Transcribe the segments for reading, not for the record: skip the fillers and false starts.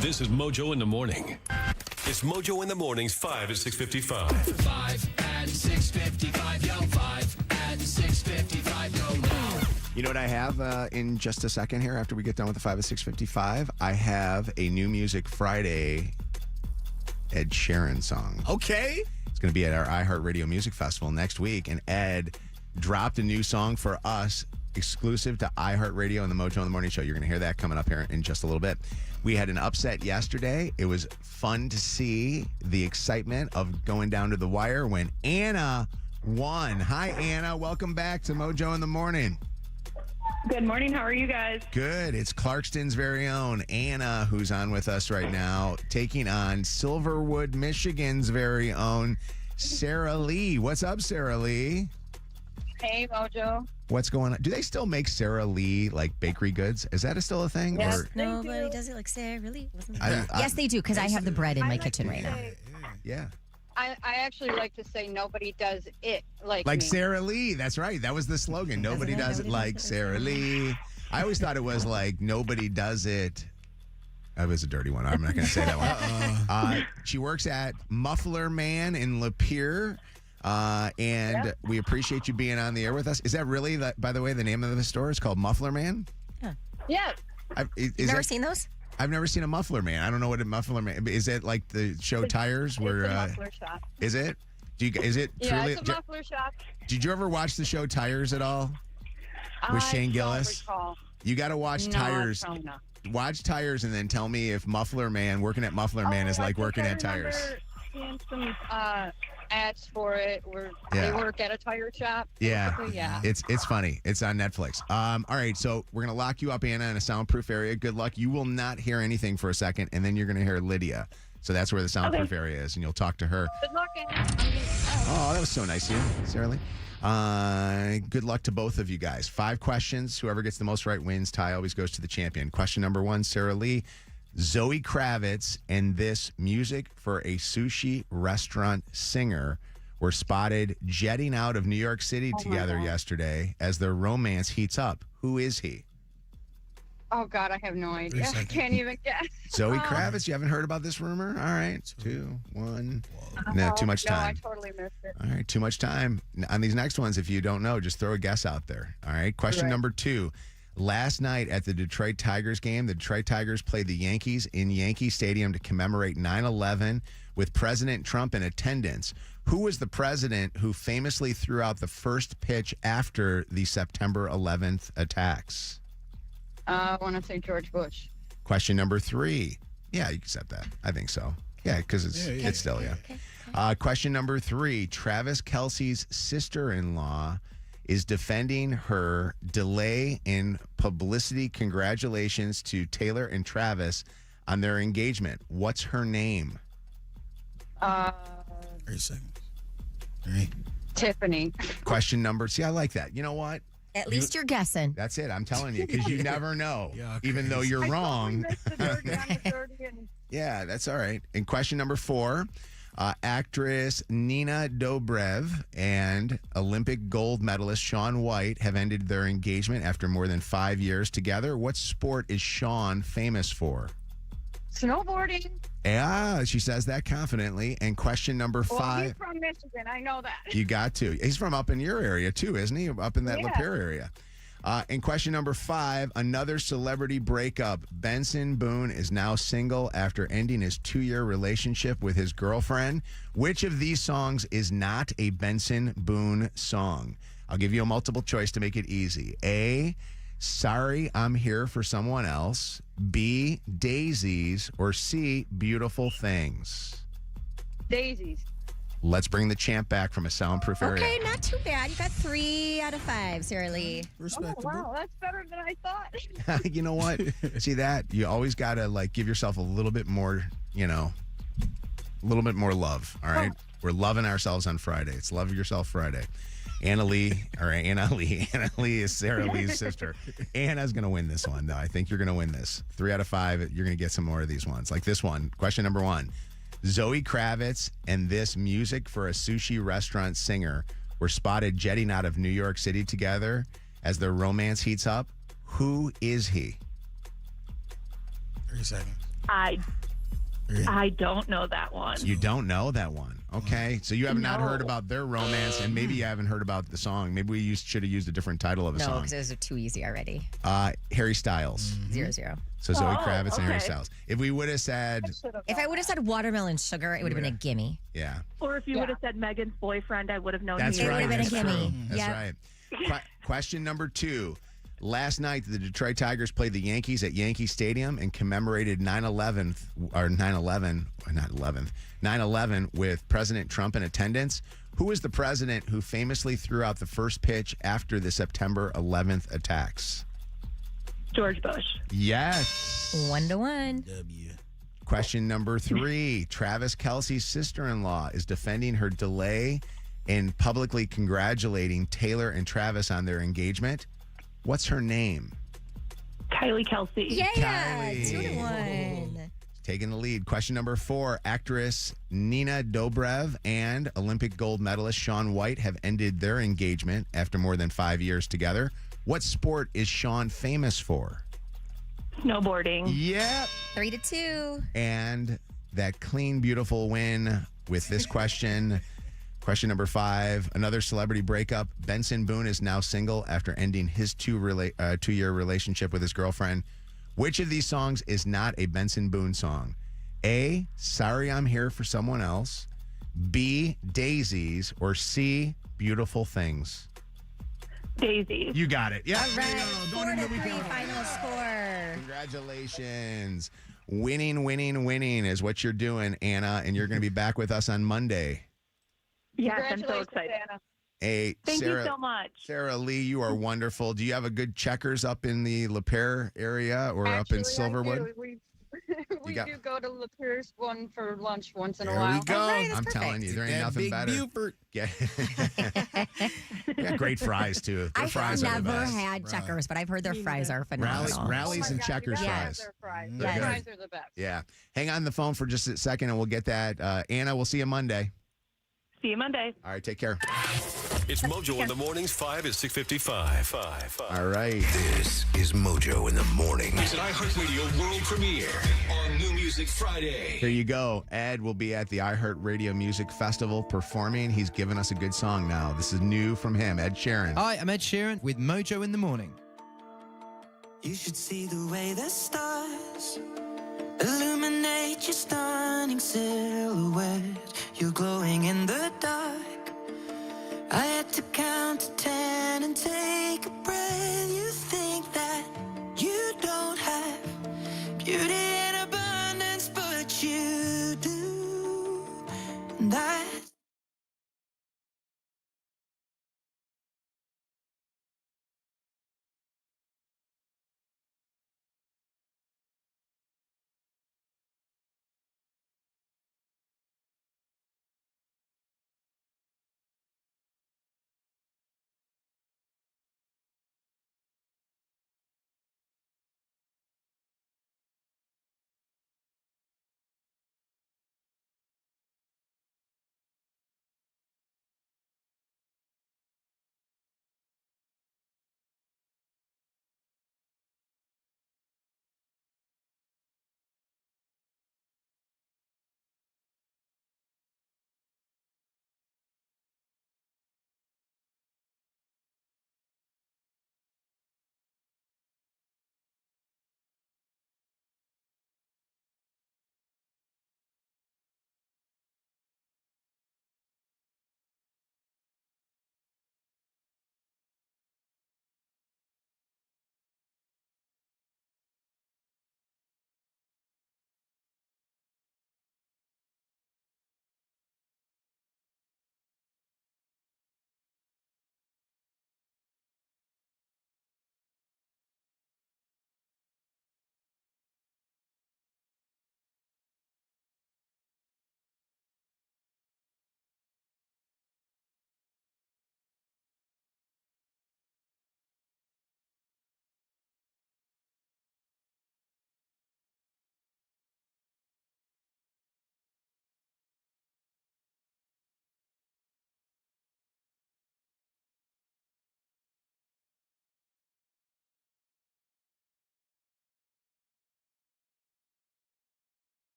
This is Mojo in the Morning. It's Mojo in the Mornings, 5 at 6:55. 5 and 6:55, yo, 5 and 6:55, go now. You know what I have in just a second here after we get done with the 5 at 6:55? I have a New Music Friday Ed Sheeran song. Okay. It's going to be at our iHeartRadio Music Festival next week, and Ed dropped a new song for us exclusive to iHeartRadio and the Mojo in the Morning Show. You're going to hear that coming up here in just a little bit. We had an upset yesterday. It was fun to see the excitement of going down to the wire when Anna won. Hi, Anna. Welcome back to Mojo in the Morning. Good morning. How are you guys? Good. It's Clarkston's very own Anna who's on with us right now, taking on Silverwood, Michigan's very own Sarah Lee. What's up, Sarah Lee? Hey, Mojo. What's going on? Do they still make Sarah Lee like bakery goods? Is that still a thing? Yes. Or, Nobody does it like Sarah, really? Wasn't I- yes, they do, because I have the bread in my kitchen right now. yeah. I actually like to say nobody does it like Like me. Sarah Lee. That's right. That was the slogan. Nobody does it like Sarah Lee. I always thought it was like nobody does it. That was a dirty one. I'm not going to say that one. She works at Muffler Man in Lapeer. And we appreciate you being on the air with us. Is that really, by the way, the name of the store? It's called Muffler Man? Yes. You've never seen those? I've never seen a Muffler Man. I don't know what a Muffler Man is. It like the show Tires? Where It's a muffler shop. is it? Is it Yeah, truly? it's a muffler shop. Did you ever watch the show Tires at all? With Shane Gillis? Don't recall. You got to watch No, Tires. probably not. Watch Tires and then tell me if Muffler Man, working at Muffler Man, is I like think working I at Tires. remember seeing some ads for it where Yeah. they work at a tire shop. Yeah. basically, yeah. It's funny. It's on Netflix. All right, so we're gonna lock you up, Anna, in a soundproof area. Good luck. You will not hear anything for a second, and then you're gonna hear Lydia. So that's where the soundproof area is, and you'll talk to her. Good luck, Anna. Oh, that was so nice of you, Sarah Lee. Good luck to both of you guys. 5 questions. Whoever gets the most right wins. Tie always goes to the champion. Question number 1, Sarah Lee. Zoe Kravitz and this music for a sushi restaurant singer were spotted jetting out of New York City together yesterday as their romance heats up. Who is he? Oh, God, I have no idea. I can't even guess. Zoe Kravitz. You haven't heard about this rumor? All right. 2, 1. No, too much time. No, I totally missed it. All right, too much time. On these next ones, if you don't know, just throw a guess out there. All right, question number 2. Last night at the Detroit Tigers game, the Detroit Tigers played the Yankees in Yankee Stadium to commemorate 9/11 with President Trump in attendance. Who was the president who famously threw out the first pitch after the September 11th attacks? I want to say George Bush. Question number 3. Yeah, you can set that. I think so. Yeah, because it's still, yeah. Question number 3. Travis Kelce's sister-in-law is defending her delay in publicity. Congratulations to Taylor and Travis on their engagement. What's her name? 30 seconds. 3. Tiffany. Question number. See, I like that. You know what? At least you're guessing. That's it. I'm telling you, because you never know. Yeah, even though you're wrong. I missed the dirty on the 30 and Yeah, that's all right. And question number 4. Actress Nina Dobrev and Olympic gold medalist Shaun White have ended their engagement after more than 5 years together. What sport is Shaun famous for? snowboarding. Yeah, she says that confidently. And question number 5. Well, he's from Michigan. I know that. You got to. He's from up in your area, too, isn't he? Up in that Yeah. Lapeer area. And question number 5, another celebrity breakup. Benson Boone is now single after ending his 2-year relationship with his girlfriend. Which of these songs is not a Benson Boone song? I'll give you a multiple choice to make it easy. A, Sorry, I'm Here for Someone Else. B, Daisies. Or C, Beautiful Things. Daisies. Let's bring the champ back from a soundproof area. Okay, not too bad. You got 3 out of 5, Sarah Lee. Oh, Respectable. wow. That's better than I thought. You know what? See that? You always got to like give yourself a little bit more, a little bit more love. All right. We're loving ourselves on Friday. It's Love Yourself Friday. Anna Lee is Sarah Lee's sister. Anna's going to win this one, though. I think you're going to win this. 3 out of 5. You're going to get some more of these ones. Like this one. Question number 1. Zoe Kravitz and this music for a sushi restaurant singer were spotted jetting out of New York City together as their romance heats up. Who is he? 30 seconds. I don't know that one. You don't know that one. Okay. So you have not heard about their romance, and maybe you haven't heard about the song. Maybe we should have used a different title of a No, song. because those are too easy already. Harry Styles. 0-0. So Zoe Kravitz and Harry okay. Styles. If we would have said, If I would have said watermelon sugar, it would have been a gimme. yeah. Or if you would have said Megan's boyfriend, I would have known That's he was- right. would've been a That's gimme. true. That's Yep. right. Question number 2. Last night, the Detroit Tigers played the Yankees at Yankee Stadium and commemorated 9/11 with President Trump in attendance. Who was the president who famously threw out the first pitch after the September 11th attacks? George Bush. Yes. 1-1. W. Question number 3. Travis Kelce's sister-in-law is defending her delay in publicly congratulating Taylor and Travis on their engagement. What's her name? Kylie Kelsey. Yeah, Kylie. 2-1. Taking the lead. Question number 4. Actress Nina Dobrev and Olympic gold medalist Shaun White have ended their engagement after more than 5 years together. What sport is Shaun famous for? Snowboarding. Yep. 3-2. And that clean, beautiful win with this question. Question number 5. Another celebrity breakup. Benson Boone is now single after ending his 2-year relationship with his girlfriend. Which of these songs is not a Benson Boone song? A, Sorry I'm Here for Someone Else. B, Daisies. Or C, Beautiful Things. Daisy. You got it. Yeah. All right. 4-3 final score. Congratulations. Winning is what you're doing, Anna, and you're going to be back with us on Monday. Yes, I'm so Congratulations, excited. Anna. Hey, Thank Sarah, you so much. Sarah Lee, you are wonderful. Do you have a good Checkers up in the Lapeer area or up in Actually, I Silverwood? do. We got- do go to Lapeer's one for lunch once in a There while. we go. All right, that's I'm perfect. telling you, there ain't That nothing big better. Buford. Yeah. Yeah, great fries too. Their I've fries are the never best. had Checkers, but I've heard their fries are Rallies, phenomenal. rallies Oh my and God, Checkers you gotta have fries. their fries. They're Their good. fries are the best. Yeah. Hang on the phone for just a second and we'll get that. Anna, we'll see you Monday. See you Monday. All right, take care. It's Mojo in the mornings, 5 at 6:55. All right. This is Mojo in the morning. It's an iHeartRadio world premiere on New Music Friday. Here you go. Ed will be at the iHeartRadio Music Festival performing. He's given us a good song now. This is new from him, Ed Sheeran. Hi, I'm Ed Sheeran with Mojo in the morning. You should see the way the stars illuminate your stunning silhouette. You're glowing in the dark. I had to count to 10 and take a breath. You think that you don't have beauty in abundance, but you do. And I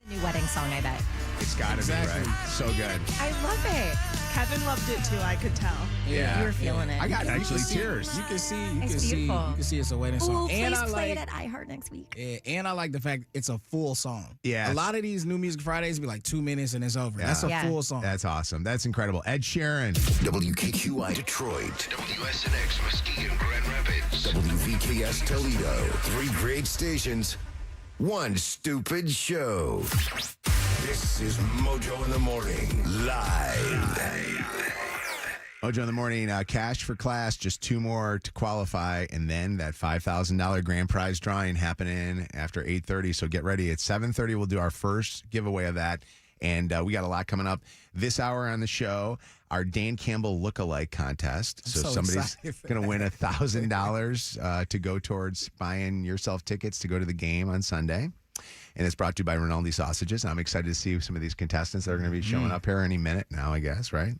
New wedding song, I bet. It's got to be, right? So good. I love it. Kevin loved it too, I could tell. You were feeling it. I got actually tears. You can see beautiful. it's a wedding song. Ooh, And please I play like it at iHeart next week. and I like the fact it's a full song. Yes. A lot of these New Music Fridays be like 2 minutes and it's over. Yeah. That's a full song. That's awesome. That's incredible. Ed Sheeran. WKQI Detroit, WSNX Muskegon, Grand Rapids, WVKS Toledo. 3 great stations, 1 stupid show. This is Mojo in the Morning, live. Mojo in the Morning, cash for class, just 2 more to qualify, and then that $5,000 grand prize drawing happening after 8:30. So get ready. At 7:30, we'll do our first giveaway of that, and we got a lot coming up this hour on the show. Our Dan Campbell Lookalike contest. So somebody's going to win $1,000 to go towards buying yourself tickets to go to the game on Sunday. And it's brought to you by Rinaldi Sausages. I'm excited to see some of these contestants that are going to be showing up here any minute now, I guess, right?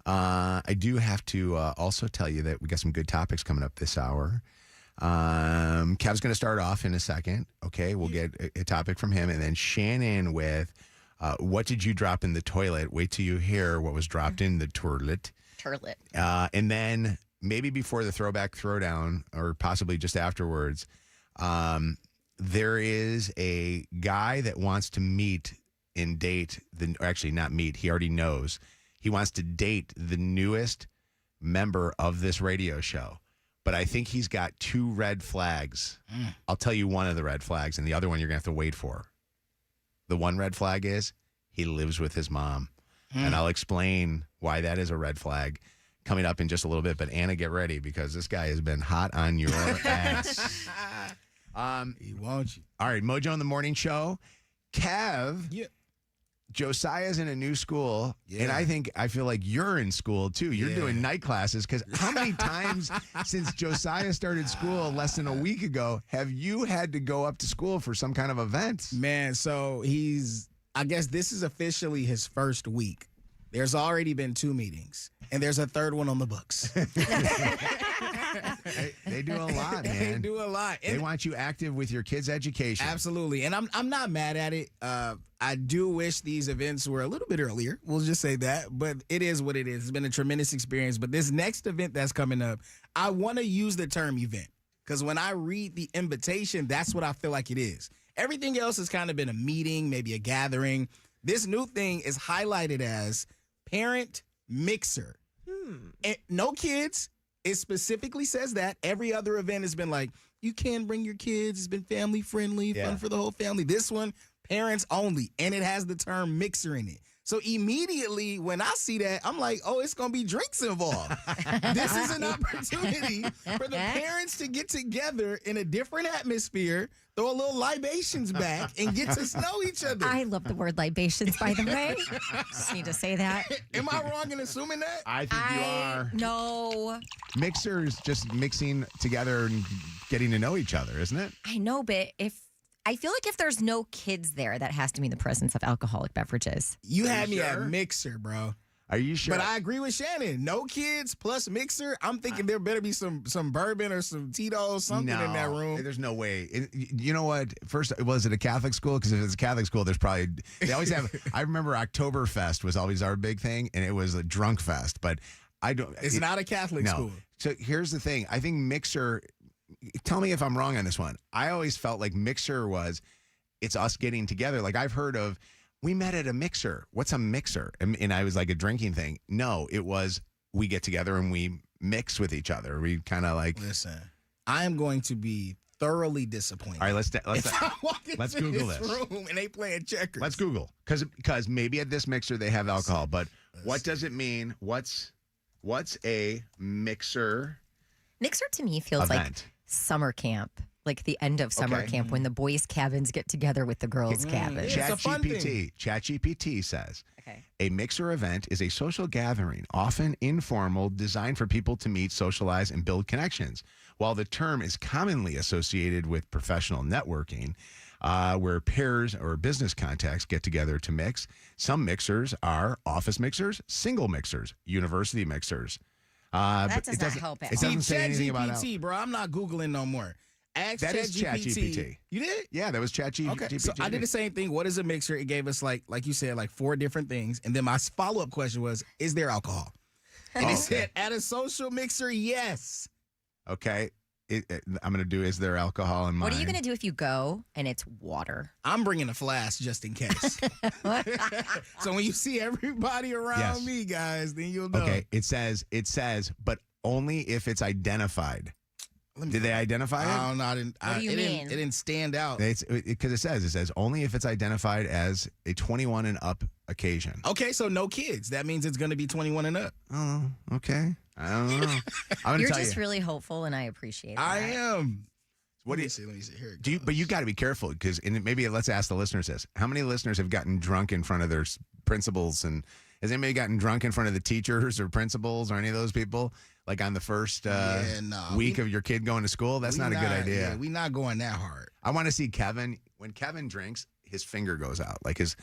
I do have to also tell you that we got some good topics coming up this hour. Kev's going to start off in a second. Okay, we'll get a topic from him. And then Shannon with what did you drop in the toilet? Wait till you hear what was dropped in the toilet. Turlet. And then maybe before the Throwback Throwdown or possibly just afterwards, there is a guy that wants to meet and date, actually not meet, he already knows. He wants to date the newest member of this radio show. But I think he's got 2 red flags. I'll tell you one of the red flags, and the other one you're going to have to wait for. The one red flag is he lives with his mom. And I'll explain why that is a red flag coming up in just a little bit. But Anna, get ready because this guy has been hot on your ass. He wants you. All right, Mojo in the Morning Show. Kev. Yeah. Josiah's in a new school, and I feel like you're in school too. You're doing night classes because how many times since Josiah started school less than a week ago have you had to go up to school for some kind of event? Man, so I guess this is officially his first week. There's already been 2 meetings, and there's a 3rd one on the books. They do a lot, man. They do a lot. They want you active with your kids' education. Absolutely. And I'm not mad at it. I do wish these events were a little bit earlier. We'll just say that. But it is what it is. It's been a tremendous experience. But this next event that's coming up, I want to use the term event. Because when I read the invitation, that's what I feel like it is. Everything else has kind of been a meeting, maybe a gathering. This new thing is highlighted as parent mixer. And no kids. It specifically says that. Every other event has been like, you can bring your kids. It's been family friendly, fun for the whole family. This one, parents only. And it has the term mixer in it. So immediately when I see that, I'm like, oh, it's going to be drinks involved. This is an opportunity for the parents to get together in a different atmosphere, throw a little libations back, and get to know each other. I love the word libations, by the way. Just need to say that. Am I wrong in assuming that? I think you are. No. Mixer is just mixing together and getting to know each other, isn't it? I know, but I feel like if there's no kids there, that has to be the presence of alcoholic beverages. You had me at mixer, bro. Are you sure? But I agree with Shannon. No kids plus mixer. I'm thinking there better be some bourbon or some Tito's, something in that room. There's no way. You know what? First, was it a Catholic school? Because if it's a Catholic school, they always have. I remember Oktoberfest was always our big thing, and it was a drunk fest. But I don't. It's not a Catholic school. So here's the thing. I think mixer. Tell me if I'm wrong on this one. I always felt like mixer it's us getting together. Like I've heard of. We met at a mixer. What's a mixer? And I was like a drinking thing. No, it was we get together and we mix with each other. We kind of like. Listen, I am going to be thoroughly disappointed. All right, let's Google this. Room and they playing checkers. Let's Google because maybe at this mixer they have alcohol. But what does it mean? What's a mixer? Mixer to me feels event? Like summer camp. Like the end of summer camp when the boys' cabins get together with the girls' cabins. ChatGPT says, a mixer event is a social gathering, often informal, designed for people to meet, socialize, and build connections. While the term is commonly associated with professional networking, where pairs or business contacts get together to mix, some mixers are office mixers, single mixers, university mixers. That does not help at all. It doesn't say anything about ChatGPT, bro, I'm not Googling no more. asked That is ChatGPT. ChatGPT. You did? Yeah, that was ChatGPT. Okay, so I did the same thing. What is a mixer? It gave us like you said, like 4 different things, and then my follow-up question was, "Is there alcohol?" And it said, "At a social mixer, yes." Okay. I'm going to do, is there alcohol in mine? What are you going to do if you go and it's water? I'm bringing a flask just in case. So when you see everybody around me, guys, then you'll know. Okay, it says, but only if it's identified. Did they identify it? I don't know. What do you mean? It didn't stand out. Because it says only if it's identified as a 21 and up occasion. Okay, so no kids. That means it's going to be 21 and up. Oh, okay. I don't know. You're just really hopeful, and I appreciate that. I am. What Let me see. Here it do you? But you got to be careful because, and maybe let's ask the listeners this: how many listeners have gotten drunk in front of their principals, and has anybody gotten drunk in front of the teachers or principals or any of those people? Like on the first week of your kid going to school? That's not a good idea. Yeah, we're not going that hard. I want to see Kevin. When Kevin drinks, his finger goes out. Like his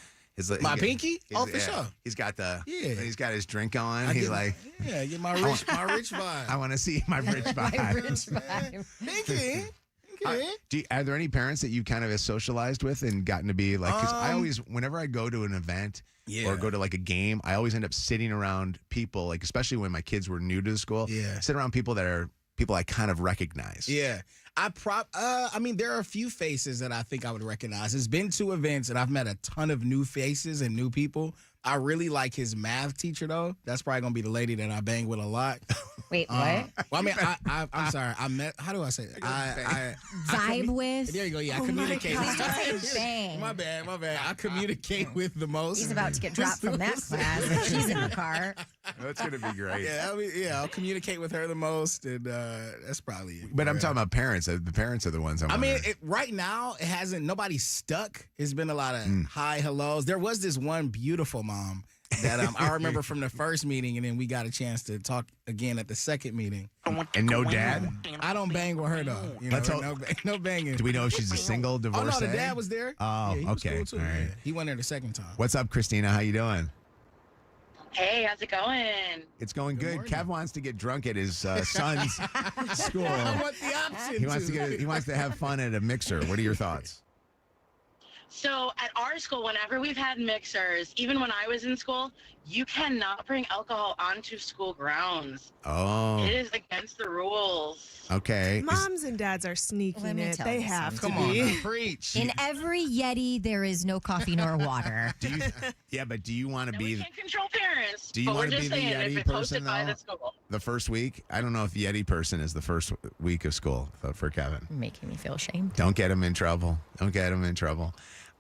pinky? Oh, for sure. He's got he's got his drink on. Get my rich vibe. I want to see my rich vibe. My rich vibe. Pinky. Are there any parents that you kind of socialized with and gotten to be like, because I always, whenever I go to an event or go to like a game, I always end up sitting around people, like especially when my kids were new to the school, sit around people that are people I kind of recognize. Yeah. I mean, there are a few faces that I think I would recognize. It's been 2 events and I've met a ton of new faces and new people. I really like his math teacher, though. That's probably going to be the lady that I bang with a lot. Wait, what? Well, I mean, I'm sorry. I met, how do I say it? Vibe with? There you go. Yeah, I communicate. Bang. My bad. I communicate with the most. He's about to get dropped from that class. If she's in the car. That's going to be great. Yeah, I'll communicate with her the most, and that's probably it. But I'm talking about parents. The parents are the ones I mean, right now, it hasn't, nobody's stuck. It's been a lot of hi, hellos. There was this one beautiful mom that I remember from the first meeting, and then we got a chance to talk again at the second meeting. And no dad? I don't bang with her, though. You know, no banging. Do we know if she's a single, divorcee? Oh, no, the dad was there. Oh, yeah, he was okay. cool, too. All right. Yeah, he went there the second time. What's up, Christina? How you doing? Hey, how's it going? It's going good. Kev wants to get drunk at his son's school. I want the option. He wants to have fun at a mixer. What are your thoughts? So at our school, whenever we've had mixers, even when I was in school, you cannot bring alcohol onto school grounds. Oh. It is against the rules. Okay. Moms and dads are sneaking it. They have to Come be. on, preach. In every Yeti, there is no coffee nor water. But do you want to And be? we can't control parents. Do you but want we're to be just the saying, if Yeti it's person hosted by though? the school. The first week? I don't know if the Yeti person is the first week of school for Kevin. Making me feel ashamed. Don't get him in trouble.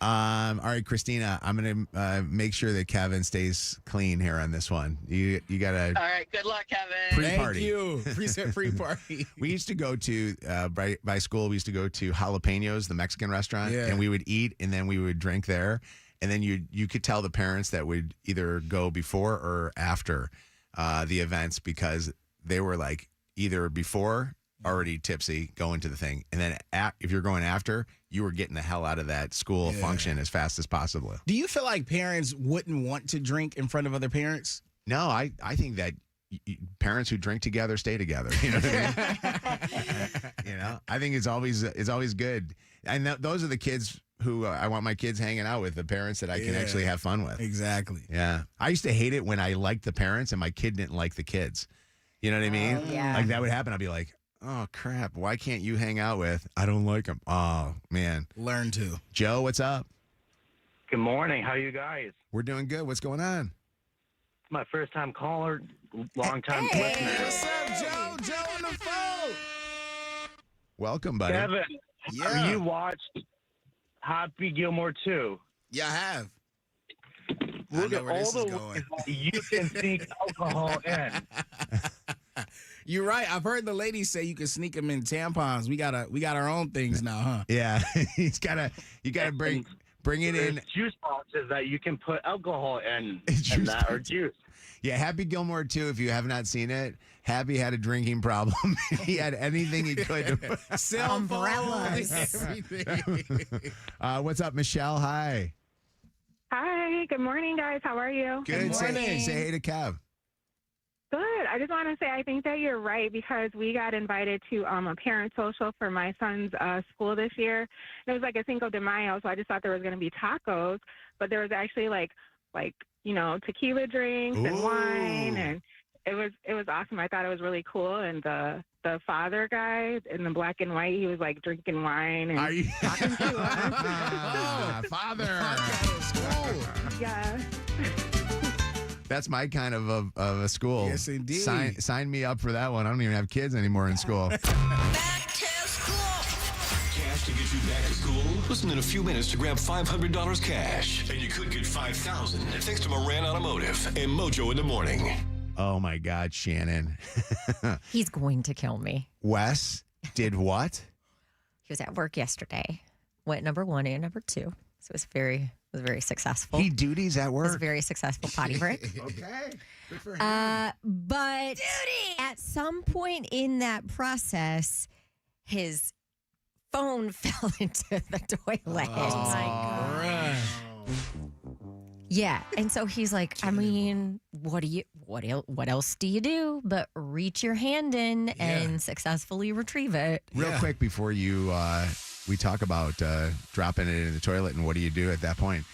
All right, Christina, I'm gonna make sure that Kevin stays clean here on this one. You gotta. All right, good luck, Kevin. Pre-party. Thank you. Free party. We used to go to by school. We used to go to Jalapenos, the Mexican restaurant, Yeah. and we would eat, and then we would drink there. And then you could tell the parents that would either go before or after the events because they were like either before already tipsy going to the thing, and then if you're going after, you were getting the hell out of that school function as fast as possible. Do you feel like parents wouldn't want to drink in front of other parents? No, I think that parents who drink together stay together. You know what I mean? I think it's always good, and those are the kids who I want my kids hanging out with, the parents that I can actually have fun with. Exactly. Yeah, I used to hate it when I liked the parents and my kid didn't like the kids. You know what I mean? Yeah. Like that would happen. I'd be like, oh crap, why can't you hang out with? I don't like them. Oh man. Learn to. Joe, what's up? Good morning. How you guys? We're doing good. What's going on? My first time caller, long time listener. What's up, Joe? Joe on the phone. Welcome, buddy. Kevin, Yeah. you watched Happy Gilmore 2? Yeah, I have. Look know at where all this the is going. ways you can sneak alcohol in. You're right. I've heard the ladies say you can sneak them in tampons. We got our own things now, huh? Yeah, you gotta bring it There's in. juice boxes that you can put alcohol in, Juice and that or boxes. juice. Yeah, Happy Gilmore 2, if you have not seen it, Happy had a drinking problem. He had anything he could. Cell Umbrellas. everything. What's up, Michelle? Hi. Hi, good morning, guys. How are you? Good. morning. Say hey to Kev. Good. I just want to say I think that you're right because we got invited to a parent social for my son's school this year. And it was like a Cinco de Mayo, so I just thought there was going to be tacos, but there was actually like tequila drinks and wine, and it was awesome. I thought it was really cool, and the father guy in the black and white, he was like drinking wine and talking to us. Father. Yeah. That's my kind of a school. Yes, indeed. Sign me up for that one. I don't even have kids anymore in school. Cash to get you back to school? Listen in a few minutes to grab $500 cash. And you could get $5,000 thanks to Moran Automotive and Mojo in the morning. Oh, my God, Shannon. He's going to kill me. Wes did what? He was at work yesterday. Went number 1 and number 2. So it was very successful. He duties at work. It was a very successful potty break. Okay. Good for him. But at some point in that process, his phone fell into the toilet. Oh, my God. Yeah. And so he's like, I mean, what else do you do but reach your hand in and successfully retrieve it? Real quick before we talk about dropping it in the toilet and what do you do at that point.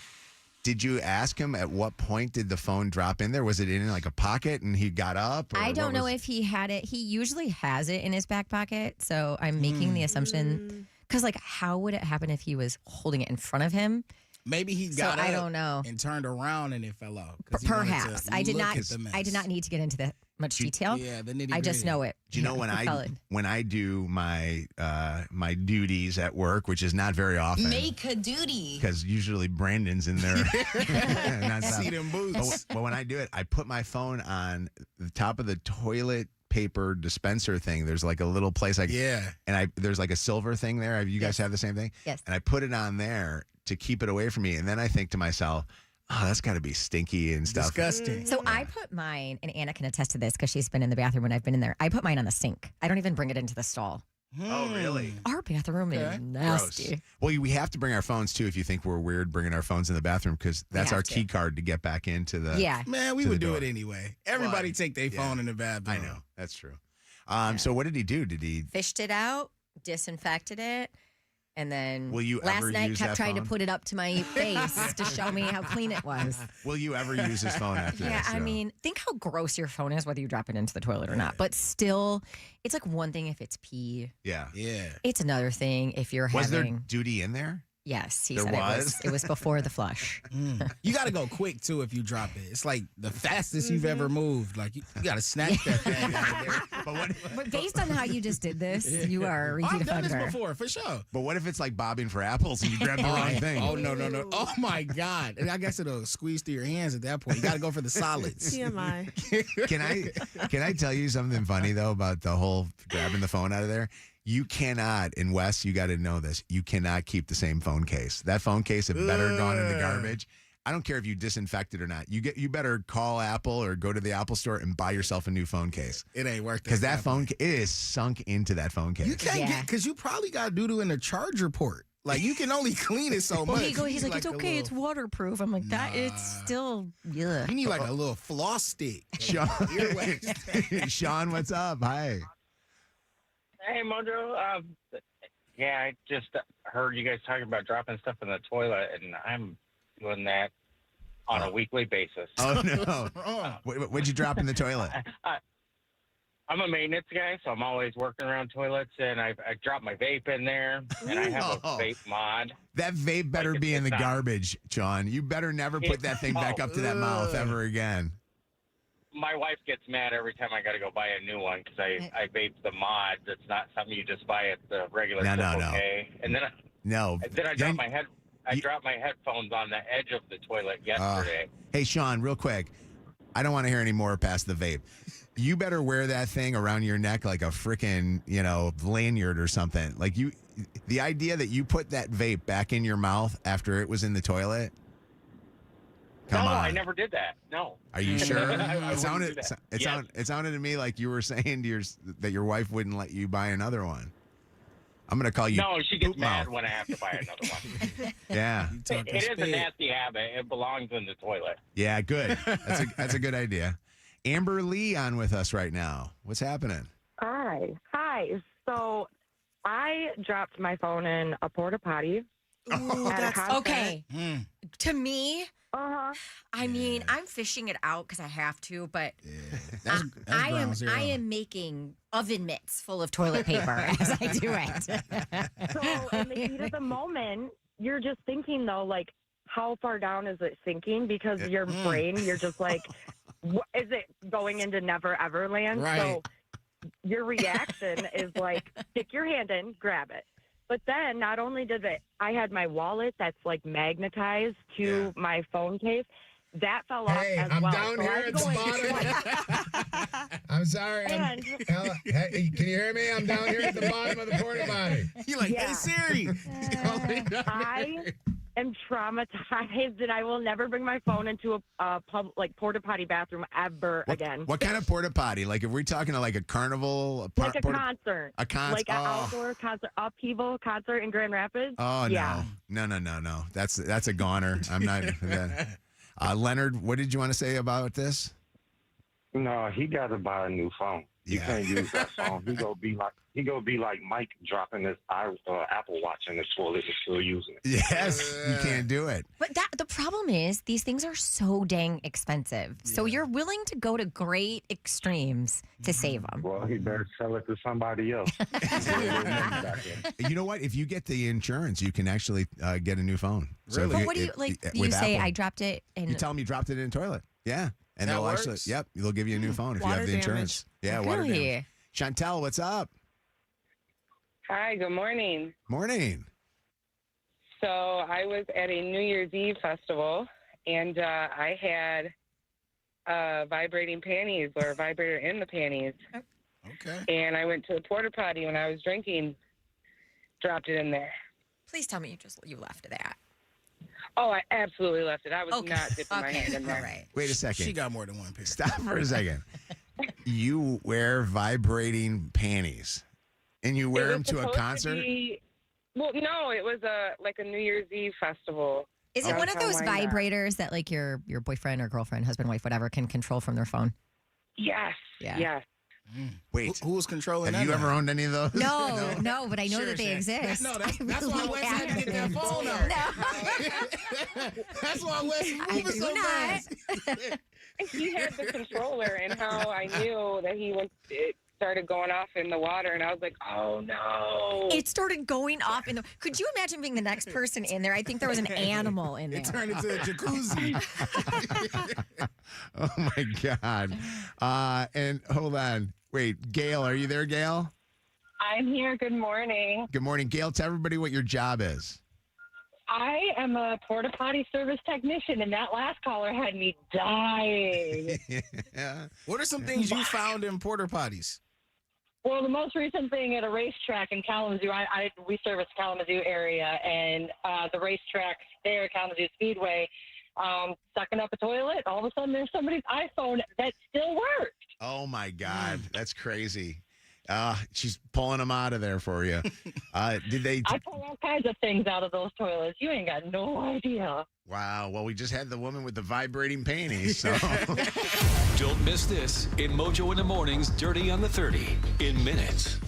Did you ask him at what point did the phone drop in there? Was it in like a pocket and he got up? I don't know if he had it. He usually has it in his back pocket. So I'm making the assumption, because like how would it happen if he was holding it in front of him? Maybe he got up I don't know. and turned around and it fell out. Perhaps. I did not need to get into that much detail. Yeah, the nitty-gritty. I just know it. Do you know when I do my my duties at work, which is not very often. Make a duty. Because usually Brandon's in there. See them boots. But when I do it, I put my phone on the top of the toilet paper dispenser thing. There's like a little place and there's like a silver thing there. You guys have the same thing? Yes. And I put it on there to keep it away from me. And then I think to myself, oh, that's got to be stinky and stuff. Disgusting. So I put mine, and Anna can attest to this because she's been in the bathroom when I've been in there. I put mine on the sink. I don't even bring it into the stall. Oh, really? Our bathroom is nasty. Gross. Well, we have to bring our phones, too, if you think we're weird bringing our phones in the bathroom, because that's our key card to get back into the... Yeah. Man, we would do it anyway. Everybody take their phone in the bathroom. I know. That's true. So what did he do? Did he... Fished it out, disinfected it, and then Will you last ever night use kept that trying phone? to put it up to my face to show me how clean it was. Will you ever use his phone after this? Yeah, I mean, think how gross your phone is, whether you drop it into the toilet or not. But still, it's like one thing if it's pee. Yeah. It's another thing if you're Was there having... duty in there? Yes, he There said was? it was before the flush. You got to go quick, too, if you drop it. It's like the fastest you've ever moved. Like, you got to snatch that thing out of there. But based on how you just did this, you are a repeat I've done offender. this before, for sure. But what if it's like bobbing for apples and you grab the wrong thing? Oh, no. Oh, my God. And I guess it'll squeeze through your hands at that point. You got to go for the solids. TMI. Can I tell you something funny, though, about the whole grabbing the phone out of there? You cannot, in Wes, you got to know this, you cannot keep the same phone case. That phone case had better gone in the garbage. I don't care if you disinfect it or not. You better call Apple or go to the Apple store and buy yourself a new phone case. It ain't worth it. Because that phone, it is sunk into that phone case. You can't get, because you probably got doo-doo in the charger port. Like, you can only clean it so much. He's like, it's okay, it's waterproof. I'm like, that it's still, yeah. You need like a little floss stick. Sean, what's up? Hi. Hey, Mojo. I just heard you guys talking about dropping stuff in the toilet, and I'm doing that on a weekly basis. Oh, no. What'd you drop in the toilet? I'm a maintenance guy, so I'm always working around toilets, and I dropped my vape in there, and I have a vape mod. That vape better be in the garbage, John. You better never put that thing back up to that mouth ever again. My wife gets mad every time I got to go buy a new one because I vape the mod. That's not something you just buy at the regular K. And then I dropped my dropped my headphones on the edge of the toilet yesterday. Hey, Sean, real quick. I don't want to hear any more past the vape. You better wear that thing around your neck like a freaking, lanyard or something. Like the idea that you put that vape back in your mouth after it was in the toilet. Come on. I never did that. No. Are you sure? It sounded to me like you were saying that your wife wouldn't let you buy another one. I'm going to call you. No, she gets mad when I have to buy another one. Yeah. It is a nasty habit. It belongs in the toilet. Yeah, good. That's a good idea. Amber Lee on with us right now. What's happening? Hi. So I dropped my phone in a porta potty. Ooh, that's okay. To me, Uh-huh. I mean, I'm fishing it out because I have to, but That's I ground zero. am making oven mitts full of toilet paper as I do it. So in the heat of the moment, you're just thinking, though, like, how far down is it sinking? Because your brain, you're just like, is it going into never ever land? Right. So your reaction is like, stick your hand in, grab it. But then not only did I had my wallet that's like magnetized to my phone case. That fell off as I'm well. down So here I at had the to go bottom. I'm sorry. Hey, can you hear me? I'm down here at the bottom of the porta potty. You're like, hey, Siri. I am traumatized, and I will never bring my phone into a porta potty bathroom ever again. What kind of porta potty? Like, if we're talking like a carnival, Like a concert. A concert. Like an outdoor concert, upheaval concert in Grand Rapids. Oh, yeah. No. That's a goner. I'm not. Leonard, what did you want to say about this? No, he got to buy a new phone. You can't use that phone. He go be like Mike dropping his Apple Watch in the toilet and still using it. Yes, you can't do it. But the problem is these things are so dang expensive. So you're willing to go to great extremes to save them. Well, he better sell it to somebody else. You know what? If you get the insurance, you can actually get a new phone. Really? But what do you like? Do you say I dropped it in? You tell them you dropped it in the toilet. Yeah. And That they'll works? actually, they'll give you a new phone if you Water have the insurance. damage? Yeah, water Really? damage. Chantel, what's up? Hi, good morning. Morning. So I was at a New Year's Eve festival, and I had vibrating panties or a vibrator in the panties. Okay. And I went to the porta potty when I was drinking, dropped it in there. Please tell me you left that. Oh, I absolutely left it. I was not dipping my Okay. hand in there. All right. Wait a second. She got more than one pair. Stop for a second. You wear vibrating panties, and you wear It them was to a supposed concert? Well, no, it was like a New Year's Eve festival. Is it one of downtown those Wyandotte. vibrators that like your boyfriend or girlfriend, husband, wife, whatever, can control from their phone? Yes. Yeah. Yes. Wait. Who was controlling that? Have you ever owned any of those? No, but I know Sure, that they Shan. exist. No, that's why Wes had to get that phone out. That's why Wes is moving so fast. He had the controller, and how I knew that it started going off in the water, and I was like, oh no. It started going off in the. Could you imagine being the next person in there? I think there was an animal in there. It turned into a jacuzzi. Oh, my God. And hold on. Wait, Gail, are you there, Gail? I'm here. Good morning. Good morning. Gail, tell everybody what your job is. I am a porta potty service technician, and that last caller had me dying. What are some things you found in porta potties? Well, the most recent thing at a racetrack in Kalamazoo, we service the Kalamazoo area, and the racetrack there, Kalamazoo Speedway, sucking up a toilet. All of a sudden, there's somebody's iPhone that still works. Oh, my God. That's crazy. She's pulling them out of there for you. Did they? I pull all kinds of things out of those toilets. You ain't got no idea. Wow. Well, we just had the woman with the vibrating panties. So Don't miss this in Mojo in the Morning's Dirty on the 30 in minutes.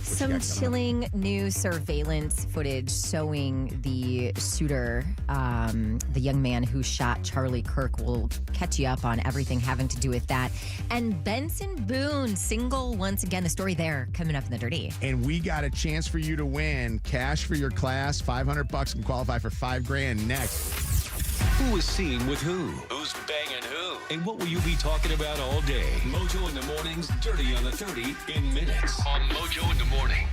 Some chilling new surveillance footage showing the shooter, the young man who shot Charlie Kirk. Will catch you up on everything having to do with that. And Benson Boone, single once again. The story there coming up in the Dirty. And we got a chance for you to win cash for your class, $500 and qualify for $5,000 next. Who is seen with who? Who's banging who? And what will you be talking about all day? Mojo in the Morning's Dirty on the 30 in minutes on Mojo in the Morning.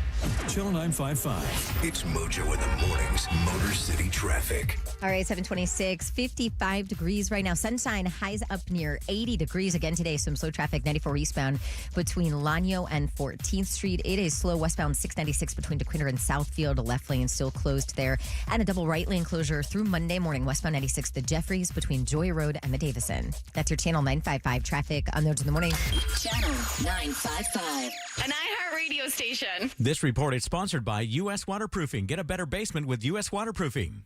Channel 955. It's Mojo in the Morning's Motor City Traffic. All right, 726, 55 degrees right now. Sunshine, highs up near 80 degrees again today. Some slow traffic, 94 eastbound between Lanyo and 14th Street. It is slow westbound 696 between DeQuinter and Southfield. A left lane still closed there. And a double right lane closure through Monday morning, westbound 96, the Jeffries between Joy Road and the Davison. That's your Channel 955 traffic on Mojo in the Morning. Channel 955. An iHeartRadio station. This report is sponsored by U.S. Waterproofing. Get a better basement with U.S. Waterproofing.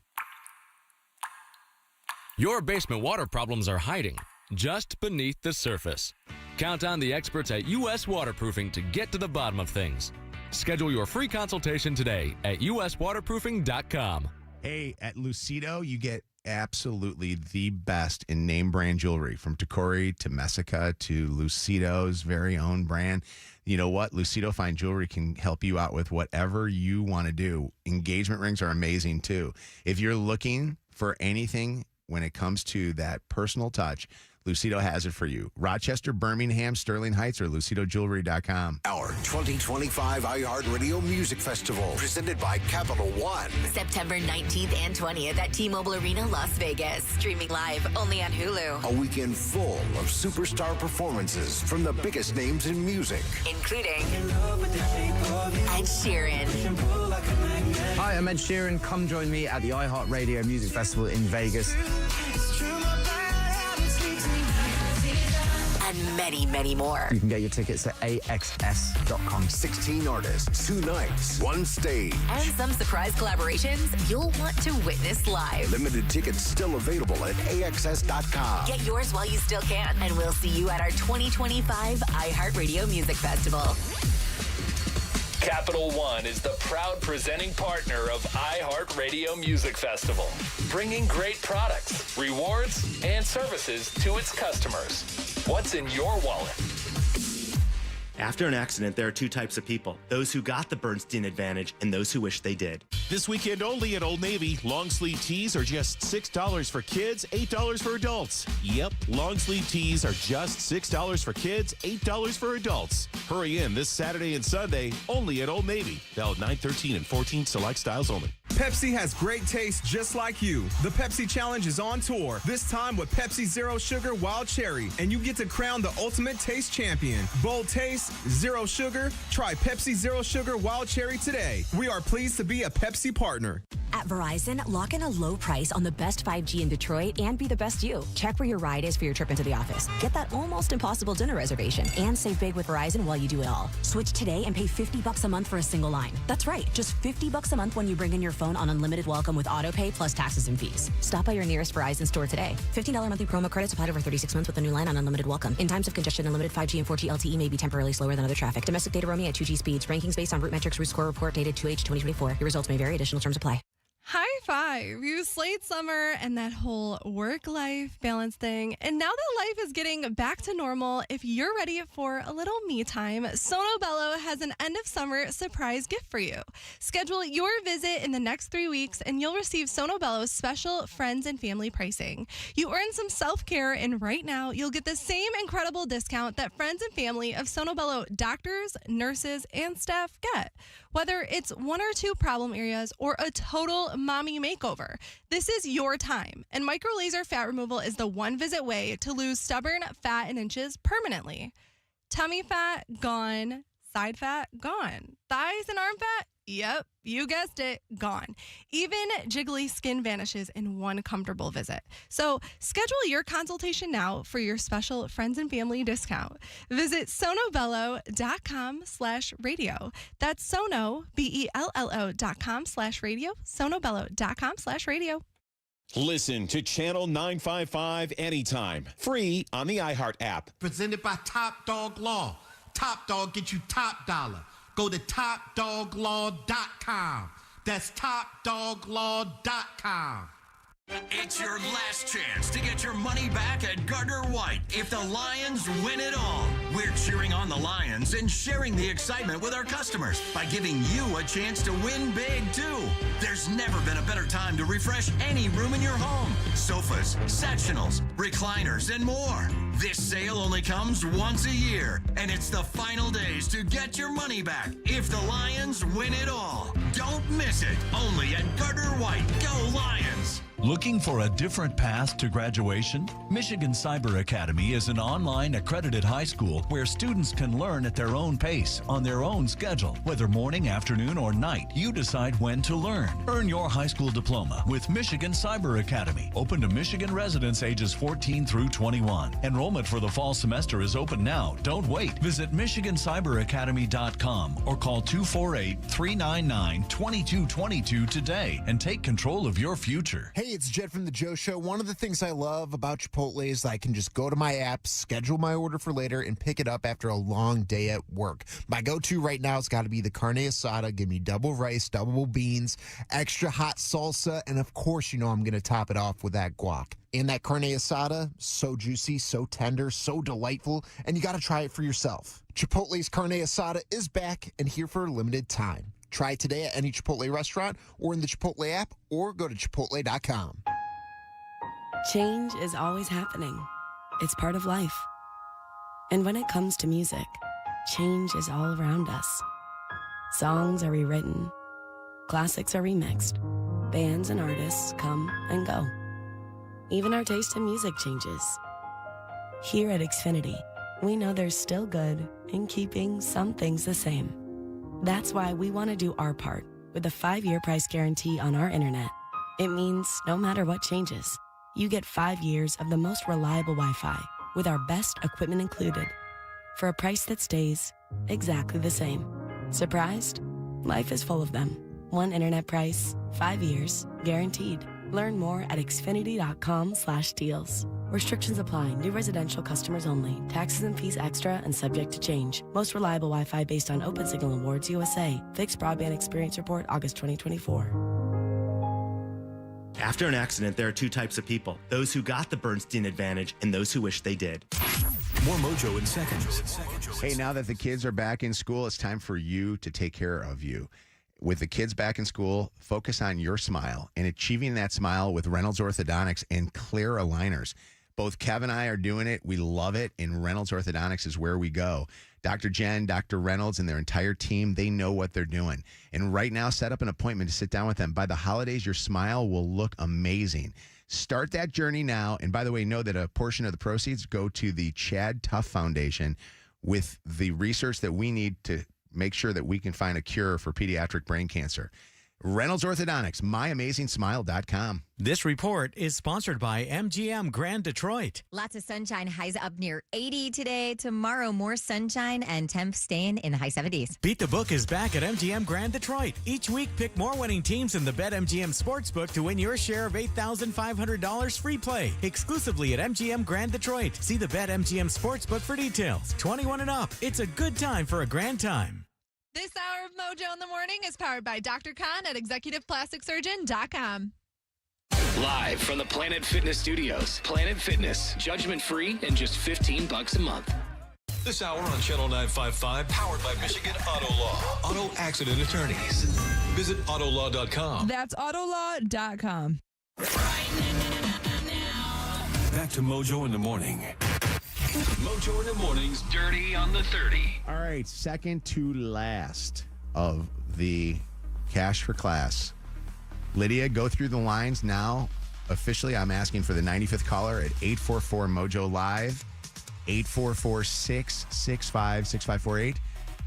Your basement water problems are hiding. just beneath the surface. Count on the experts at U.S. Waterproofing to get to the bottom of things. Schedule your free consultation today at uswaterproofing.com. Hey, at Lucido, you get absolutely the best in name brand jewelry, from Tacori to Messica to Lucido's very own brand. You know what? Lucido Fine Jewelry can help you out with whatever you want to do. Engagement rings are amazing too. If you're looking for anything when it comes to that personal touch, Lucido has it for you. Rochester, Birmingham, Sterling Heights, or LucidoJewelry.com. Our 2025 iHeartRadio Music Festival, presented by Capital One. September 19th and 20th at T-Mobile Arena, Las Vegas. Streaming live only on Hulu. A weekend full of superstar performances from the biggest names in music, including Ed Sheeran. Hi, I'm Ed Sheeran. Come join me at the iHeartRadio Music Festival in Vegas. And many, many more. You can get your tickets at AXS.com. 16 artists, 2 nights, 1 stage. And some surprise collaborations you'll want to witness live. Limited tickets still available at AXS.com. Get yours while you still can. And we'll see you at our 2025 iHeartRadio Music Festival. Capital One is the proud presenting partner of iHeartRadio Music Festival, bringing great products, rewards, and services to its customers. What's in your wallet? After an accident, there are 2 types of people: those who got the Bernstein advantage and those who wish they did. This weekend only at Old Navy, long sleeve tees are just $6 for kids, $8 for adults. Yep, long sleeve tees are just $6 for kids, $8 for adults. Hurry in this Saturday and Sunday only at Old Navy. Valid 9/13 and 14 select styles only. Pepsi has great taste just like you. The Pepsi Challenge is on tour, this time with Pepsi Zero Sugar Wild Cherry, and you get to crown the ultimate taste champion. Bold taste, zero sugar. Try Pepsi Zero Sugar Wild Cherry today. We are pleased to be a Pepsi partner. At Verizon, lock in a low price on the best 5G in Detroit and be the best you. Check where your ride is for your trip into the office. Get that almost impossible dinner reservation and save big with Verizon while you do it all. Switch today and pay $50 a month for a single line. That's right, just $50 a month when you bring in your phone on unlimited welcome with auto pay plus taxes and fees. Stop by your nearest Verizon store today. $15 monthly promo credits applied over 36 months with a new line on unlimited welcome. In times of congestion, unlimited 5G and 4G LTE may be temporarily slower than other traffic. Domestic data roaming at 2G speeds. Rankings based on Root Metrics Root Score Report dated 2H 2024. Your results may vary. Additional terms apply. High five. You slayed summer and that whole work-life balance thing. And now that life is getting back to normal, if you're ready for a little me time, Sono Bello has an end-of-summer surprise gift for you. Schedule your visit in the next 3 weeks and you'll receive Sono Bello's special friends and family pricing. You earn some self-care, and right now you'll get the same incredible discount that friends and family of Sono Bello doctors, nurses, and staff get. Whether it's 1 or 2 problem areas or a total mommy makeover, this is your time. And micro laser fat removal is the one visit way to lose stubborn fat and inches permanently. Tummy fat, gone. Side fat, gone. Thighs and arm fat, yep, you guessed it, gone. Even jiggly skin vanishes in one comfortable visit. So schedule your consultation now for your special friends and family discount. Visit sonobello.com/radio. That's Sono, BELLO.com/radio, sonobello.com/radio. Listen to Channel 955 anytime. Free on the iHeart app. Presented by Top Dog Law. Top Dog get you top dollar. Go to topdoglaw.com. That's topdoglaw.com. It's your last chance to get your money back at Gardner White if the Lions win it all. We're cheering on the Lions and sharing the excitement with our customers by giving you a chance to win big, too. There's never been a better time to refresh any room in your home. Sofas, sectionals, recliners, and more. This sale only comes once a year, and it's the final days to get your money back if the Lions win it all. Don't miss it. Only at Gardner White. Go Lions! Looking for a different path to graduation? Michigan Cyber Academy is an online accredited high school where students can learn at their own pace, on their own schedule. Whether morning, afternoon, or night, you decide when to learn. Earn your high school diploma with Michigan Cyber Academy. Open to Michigan residents ages 14 through 21. Enrollment for the fall semester is open now. Don't wait. Visit MichiganCyberAcademy.com or call 248-399-2222 today and take control of your future. Hey, it's Jed from The Joe Show. One of the things I love about Chipotle is I can just go to my app, schedule my order for later, and pick it up after a long day at work. My go-to right now has got to be the carne asada. Give me double rice, double beans, extra hot salsa, and of course, you know I'm going to top it off with that guac. And that carne asada, so juicy, so tender, so delightful, and you got to try it for yourself. Chipotle's carne asada is back and here for a limited time. Try it today at any Chipotle restaurant or in the Chipotle app or go to Chipotle.com. Change is always happening. It's part of life. And when it comes to music, change is all around us. Songs are rewritten. Classics are remixed. Bands and artists come and go. Even our taste in music changes. Here at Xfinity, we know there's still good in keeping some things the same. That's why we want to do our part with a 5-year price guarantee on our internet. It means no matter what changes, you get 5 years of the most reliable Wi-Fi with our best equipment included for a price that stays exactly the same. Surprised? Life is full of them. One internet price, 5 years, guaranteed. Learn more at xfinity.com/deals. Restrictions apply. New residential customers only. Taxes and fees extra and subject to change. Most reliable Wi-Fi based on Open Signal Awards USA. Fixed Broadband Experience Report, August 2024. After an accident, there are two types of people. Those who got the Bernstein advantage and those who wish they did. More Mojo in seconds. Hey, now that the kids are back in school, it's time for you to take care of you. With the kids back in school, focus on your smile and achieving that smile with Reynolds Orthodontics and clear aligners. Both Kev and I are doing it. We love it, and Reynolds Orthodontics is where we go. Dr. Jen, Dr. Reynolds, and their entire team, they know what they're doing. And right now, set up an appointment to sit down with them. By the holidays, your smile will look amazing. Start that journey now. And by the way, know that a portion of the proceeds go to the Chad Tuff Foundation with the research that we need to make sure that we can find a cure for pediatric brain cancer. Reynolds Orthodontics, myamazingsmile.com. This report is sponsored by MGM Grand Detroit. Lots of sunshine, highs up near 80 today. Tomorrow, more sunshine and temps staying in the high 70s. Beat the Book is back at MGM Grand Detroit. Each week, pick more winning teams in the BetMGM Sportsbook to win your share of $8,500 free play exclusively at MGM Grand Detroit. See the BetMGM Sportsbook for details. 21 and up. It's a good time for a grand time. This hour of Mojo in the Morning is powered by Dr. Khan at executiveplasticsurgeon.com. Live from the Planet Fitness Studios. Planet Fitness, judgment-free and just $15 a month. This hour on Channel 955, powered by Michigan Auto Law. Auto accident attorneys. Visit autolaw.com. That's autolaw.com. Back to Mojo in the Morning. Mojo in the Morning's Dirty on the 30. All right, second to last of the Cash for Class. Lydia, go through the lines now. Officially, I'm asking for the 95th caller at 844-MOJO Live, 844-665-6548.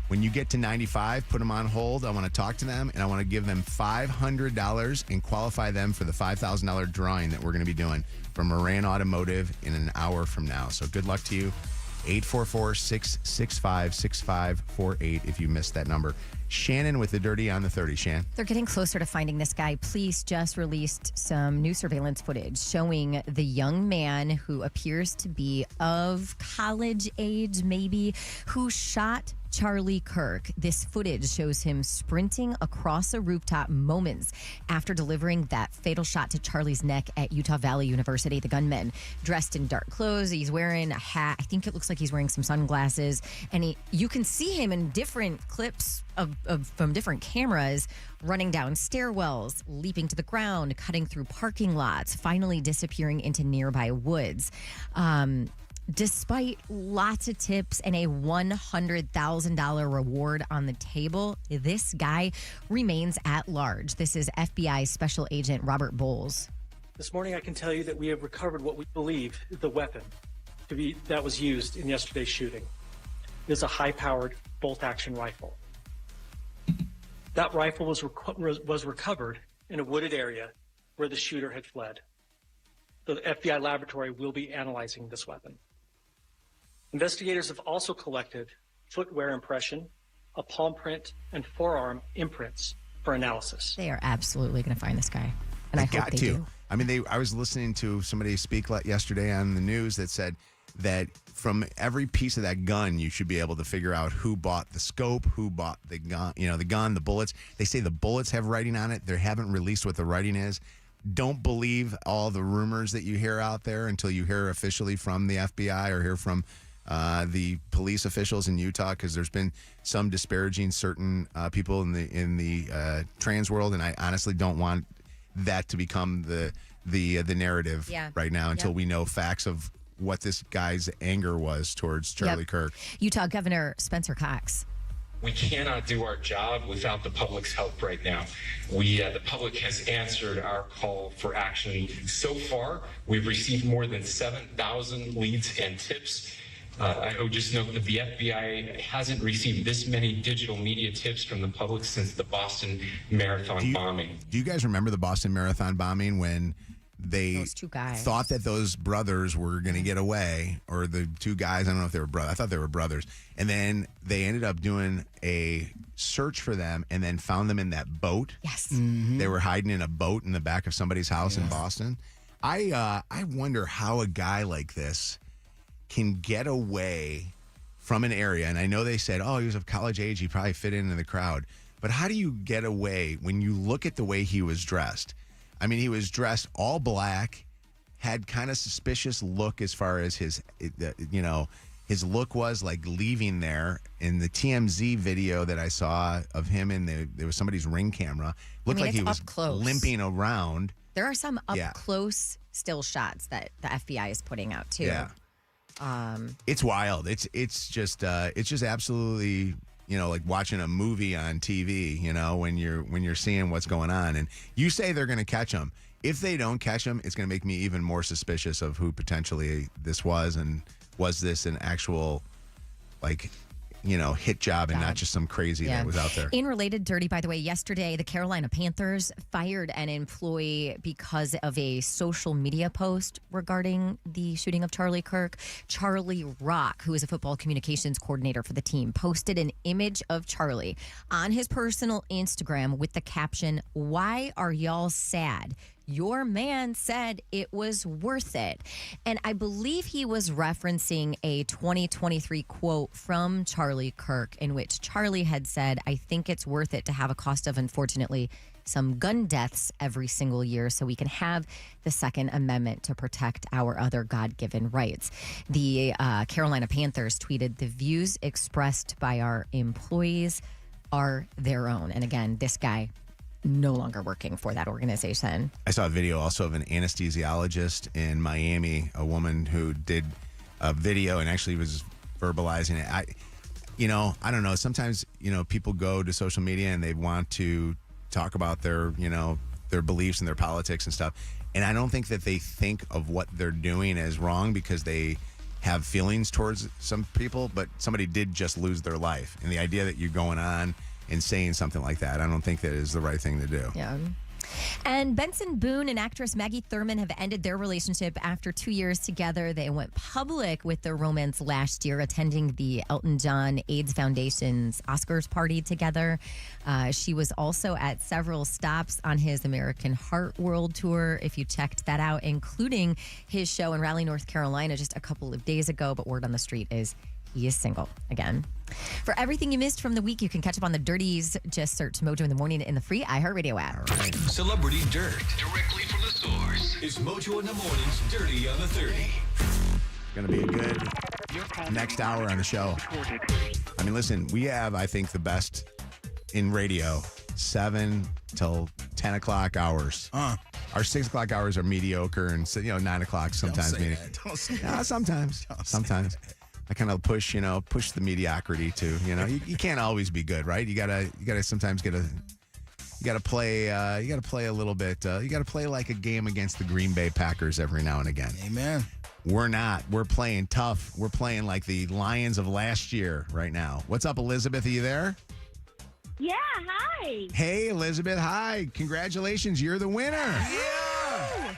When you get to 95, put them on hold. I want to talk to them, and I want to give them $500 and qualify them for the $5,000 drawing that we're going to be doing from Moran Automotive in an hour from now. So good luck to you. 844-665-6548 if you missed that number. Shannon with the Dirty on the 30. Shan. They're getting closer to finding this guy. Police just released some new surveillance footage showing the young man who appears to be of college age, maybe, who shot Charlie Kirk. This footage shows him sprinting across a rooftop moments after delivering that fatal shot to Charlie's neck at Utah Valley University. The gunman, dressed in dark clothes, he's wearing a hat. I think it looks like he's wearing some sunglasses, and you can see him in different clips from different cameras, running down stairwells, leaping to the ground, cutting through parking lots, finally disappearing into nearby woods. Despite lots of tips and a $100,000 reward on the table, this guy remains at large. This is FBI Special Agent Robert Bowles. This morning, I can tell you that we have recovered what we believe is the weapon that was used in yesterday's shooting. It is a high-powered bolt-action rifle. That rifle was recovered in a wooded area where the shooter had fled. The FBI laboratory will be analyzing this weapon. Investigators have also collected footwear impression, a palm print, and forearm imprints for analysis. They are absolutely going to find this guy. And I hope they do. I mean, I was listening to somebody speak yesterday on the news that said that from every piece of that gun, you should be able to figure out who bought the scope, who bought the gun, the bullets. They say the bullets have writing on it. They haven't released what the writing is. Don't believe all the rumors that you hear out there until you hear officially from the FBI or hear from the police officials in Utah, because there's been some disparaging certain people in the trans world, and I honestly don't want that to become the narrative right now until we know facts of what this guy's anger was towards Charlie Kirk. Utah Governor Spencer Cox. We cannot do our job without the public's help right now. The public has answered our call for action. So far, we've received more than 7,000 leads and tips. I would just note that the FBI hasn't received this many digital media tips from the public since the Boston Marathon bombing. Do you guys remember the Boston Marathon bombing when those two guys thought that those brothers were going to get away, or the two guys? I don't know if they were brothers. I thought they were brothers. And then they ended up doing a search for them and then found them in that boat. Yes. They were hiding in a boat in the back of somebody's house in Boston. I wonder how a guy like this can get away from an area. And I know they said, he was of college age, he probably fit into the crowd. But how do you get away when you look at the way he was dressed? I mean, he was dressed all black, had kind of suspicious look as far as his look was like leaving there. In the TMZ video that I saw of him there was somebody's ring camera. Looked like he was limping around. There are some up close still shots that the FBI is putting out too. Yeah. It's wild. It's just absolutely, like watching a movie on TV, when you're seeing what's going on. And you say they're going to catch him. If they don't catch him, it's going to make me even more suspicious of who potentially this was, and was this an actual hit job and not just some crazy that was out there. In related dirty, by the way, yesterday, the Carolina Panthers fired an employee because of a social media post regarding the shooting of Charlie Kirk. Charlie Rock, who is a football communications coordinator for the team, posted an image of Charlie on his personal Instagram with the caption, "Why are y'all sad? Your man said it was worth it." And I believe he was referencing a 2023 quote from Charlie Kirk in which Charlie had said, "I think it's worth it to have a cost of, unfortunately, some gun deaths every single year so we can have the Second Amendment to protect our other God-given rights." The Carolina Panthers tweeted, "The views expressed by our employees are their own." And again, this guy no longer working for that organization. I saw a video also of an anesthesiologist in Miami, a woman who did a video and actually was verbalizing it. I don't know. Sometimes, people go to social media and they want to talk about their beliefs and their politics and stuff. And I don't think that they think of what they're doing as wrong because they have feelings towards some people, but somebody did just lose their life. And the idea that you're going on and saying something like that, I don't think that is the right thing to do. Yeah. And Benson Boone and actress Maggie Thurman have ended their relationship after 2 years together. They went public with their romance last year, attending the Elton John AIDS Foundation's Oscars party together. She was also at several stops on his American Heart World Tour, if you checked that out, including his show in Raleigh, North Carolina just a couple of days ago. But word on the street is he is single again. For everything you missed from the week, you can catch up on the Dirties. Just search Mojo in the Morning in the free iHeartRadio app. Right. Celebrity Dirt, directly from the source. It's Mojo in the Morning's Dirty on the 30. Going to be a good next hour on the show. I mean, listen, we have, I think, the best in radio, 7 till 10 o'clock hours. Our 6 o'clock hours are mediocre, and 9 o'clock sometimes. Don't say that. Sometimes. I kind of push the mediocrity too. You can't always be good, right? You gotta sometimes play a little bit. You gotta play like a game against the Green Bay Packers every now and again. Amen. We're not. We're playing tough. We're playing like the Lions of last year right now. What's up, Elizabeth? Are you there? Yeah, hi. Hey, Elizabeth. Hi. Congratulations. You're the winner. Yeah.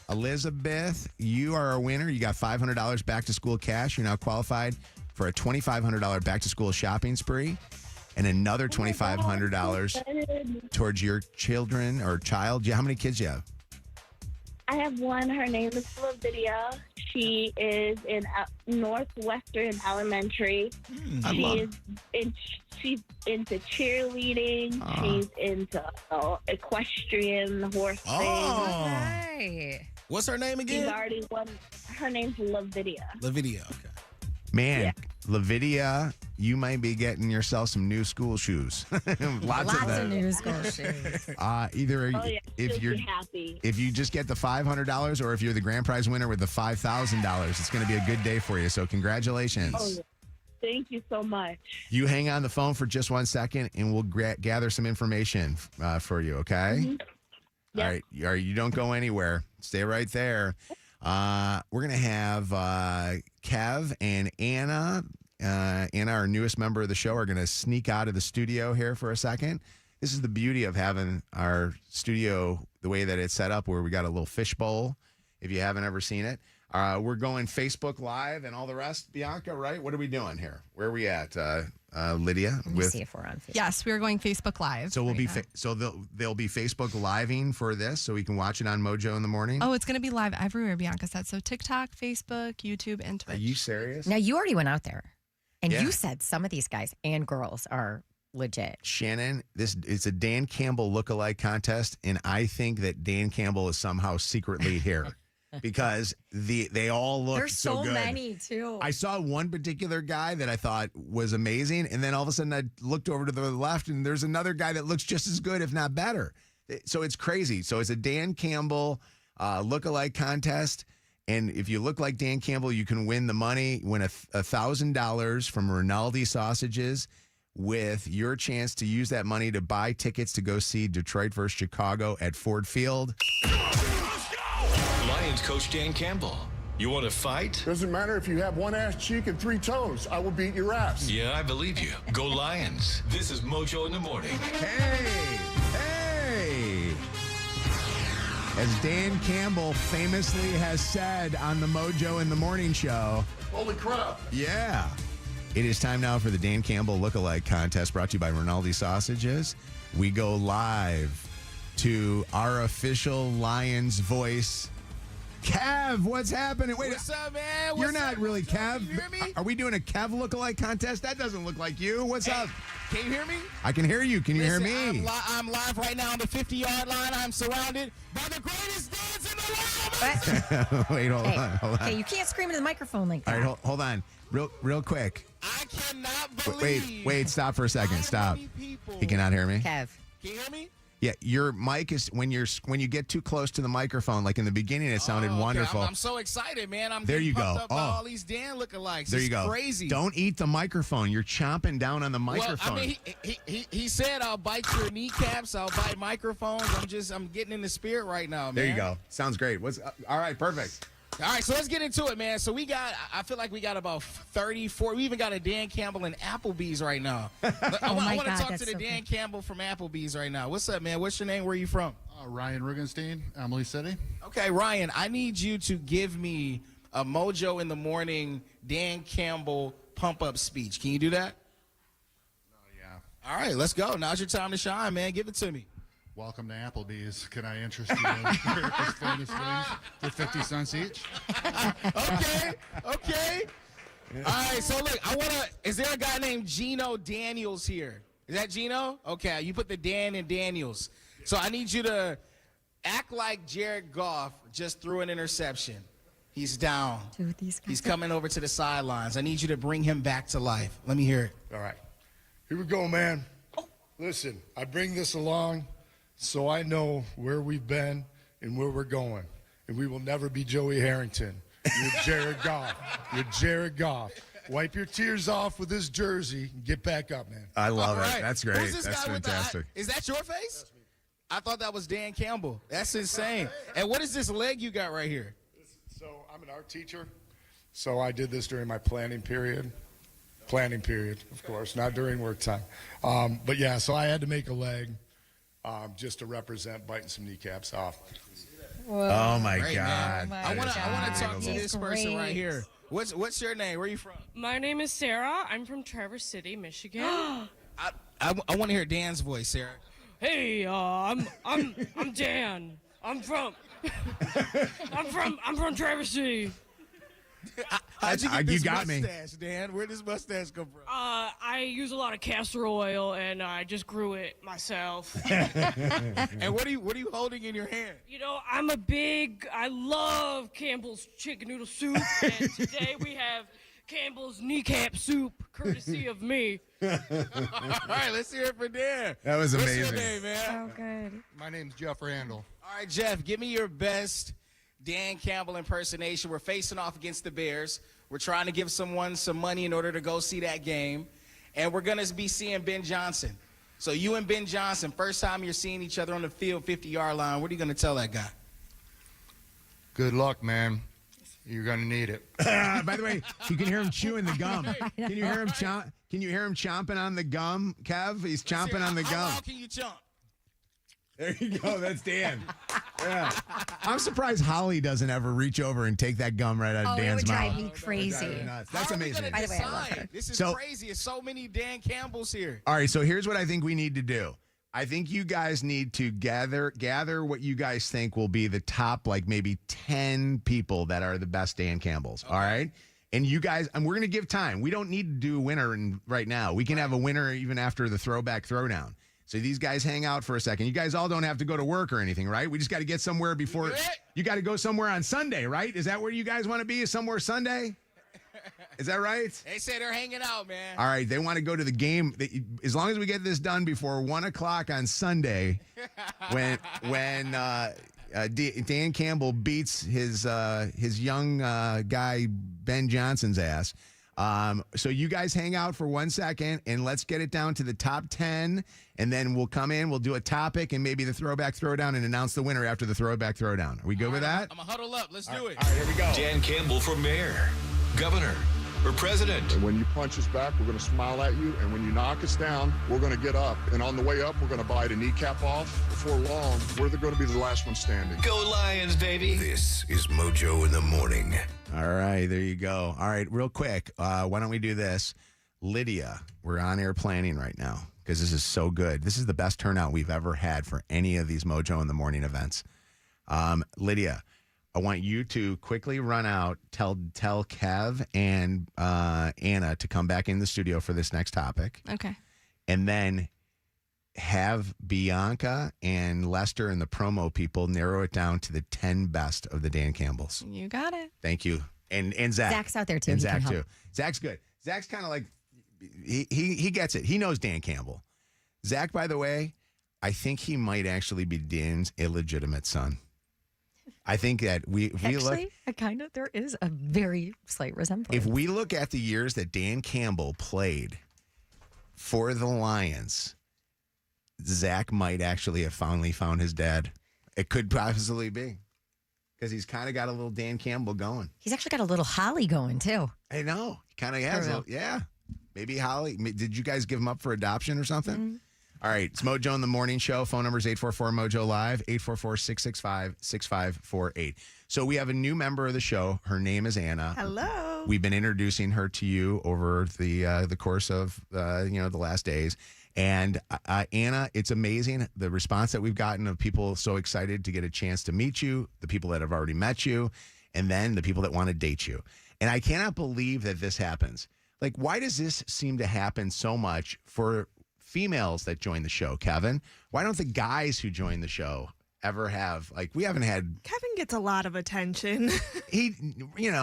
Elizabeth, you are our winner. You got $500 back to school cash. You're now qualified for a $2,500 back to school shopping spree. and another $2,500 towards your children or child. How many kids do you have? I have one. Her name is Lydia. She is in Northwestern Elementary. She's into cheerleading. She's into equestrian horse things. Right. What's her name again? She's already won. Her name's Lydia. Lydia, okay. Man, Lavidia, you might be getting yourself some new school shoes. Lots of new school shoes. Either if you're happy. if you just get the $500 or if you're the grand prize winner with the $5,000, it's going to be a good day for you. So congratulations. Oh, yeah. Thank you so much. You hang on the phone for just 1 second, and we'll gather some information for you. Okay. Mm-hmm. All right. You don't go anywhere. Stay right there. We're going to have Kev and Anna. Anna, our newest member of the show, are going to sneak out of the studio here for a second. This is the beauty of having our studio the way that it's set up, where we got a little fishbowl, if you haven't ever seen it. We're going Facebook Live and all the rest. Bianca, right? What are we doing here? Where are we at, Lydia? Let me see if we're on Facebook. Yes, we are going Facebook Live. So we'll be they'll be Facebook Living for this, so we can watch it on Mojo in the morning. Oh, it's going to be live everywhere, Bianca said. So TikTok, Facebook, YouTube, and Twitch. Are you serious? Now, you already went out there, and you said some of these guys and girls are legit. Shannon, it's a Dan Campbell lookalike contest, and I think that Dan Campbell is somehow secretly here. Because they all look There's so good. many, too. I saw one particular guy that I thought was amazing, and then all of a sudden I looked over to the left, and there's another guy that looks just as good, if not better. So it's crazy. So it's a Dan Campbell lookalike contest, and if you look like Dan Campbell, you can win the money, win $1,000 from Rinaldi Sausages, with your chance to use that money to buy tickets to go see Detroit versus Chicago at Ford Field. Lions coach Dan Campbell. You want to fight? Doesn't matter if you have one ass cheek and 3 toes. I will beat your ass. Yeah, I believe you. Go Lions. This is Mojo in the morning. Hey! As Dan Campbell famously has said on the Mojo in the Morning show. Holy crap. Yeah. It is time now for the Dan Campbell Lookalike Contest, brought to you by Rinaldi Sausages. We go live to our official Lions voice, Kev. What's happening? Wait, what's up, man? You're not really Kev. You hear me? Are we doing a Kev lookalike contest? That doesn't look like you. What's up? Can you hear me? I can hear you. Can you hear me? I'm live right now on the 50-yard line. I'm surrounded by the greatest dads in the world. Wait, hold on. Okay, you can't scream into the microphone like that. All right, hold on. Real quick. I cannot believe. Wait, stop for a second. Stop. He cannot hear me? Kev. Can you hear me? Yeah, your mic is when you get too close to the microphone. Like in the beginning, it sounded wonderful. I'm so excited, man. I'm there. You pumped go. Up by all these Dan lookalikes. There you go. Crazy. Don't eat the microphone. You're chomping down on the microphone. Well, I mean, he said I'll bite your kneecaps. I'll bite microphones. I'm getting in the spirit right now, man. There you go. Sounds great. All right? Perfect. All right, so let's get into it, man. So I feel like we got about 34. We even got a Dan Campbell in Applebee's right now. I want to talk to the Dan Campbell from Applebee's right now. What's up, man? What's your name? Where are you from? Ryan Rugenstein, Emily City. Okay, Ryan, I need you to give me a Mojo in the Morning Dan Campbell pump-up speech. Can you do that? Yeah. All right, let's go. Now's your time to shine, man. Give it to me. Welcome to Applebee's. Can I interest you in America's famous wings for 50 cents each? Okay. All right, so look, is there a guy named Gino Daniels here? Is that Gino? Okay, you put the Dan in Daniels. So I need you to act like Jared Goff just threw an interception. He's down. Dude, these guys He's coming over to the sidelines. I need you to bring him back to life. Let me hear it. All right. Here we go, man. Listen, I bring this along so I know where we've been and where we're going. And we will never be Joey Harrington. You're Jared Goff. You're Jared Goff. Wipe your tears off with this jersey and get back up, man. I love All it. right. That's great. Who's this That's guy with fantastic. Is that your face? I thought that was Dan Campbell. That's insane. And what is this leg you got right here? So I'm an art teacher. So I did this during my planning period. Planning period, of course, not during work time. But yeah, so I had to make a leg just to represent biting some kneecaps off. Whoa. Oh my Great, God! man. I want to talk to this person right great. here. What's your name? Where are you from? My name is Sarah. I'm from Traverse City, Michigan. I want to hear Dan's voice, Sarah. Hey, I'm Dan. I'm from Traverse City. How'd you get this got me. mustache, Dan? Where'd this mustache come from? I use a lot of castor oil, and I just grew it myself. And what are you holding in your hand? You know, I love Campbell's chicken noodle soup, and today we have Campbell's kneecap soup, courtesy of me. All right, let's hear it for Dan. That was amazing. What's your name, man? So good. My name's Jeff Randall. All right, Jeff, give me your best Dan Campbell impersonation. We're facing off against the Bears. We're trying to give someone some money in order to go see that game. And we're going to be seeing Ben Johnson. So you and Ben Johnson, first time you're seeing each other on the field, 50-yard line, what are you going to tell that guy? Good luck, man. You're going to need it. By the way, you can hear him chewing the gum. Can you hear him Can you hear him chomping on the gum, Kev? He's chomping on the gum. How long can you chomp? There you go. That's Dan. Yeah. I'm surprised Holly doesn't ever reach over and take that gum right out of Dan's mouth. It would drive me crazy. That's amazing. By the way, I love her. This is So- crazy. It's so many Dan Campbells here. All right, so here's what I think we need to do. I think you guys need to gather what you guys think will be the top, like maybe 10 people that are the best Dan Campbells. Okay. All right. And you guys, and we're going to give time. We don't need to do a winner right now. We can have a winner even after the Throwback Throwdown. So these guys hang out for a second. You guys all don't have to go to work or anything, right? We just got to get somewhere before. You got to go somewhere on Sunday, right? Is that where you guys want to be? Somewhere Sunday? Is that right? They say they're hanging out, man. All right, they want to go to the game. As long as we get this done before 1 o'clock on Sunday, when Dan Campbell beats his young guy Ben Johnson's ass. So you guys hang out for 1 second, and let's get it down to the top 10, and then we'll come in, we'll do a topic, and maybe the Throwback Throwdown, and announce the winner after the Throwback Throwdown. Are we good with that? I'm going to huddle up. Let's do it. All right, here we go. Dan Campbell for mayor, governor, or president. And when you punch us back, we're going to smile at you. And when you knock us down, we're going to get up. And on the way up, we're going to bite a kneecap off. Before long, we're going to be the last one standing. Go Lions, baby. This is Mojo in the Morning. All right, there you go. All right, real quick, why don't we do this? Lydia, we're on air planning right now because this is so good. This is the best turnout we've ever had for any of these Mojo in the Morning events. Lydia, I want you to quickly run out, tell Kev and Anna to come back in the studio for this next topic. Okay. And then have Bianca and Lester and the promo people narrow it down to the 10 best of the Dan Campbells. You got it. Thank you. And Zach. Zach's out there too. And He can Zach help. too. Zach's good. Zach's kind of like, he gets it. He knows Dan Campbell. Zach, by the way, I think he might actually be Dan's illegitimate son. I think that Actually, there is a very slight resemblance. if we look at the years that Dan Campbell played for the Lions, Zach might actually have finally found his dad. It could possibly be because he's kind of got a little Dan Campbell going. He's actually got a little Holly going too. I know. He kind of has. Yeah. Maybe Holly. Did you guys give him up for adoption or something? Mm-hmm. All right. It's Mojo in the Morning Show. Phone number is 844-MOJO-LIVE, 844-665-6548. So we have a new member of the show. Her name is Anna. Hello. We've been introducing her to you over the course of the last days. And Anna, it's amazing the response that we've gotten of people so excited to get a chance to meet you, the people that have already met you, and then the people that want to date you. And I cannot believe that this happens. Like, why does this seem to happen so much for females that join the show, Kevin? Why don't the guys who join the show ever have, like, we haven't had... Kevin gets a lot of attention. He,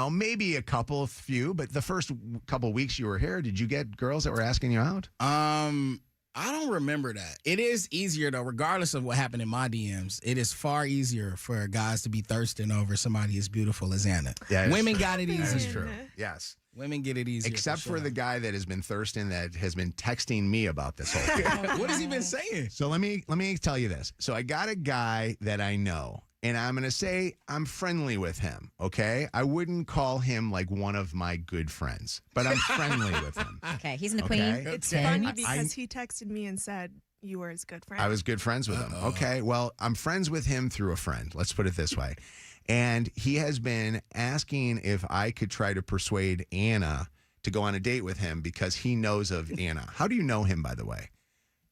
maybe a few, but the first couple weeks you were here, did you get girls that were asking you out? I don't remember that. It is easier, though, regardless of what happened in my DMs. It is far easier for guys to be thirsting over somebody as beautiful as Anna. Yeah, Women got it easier. That's true. Yes. Women get it easier. Except for the guy that has been thirsting that has been texting me about this whole thing. What has he been saying? So let me tell you this. So I got a guy that I know, and I'm going to say I'm friendly with him, okay? I wouldn't call him like one of my good friends, but I'm friendly with him. Okay, he's an acquaintance. It's funny because he texted me and said you were his good friend. I was good friends with him. Okay, well, I'm friends with him through a friend. Let's put it this way. And he has been asking if I could try to persuade Anna to go on a date with him because he knows of Anna. How do you know him, by the way?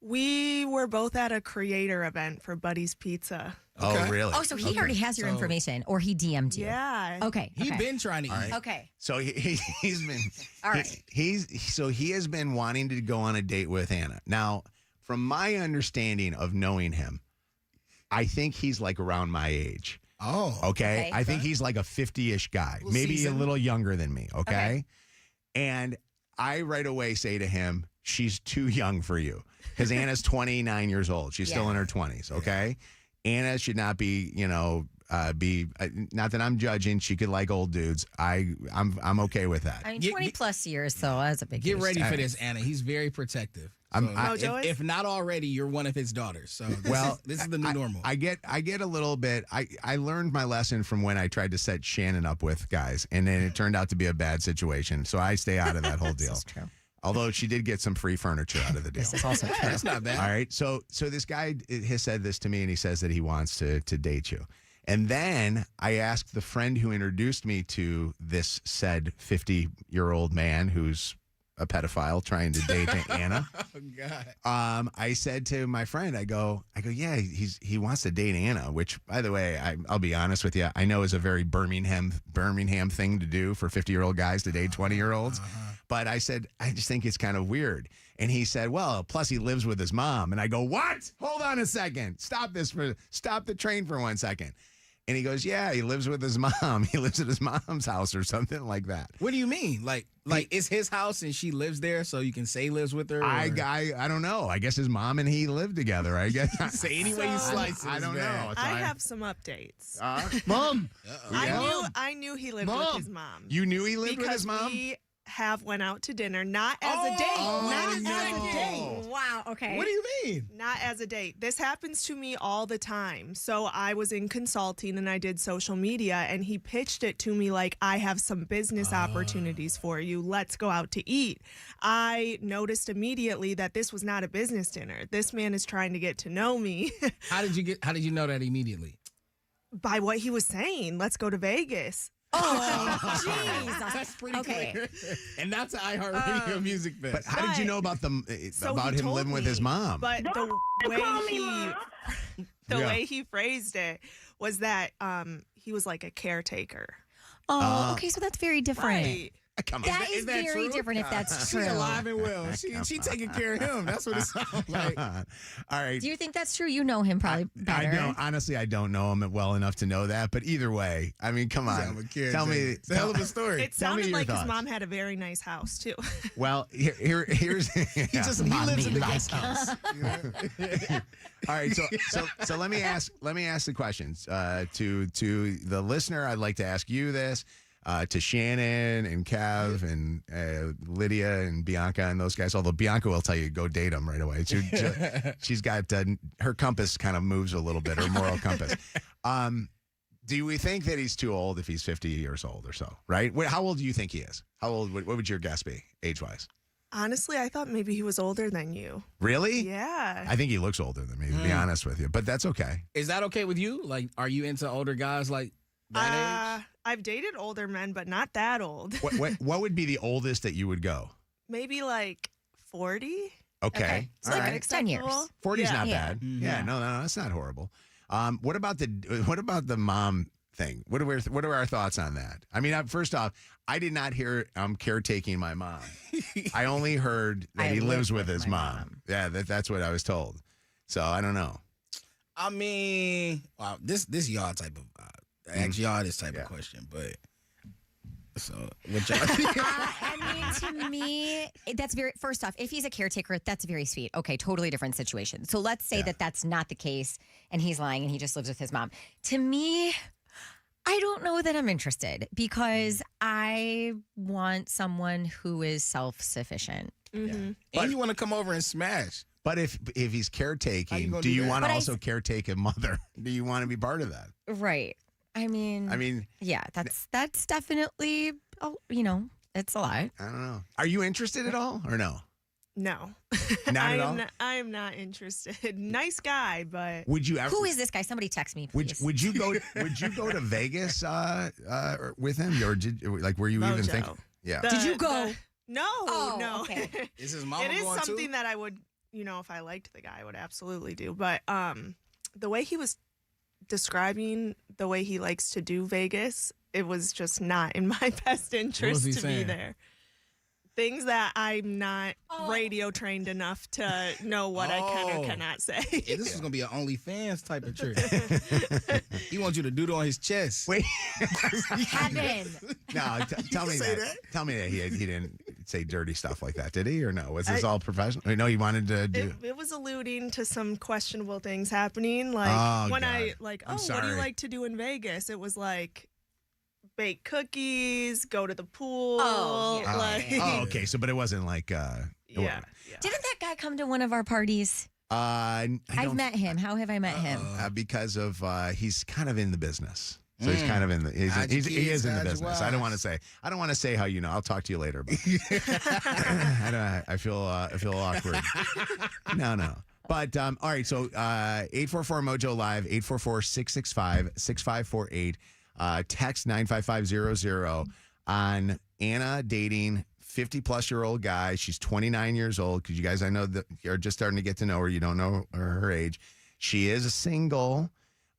We were both at a creator event for Buddy's Pizza. Oh, really? Oh, so he already has your information, or he DM'd you? Yeah. Okay. He's been trying to eat. Right. Okay. So he's been All right. He has been wanting to go on a date with Anna. Now, from my understanding of knowing him, I think he's like around my age. Oh. Okay. I think he's like a 50-ish guy, maybe a little younger than me. Okay. And I right away say to him, she's too young for you because Anna's 29 years old. She's still in her 20s. Okay. Anna should not be, not that I'm judging. She could like old dudes. I'm okay with that. I mean, 20 plus years, so that's a big Get age. ready for this, Anna. He's very protective. If not already, you're one of his daughters. So this is the new normal. I get a little bit. I learned my lesson from when I tried to set Shannon up with guys, and then it turned out to be a bad situation. So I stay out of that whole deal. This is true. Although she did get some free furniture out of the deal. This is also true. That's not bad. All right. So this guy has said this to me, and he says that he wants to date you. And then I asked the friend who introduced me to this said 50-year-old man who's a pedophile trying to date Anna. Oh, God. I said to my friend, I go, yeah, he wants to date Anna, which, by the way, I'll be honest with you, I know is a very Birmingham thing to do for 50-year-old guys to date 20-year-olds. But I said, I just think it's kind of weird. And he said, well, plus he lives with his mom. And I go, what? Hold on a second. Stop the train for 1 second. And he goes, yeah, he lives with his mom. He lives at his mom's house or something like that. What do you mean? Like it's his house and she lives there, so you can say he lives with her? Or? I don't know. I guess his mom and he live together. I guess. Say any way you slice it. I don't know. I have some updates. Mom. I knew he lived with his mom. You knew he lived with his mom? We went out to dinner, not as a date. Not as a date. Wow. Okay. What do you mean? Not as a date. This happens to me all the time. So I was in consulting and I did social media, and he pitched it to me like, I have some business opportunities for you. Let's go out to eat. I noticed immediately that this was not a business dinner. This man is trying to get to know me. How did you know that immediately? By what he was saying. Let's go to Vegas. Oh, jeez. That's pretty clear. And that's an iHeartRadio Music Fest. But how did you know about him living with his mom? But the way he phrased it was that he was like a caretaker. Oh, okay, so that's very different. Right. Come on. That is that very true? different if that's true. She's alive and well. She taking care of him. That's what it sounds like. All right. Do you think that's true? You know him probably better. I don't. Honestly, I don't know him well enough to know that. But either way, I mean, come on. Tell me. It's a hell of a story. It Tell me sounded your like thoughts. his mom had a very nice house too. Well, here's He lives in the guest house. All right, so let me ask the questions to the listener. I'd like to ask you this, to Shannon and Kev and Lydia and Bianca and those guys. Although Bianca will tell you go date them right away. She's got her compass kind of moves a little bit, her moral compass. Do we think that he's too old if he's 50 years old or so? Right? How old do you think he is? How old? What would your guess be, age-wise? Honestly, I thought maybe he was older than you. Really? Yeah. I think he looks older than me, to be honest with you. But that's okay. Is that okay with you? Like, are you into older guys like that age? I've dated older men, but not that old. What would be the oldest that you would go? Maybe like 40. Okay. So like 10 years. 40 is not Yeah. bad. Yeah, no, that's not horrible. What about the mom thing? What are our thoughts on that? I mean, first off, I did not hear I'm caretaking my mom. I only heard that he lives with his mom. Yeah, that's what I was told. So I don't know. I mean, wow, this y'all type of ask y'all this type of question, but so what y'all? I mean, to me, that's very. First off, if he's a caretaker, that's very sweet. Okay, totally different situation. So let's say that that's not the case, and he's lying, and he just lives with his mom. To me, I don't know that I'm interested because I want someone who is self-sufficient. Mm-hmm. And you want to come over and smash. But if he's caretaking, do you want to also caretake a mother? Do you want to be part of that? Right. I mean, yeah, that's definitely, it's a lot. I don't know. Are you interested at all or no? No. Not at all? I am not interested. Nice guy, but Would you ever? Who is this guy? Somebody text me, please. Would you go? Would you go to Vegas with him, or were you even Mojo. thinking? Yeah. Did you go? No, no. Okay. Is his mama It is going something too? that I would, if I liked the guy, I would absolutely do. But the way he was describing the way he likes to do Vegas, it was just not in my best interest he to be saying? there. Things that I'm not radio trained enough to know what I can or cannot say. Yeah, this is gonna be an OnlyFans type of trick. He wants you to doodle on his chest. Wait. Kevin. No, tell me say that. that? Tell me that he didn't say dirty stuff like that, did he? Or no? Was this all professional? No, he wanted to do. It was alluding to some questionable things happening. Like when God. what do sorry. you like to do in Vegas? It was like bake cookies, go to the pool. Oh, yeah. like, okay. So, but it wasn't like. yeah. Didn't that guy come to one of our parties? I've met him. How have I met him? Because of he's kind of in the business. So he's kind of in the he is in the business. I don't want to say how you know. I'll talk to you later. But I feel awkward. No. But all right. So 844 Mojo Live 844-665-6548. Text 95500 on Anna dating 50-plus-year-old guy. She's 29 years old because you guys, I know that you're just starting to get to know her. You don't know her age. She is single,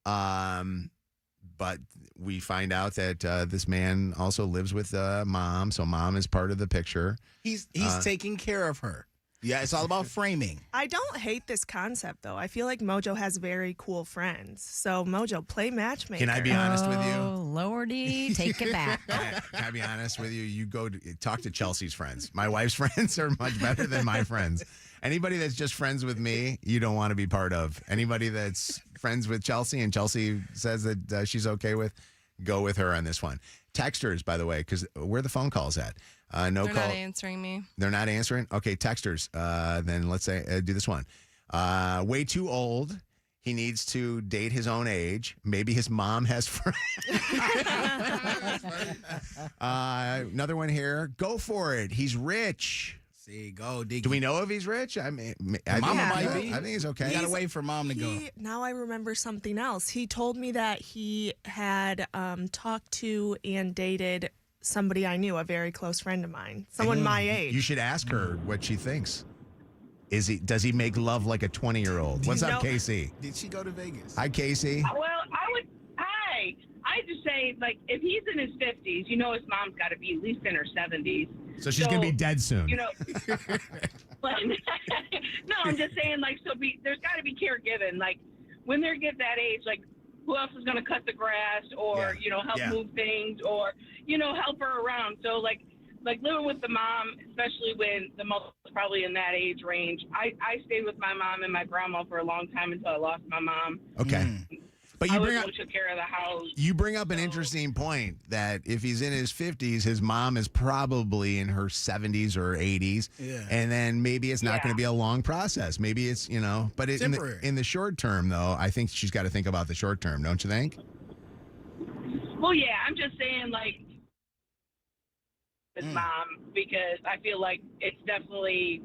but we find out that this man also lives with mom, so mom is part of the picture. He's taking care of her. Yeah, it's all about framing. I don't hate this concept though. I feel like Mojo has very cool friends. So Mojo, play matchmaker. Can I be honest with you? Oh, Lordy, take it back. Can I be honest with you? You go talk to Chelsea's friends. My wife's friends are much better than my friends. Anybody that's just friends with me, you don't want to be part of. Anybody that's friends with Chelsea and Chelsea says that she's okay with, go with her on this one. Texters, by the way, because where are the phone calls at? They're not answering me. They're not answering? Okay, texters. Then let's say, do this one. Way too old. He needs to date his own age. Maybe his mom has friends. Another one here. Go for it. He's rich. See, go, Diggy. Do we know if he's rich? I mean, I think he's okay. You gotta wait for mom to go. Now I remember something else. He told me that he had talked to and dated somebody I knew, a very close friend of mine, someone my age. You should ask her what she thinks. Does he make love like a 20-year-old? What's up, Casey? Did she go to Vegas? Hi, Casey. Well, hi. I just say, like, if he's in his 50s, his mom's got to be at least in her 70s. So she's going to be dead soon. No, I'm just saying, like, there's got to be care given. Like, when they get that age, like, who else is going to cut the grass or, help move things or, help her around. So, like living with the mom, especially when the mother's probably in that age range. I stayed with my mom and my grandma for a long time until I lost my mom. Okay. But you took care of the house. You bring up an interesting point that if he's in his 50s, his mom is probably in her 70s or 80s. Yeah. And then maybe it's not going to be a long process. Maybe it's, but in the short term, though, I think she's got to think about the short term, don't you think? Well, yeah, I'm just saying, like, his mom, because I feel like it's definitely,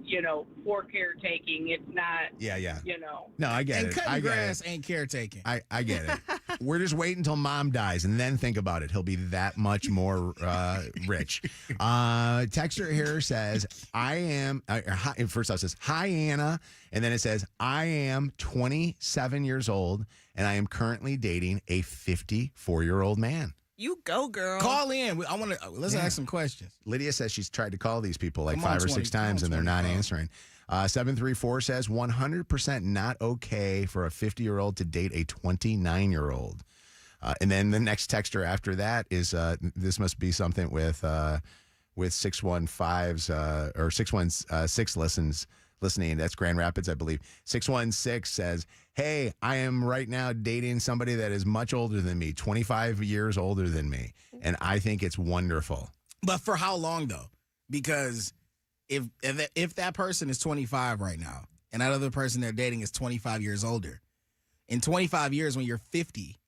poor caretaking. It's not, No, I get and it. Cutting grass ain't caretaking. I get it. We're just waiting until mom dies and then think about it. He'll be that much more rich. Texter here says, first off says, hi, Anna. And then it says, I am 27 years old and I am currently dating a 54-year-old man. You go, girl. Call in. Let's ask some questions. Lydia says she's tried to call these people like Come on, 5 or 6 times and they're not 20. answering. 734 says 100% not okay for a 50-year-old to date a 29-year-old. And then the next texter after that is this must be something with 615's or 616 listening. That's Grand Rapids, I believe. 616 says, hey, I am right now dating somebody that is much older than me, 25 years older than me. And I think it's wonderful. But for how long, though? Because if that person is 25 right now and that other person they're dating is 25 years older, in 25 years when you're 50,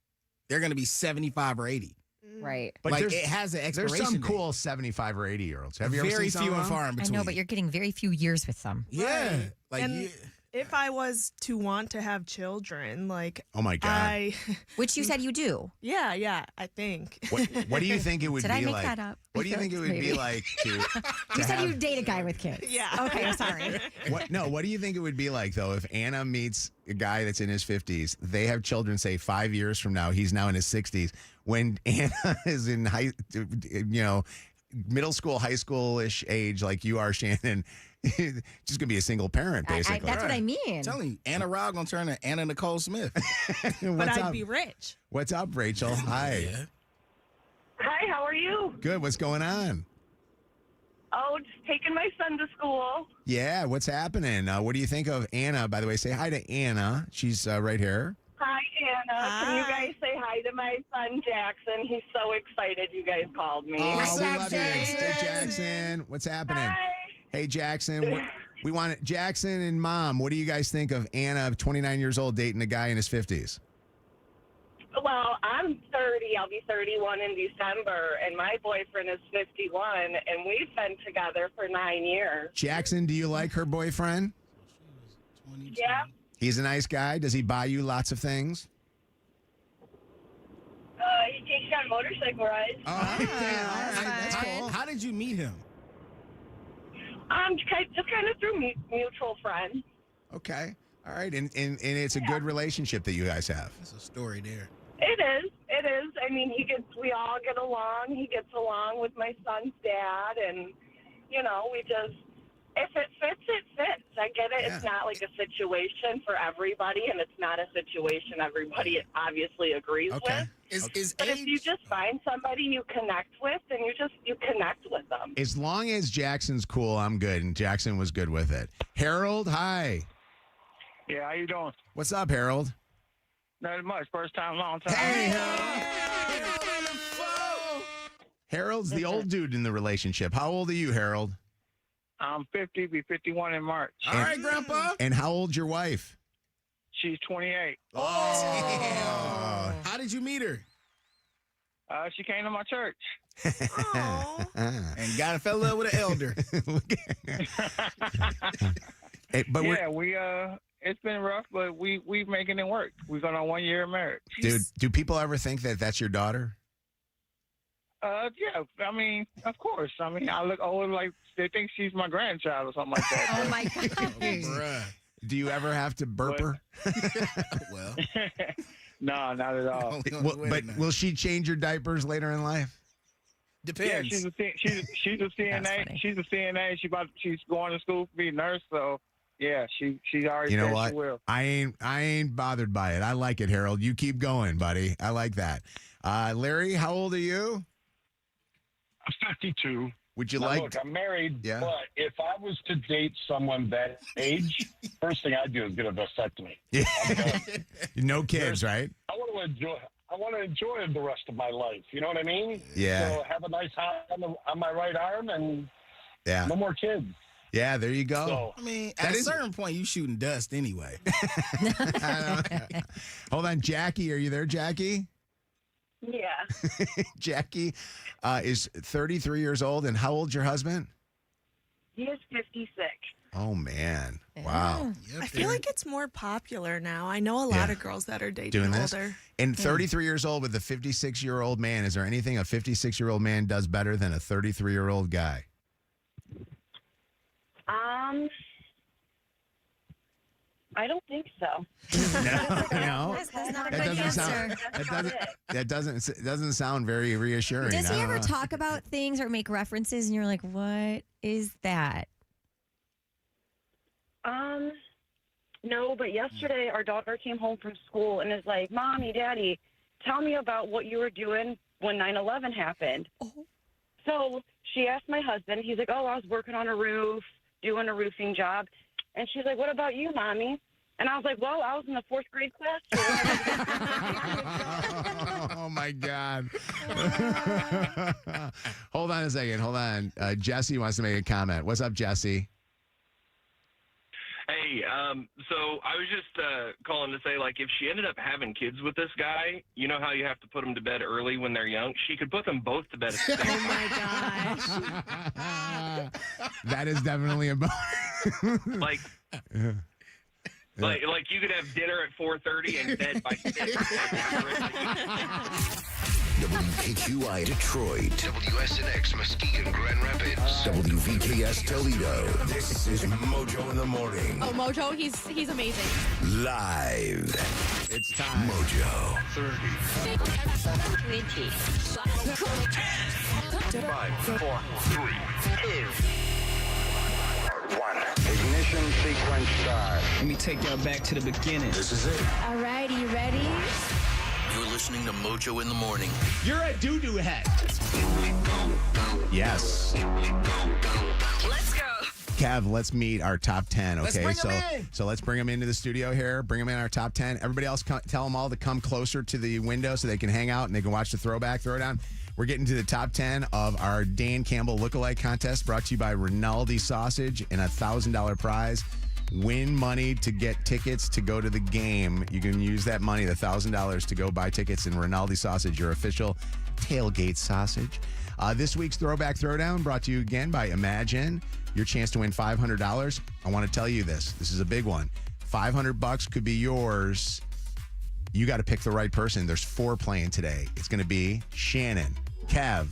they're going to be 75 or 80. Right. But it has an expiration There's some date. cool 75 or 80-year-olds. Have you ever Very seen few some and of them? far in I between. know, but you're getting very few years with some. Yeah. And If I was to want to have children, like, Oh my God. Which you said you do. Yeah, I think. What do you think it would Did be I make like? that up? What do you think it would be Maybe. like to You said have, you date a guy with kids. Yeah. Okay, I'm sorry. what do you think it would be like though if Anna meets a guy that's in his 50s, they have children, say 5 years from now, he's now in his 60s, when Anna is in middle school, high school-ish age like you are, Shannon, just gonna be a single parent basically. That's what I mean. I'm telling you, Anna Rao gonna turn to Anna Nicole Smith. But What's I'd up? be rich. What's up, Rachel? Hi. Hi, how are you? Good. What's going on? Oh, just taking my son to school. Yeah, what's happening? What do you think of Anna? By the way, say hi to Anna. She's right here. Hi, Anna. Can you guys say hi to my son, Jackson? He's so excited you guys called me. Oh, we love you. Hey, Jackson. What's happening? Hi. Hey, Jackson. We want it. Jackson and Mom, what do you guys think of Anna, 29 years old, dating a guy in his 50s? Well, I'm 30. I'll be 31 in December, and my boyfriend is 51, and we've been together for 9 years. Jackson, do you like her boyfriend? Yeah. He's a nice guy. Does he buy you lots of things? He takes you on motorcycle rides. How did you meet him? Just kind of through mutual friends. Okay. All right. And it's a good relationship that you guys have. There's a story there. It is. I mean, we all get along. He gets along with my son's dad, and we just, if it fits, it fits. I get it. Yeah. It's not like a situation for everybody, and it's not a situation everybody obviously agrees with. But if you just find somebody you connect with, then you connect with them. As long as Jackson's cool, I'm good. And Jackson was good with it. Harold, hi. Yeah, how you doing? What's up, Harold? Not much. First time, long time. Hey, Harold's the old dude in the relationship. How old are you, Harold? I'm 50, be 51 in March. All right, Grandpa. And how old's your wife? She's 28. Oh. How did you meet her? She came to my church. And fell in love with an elder. Hey, but it's been rough, but we making it work. We're going on 1 year of marriage. Dude, do people ever think that that's your daughter? Yeah, I mean, of course. I mean, I look old like they think she's my grandchild or something like that. Oh my God. Do you ever have to burp her? Well, no, not at all. But will she change your diapers later in life? Depends. Yeah, she's a CNA. She's a CNA. She's going to school to be a nurse. So yeah, she already. You know said what? She will. I ain't bothered by it. I like it, Harold. You keep going, buddy. I like that. Larry, how old are you? I'm 52. Would you Now, like? Look, I'm married, Yeah. but if I was to date someone that age, first thing I'd do is get a vasectomy. Yeah. No kids, right? I want to enjoy the rest of my life. You know what I mean? Yeah. So have a nice heart on my right arm, and Yeah. no more kids. Yeah, there you go. So, I mean, That at a is- certain point, you shooting dust anyway. Hold on, Jackie. Are you there, Jackie? Yeah. Jackie is 33 years old, and how old's your husband? He is 56. Oh man! Wow. I feel like it's more popular now. I know a lot of girls that are dating Doing this, older. and 33 years old with a 56-year-old man. Is there anything a 56-year-old man does better than a 33-year-old guy? I don't think so. No. That's not a That good doesn't answer. sound. That doesn't sound very reassuring. Does he I don't ever know. talk about things or make references and you're like, what is that? No, but yesterday our daughter came home from school and is like, Mommy, Daddy, tell me about what you were doing when 9/11 happened. So she asked my husband. He's like, oh, I was working on a roof, doing a roofing job. And she's like, what about you, Mommy? And I was like, well, I was in the 4th grade class. Oh my God. Hold on a second. Hold on. Jesse wants to make a comment. What's up, Jesse? Hey, so I was just calling to say, like, if she ended up having kids with this guy, you know how you have to put them to bed early when they're young? She could put them both to bed at the same time. Oh my gosh. That is definitely a Like, Like you could have dinner at 4:30 and bed by 6. WKQI Detroit, WSNX Muskegon, Grand Rapids, WVKS Toledo. This is Mojo in the Morning. Oh, Mojo, he's amazing. Live. It's time. Mojo. 30. 5, 4, 3, 2, 1. Ignition sequence start. Let me take y'all back to the beginning. This is it. All right, you ready? You're listening to Mojo in the Morning. You're a doo-doo head. Yes. Let's go. Kev, let's meet our top 10, okay? Let's bring 'em in. So let's bring them into the studio here. Bring them in our top 10. Everybody else, tell them all to come closer to the window so they can hang out and they can watch the Throwback, Throwdown. We're getting to the top 10 of our Dan Campbell Lookalike contest brought to you by Rinaldi Sausage and a $1,000 prize. Win money to get tickets to go to the game. You can use that money, the $1,000, to go buy tickets in Rinaldi Sausage, your official tailgate sausage. This week's Throwback Throwdown brought to you again by Imagine. Your chance to win $500. I want to tell you this. This is a big one. $500 could be yours. You got to pick the right person. There's 4 playing today. It's going to be Shannon, Kev,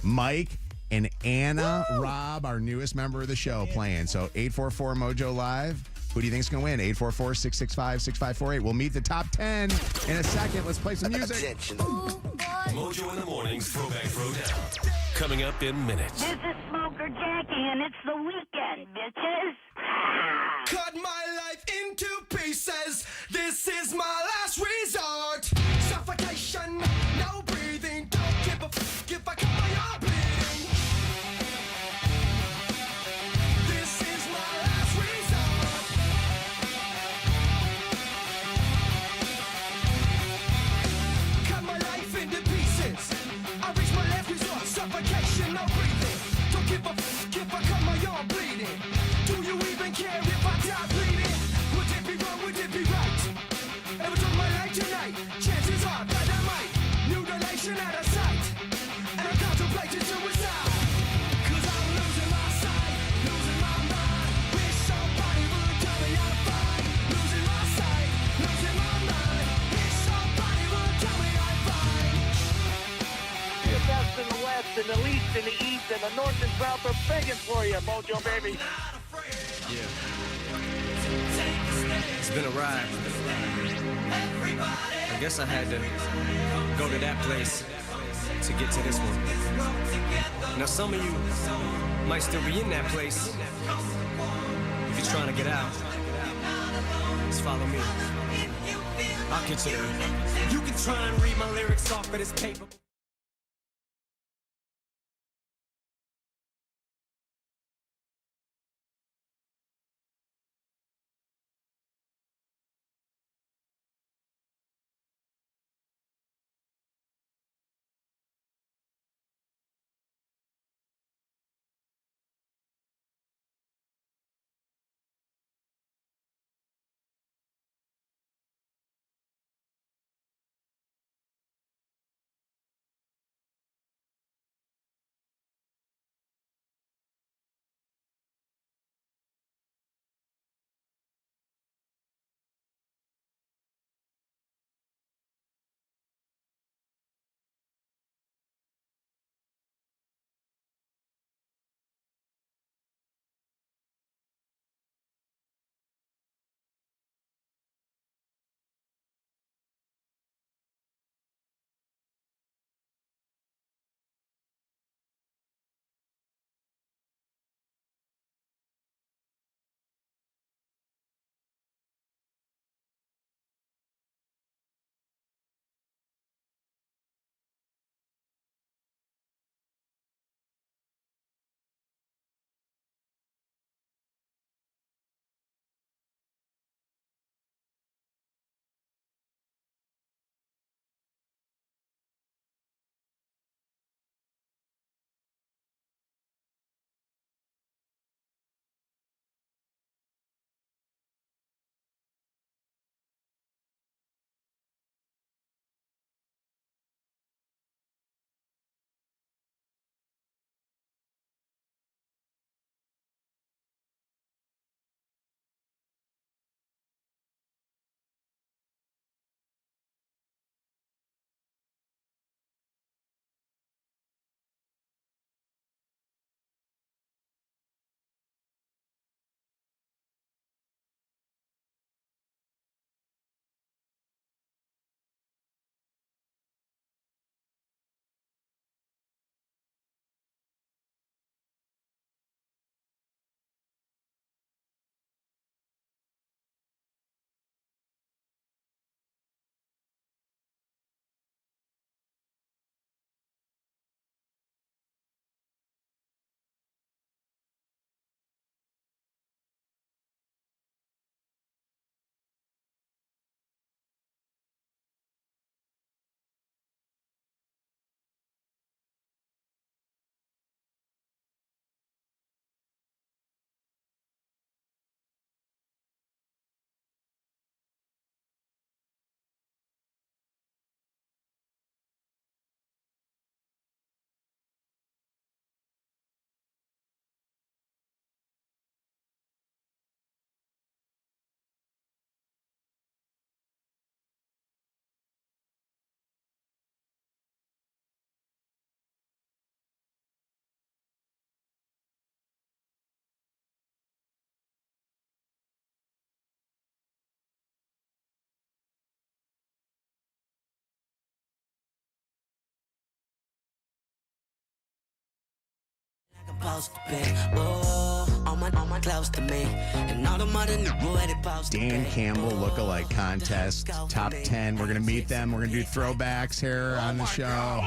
Mike, and Anna Robb, our newest member of the show, playing. So 844 Mojo Live. Who do you think is going to win? 844-665-6548. We'll meet the top 10 in a second. Let's play some music. Mojo in the Morning's Throwback Throwdown. Coming up in minutes. This is Smoker Jackie, and it's the weekend, bitches. Cut my life into pieces. This is my last resort. Suffocation, no breathing. Don't give a f if I cut my arm bleeding. This is my last resort. Cut my life into pieces. I reach my last resort. Suffocation, no breathing. Don't give a f if I cut my arm bleeding. Do you even care if I die bleeding? Would it be wrong? Would it be right? Ever took my life tonight? Chances are that I might. Mutilation out of sight. And I'm contemplating suicide. Cause I'm losing my sight, losing my mind. Wish somebody would tell me I'm fine. Losing my sight, losing my mind. Wish somebody would tell me I'm fine. The best in the west, and the least in the east, and the north and south are begging for you, Mojo baby. Yeah. It's been a ride. I guess I had to go to that place to get to this one. Now, some of you might still be in that place. If you're trying to get out, just follow me. I'll get you there. You can try and read my lyrics off of this paper. supposed to be. Oh, all my close to me. And all the mother knew where they supposed to be. Dan Campbell Lookalike Contest, top 10. We're going to meet them. We're going to do throwbacks here on the show. Oh,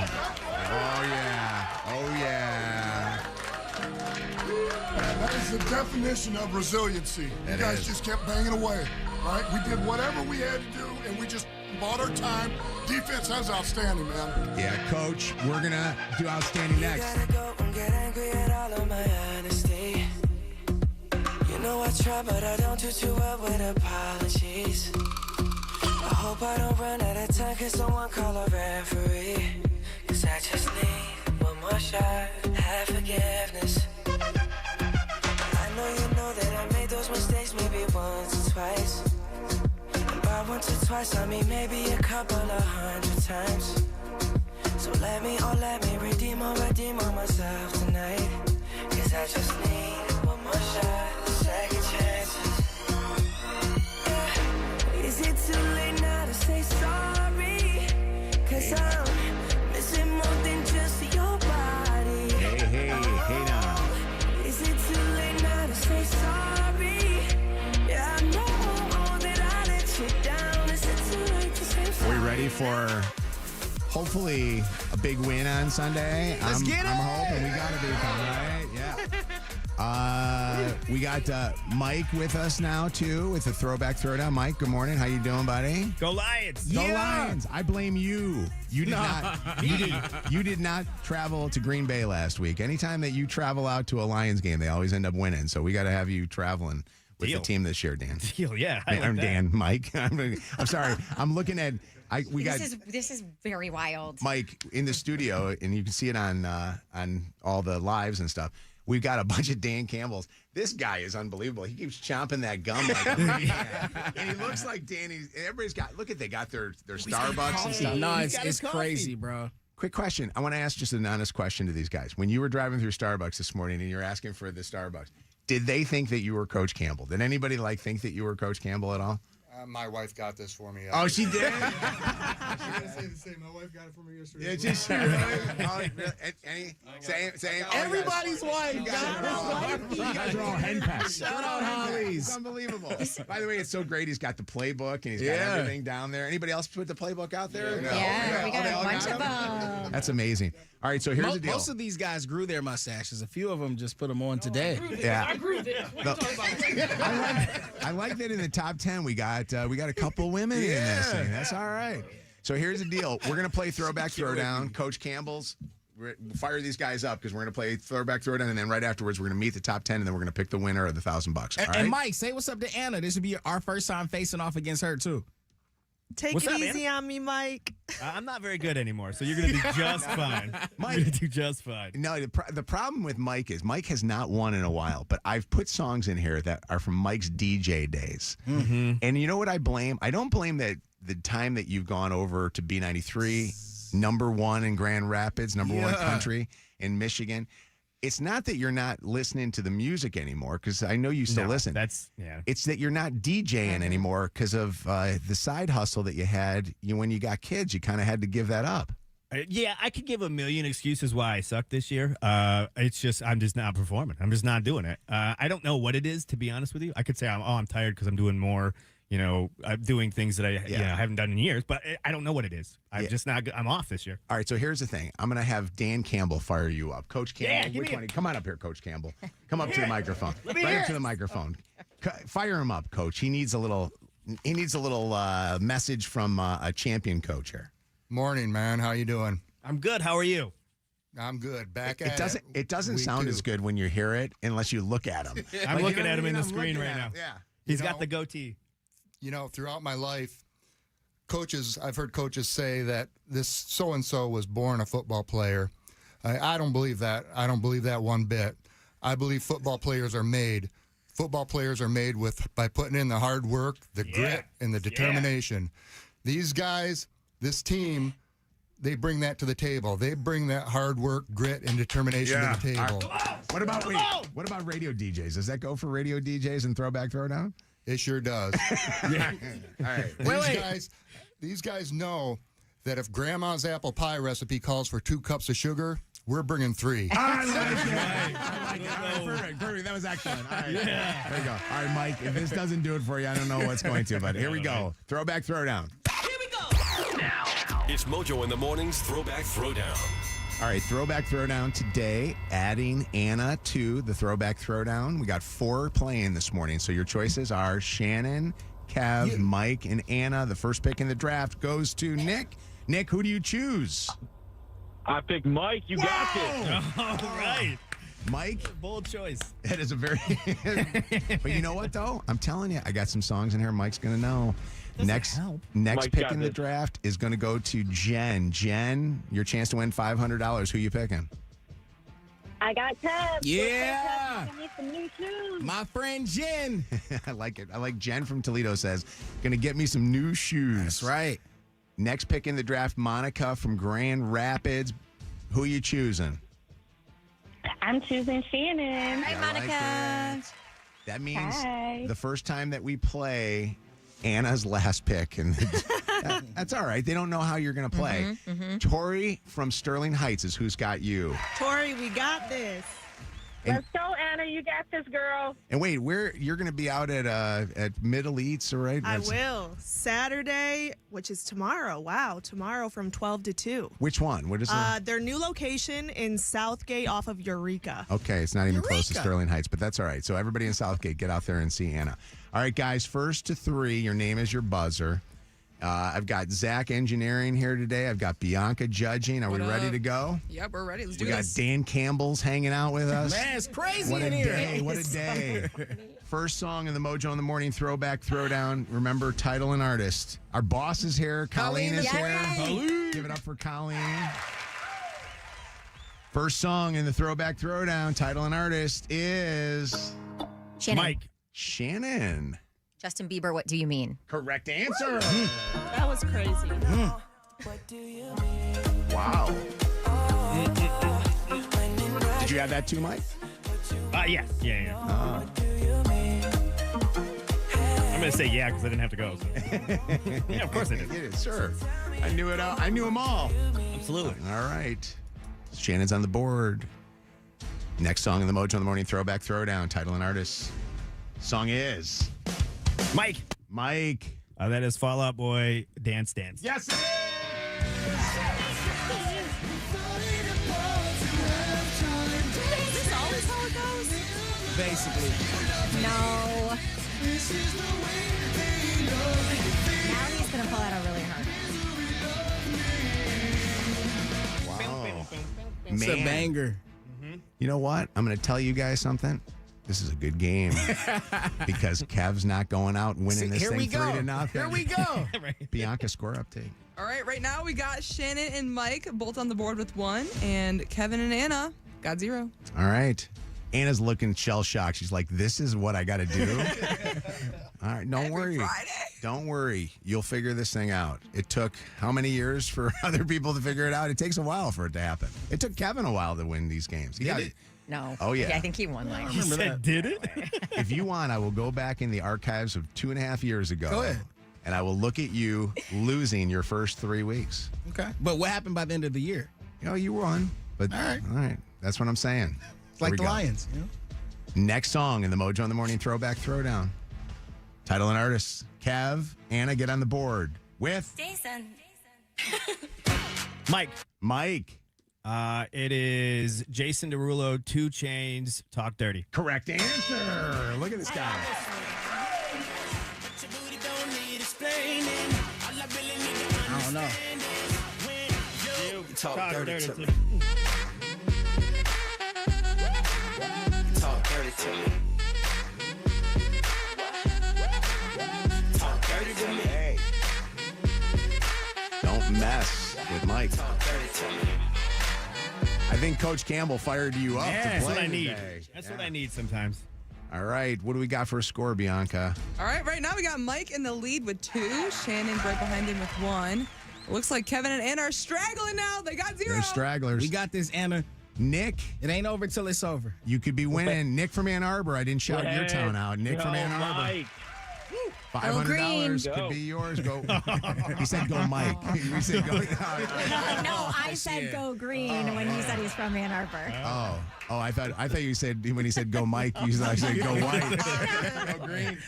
yeah. Oh, yeah. That is the definition of resiliency. You guys just kept banging away, right? We did whatever we had to do, and we just bought our time. Defense has outstanding, man. Yeah, Coach, we're going to do outstanding next. You gotta go and get angry at all of my honesty. You know I try, but I don't do too well with apologies. I hope I don't run out of time, cause someone call a referee. Cause I just need one more shot, have forgiveness. I know you know that I made those mistakes maybe once or twice. And by once or twice, I mean maybe a couple of 100 times. So let me redeem or myself tonight. Cause I just need one more shot, second chances. Yeah. Is it too late now to say sorry? Cause I'm missing more than just your body. Hey now. Is it too late now to say sorry? Yeah, I know that I let you down. Is it too late to say sorry? Are we ready for hopefully a big win on Sunday? Let's get it! I'm hoping we got to beat them, right? Yeah. We got Mike with us now, too, with the Throwback Throwdown. Mike, good morning. How you doing, buddy? Go Lions! Go Lions! I blame you. You did not travel to Green Bay last week. Anytime that you travel out to a Lions game, they always end up winning. So we got to have you traveling with the team this year, Dan. Deal, yeah. I'm Dan. Mike. I'm sorry. I'm looking at. This is very wild. Mike in the studio, and you can see it on all the lives and stuff. We've got a bunch of Dan Campbells. This guy is unbelievable. He keeps chomping that gum like and he looks like Danny. Everybody's got. Look at they got their Starbucks and stuff. No, it's crazy, bro. Quick question. I want to ask just an honest question to these guys. When you were driving through Starbucks this morning and you're asking for the Starbucks, did they think that you were Coach Campbell? Did anybody think that you were Coach Campbell at all? My wife got this for me. Oh, she did? I was going to say the same. My wife got it for me yesterday. Yeah, just same. Everybody's wife. You guys are all hen pets. Shout out Hollies. It's unbelievable. By the way, it's so great. He's got the playbook and he's got everything down there. Anybody else put the playbook out there? Yeah, we got a bunch of them. That's amazing. All right, so here's the deal. Most of these guys grew their mustaches. A few of them just put them on today. I grew this. What are you talking about? I like that in the top 10 we got a couple women in this thing. That's all right. So here's the deal. We're going to play Throwback Throwdown. Coach Campbell's, fire these guys up because we're going to play Throwback Throwdown, and then right afterwards we're going to meet the top 10, and then we're going to pick the winner of the $1,000. And Mike, say what's up to Anna. This would be our first time facing off against her, too. Take it easy on me, Mike. I'm not very good anymore, so you're going to do just fine. Mike, you're going to do just fine. No, the problem with Mike is Mike has not won in a while, but I've put songs in here that are from Mike's DJ days. Mm-hmm. And you know what I blame? I don't blame that the time that you've gone over to B93, number one in Grand Rapids, number one country in Michigan. It's not that you're not listening to the music anymore, because I know you still listen. It's that you're not DJing anymore because of the side hustle that you had when you got kids. You kind of had to give that up. Yeah, I could give a million excuses why I suck this year. It's just I'm just not performing. I'm just not doing it. I don't know what it is, to be honest with you. I could say I'm tired because I'm doing more. I'm doing things that I haven't done in years, but I don't know what it is. I'm just not. I'm off this year. All right, so here's the thing. I'm going to have Dan Campbell fire you up. Coach Campbell, which one? Come on up here, Coach Campbell. Come up to the microphone. Right up to the microphone. Fire him up, Coach. He needs a little message from a champion coach here. Morning, man. How you doing? I'm good. How are you? I'm good. It doesn't sound as good when you hear it unless you look at him. I'm looking at him in the screen right now. Yeah. He's got the goatee. Throughout my life, I've heard coaches say that this so-and-so was born a football player. I don't believe that. I don't believe that one bit. I believe football players are made. Football players are made by putting in the hard work, the grit, and the determination. These guys, this team, they bring that to the table. They bring that hard work, grit, and determination to the table. What about radio DJs? Does that go for radio DJs and Throwback Throwdown? It sure does. All right. These guys know that if Grandma's apple pie recipe calls for 2 cups of sugar, we're bringing 3. I like Perfect. That was excellent. All right. Yeah. There you go. All right, Mike, if this doesn't do it for you, I don't know what's going to, but here we go. Throwback, throwdown. Now, it's Mojo in the Morning's Throwback Throwdown. All right, Throwback Throwdown today, adding Anna to the Throwback Throwdown. We got 4 playing this morning, so your choices are Shannon, Kev, Mike, and Anna. The first pick in the draft goes to Nick. Nick, who do you choose? I picked Mike. You got this. All right. Mike? Bold choice. That is a very... But you know what, though? I'm telling you, I got some songs in here Mike's going to know. Next Mike pick got in the this. draft is going to go to Jen. Jen, your chance to win $500. Who you picking? I got Kev. Yeah. I need some new shoes. My friend Jen. I like it. I like Jen from Toledo says, going to get me some new shoes. That's right. Next pick in the draft, Monica from Grand Rapids. Who you choosing? I'm choosing Shannon. Hi, Monica. That means Hi. the first time that we play Anna's last pick, and that's all right. They don't know how you're going to play. Tori from Sterling Heights is who's got you. Tori, we got this. Let's go, Anna. You got this, girl. And wait, you're going to be out at Middle Eats, all right? I will. Saturday, which is tomorrow. Wow, tomorrow from 12 to 2. Which one? What is it? Their new location in Southgate off of Eureka. Okay, it's not even close to Sterling Heights, but that's all right. So everybody in Southgate, get out there and see Anna. All right, guys, 1st to 3, your name is your buzzer. I've got Zach engineering here today. I've got Bianca judging. Are we ready to go? Yep, we're ready. Let's do We got this. Dan Campbell's hanging out with us. Man, it's crazy What a in here. day. What a day. First song in the Mojo in the Morning Throwback Throwdown. Remember, title and artist. Our boss is here. Colleen is here. Give it up for Colleen. First song in the Throwback Throwdown, title and artist is... Shannon. Mike. Shannon. Justin Bieber, what do you mean? Correct answer. That was crazy. Wow. Did you have that too, Mike? Yeah. I'm going to say yeah because I didn't have to go. So. Yeah, of course I did. You did, sure. I knew it all. I knew them all. Absolutely. All right. Shannon's on the board. Next song in the Mojo in the Morning Throwback Throwdown, title and artist. Song is... Mike. Mike. That is Fall Out Boy, Dance Dance. Yes, it is. Is this always how it goes? Basically. No. Now he's going to pull that out really hard. Wow. It's a banger. You know what? I'm going to tell you guys something. This is a good game because Kev's not going out and winning this thing 3-0. Here we go. Bianca, score update. All right, right now we got Shannon and Mike both on the board with 1, and Kevin and Anna got 0. All right. Anna's looking shell-shocked. She's like, this is what I got to do? All right, don't worry. Friday. Don't worry. You'll figure this thing out. It took how many years for other people to figure it out? It takes a while for it to happen. It took Kevin a while to win these games. He got it. No. Oh, yeah. I think he won like. You said, did it? If you want, I will go back in the archives of 2.5 years ago. Go ahead. And I will look at you losing your first 3 weeks. Okay. But what happened by the end of the year? You know, you won. But All right. That's what I'm saying. It's like Here the we go. Lions. You know? Next song in the Mojo in the Morning Throwback Throwdown. Title and artist. Kev, Anna, get on the board with Jason. Mike. Mike. It is Jason Derulo, 2 Chainz, Talk Dirty. Correct answer. Look at this guy. I don't know. Talk dirty to me. Talk dirty to me. Talk dirty to me. Hey. Don't mess with Mike. Talk dirty to me. I think Coach Campbell fired you up to That's play what I need. today. That's what I need sometimes. All right. What do we got for a score, Bianca? All right now we got Mike in the lead with 2. Shannon's right behind him with 1. It looks like Kevin and Anna are straggling now. They got 0. They're stragglers. We got this, Anna. Nick. It ain't over till it's over. You could be winning. Nick from Ann Arbor. I didn't shout your town out. Nick from Ann Arbor. Mike. $500 could be yours. Go. He said go Mike. We said go. No, I said go green when he said he's from Ann Arbor. Oh, I thought you said when he said go Mike, you said go white. Go green.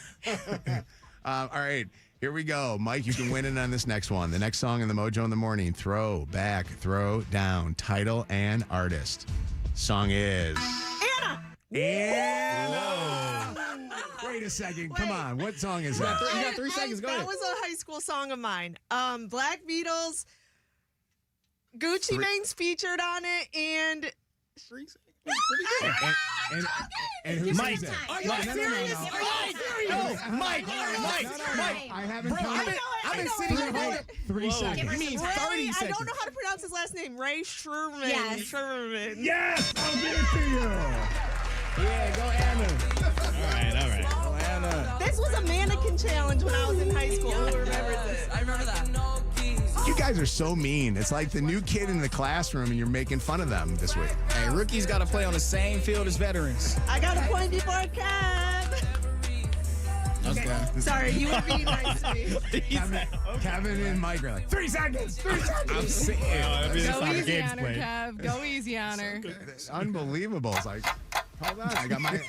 All right, here we go. Mike, you can win it on this next one. The next song in the Mojo in the Morning, Throwback, Throwdown, title and artist. Song is Anna. Wait a second. Come on. What song is that? You got 3 seconds. Go ahead. That was a high school song of mine. Black Beatles, Gucci Mane's featured on it, and... And who Mike. sings it? Are you serious? Mike. I haven't I've been sitting here holding 3 seconds. You mean 30 I seconds? don't know how to pronounce his last name. Ray Sherman. Yes. Sherman. Yes, I'll give it to you. Yeah, go Anna. All right. Go Anna. This was a mannequin challenge when I was in high school. Who remembers it? I remember that. You guys are so mean. It's like the new kid in the classroom, and you're making fun of them this week. Hey, rookies got to play on the same field as veterans. I got a point before Kev. Okay. Sorry, you were being nice to me. Kevin and Mike are like 3 seconds. 3 seconds. I'm sick. I mean, that's Go how the easy game's on her, played. Kev. Go easy on her. It's unbelievable. It's like, hold on. I got my.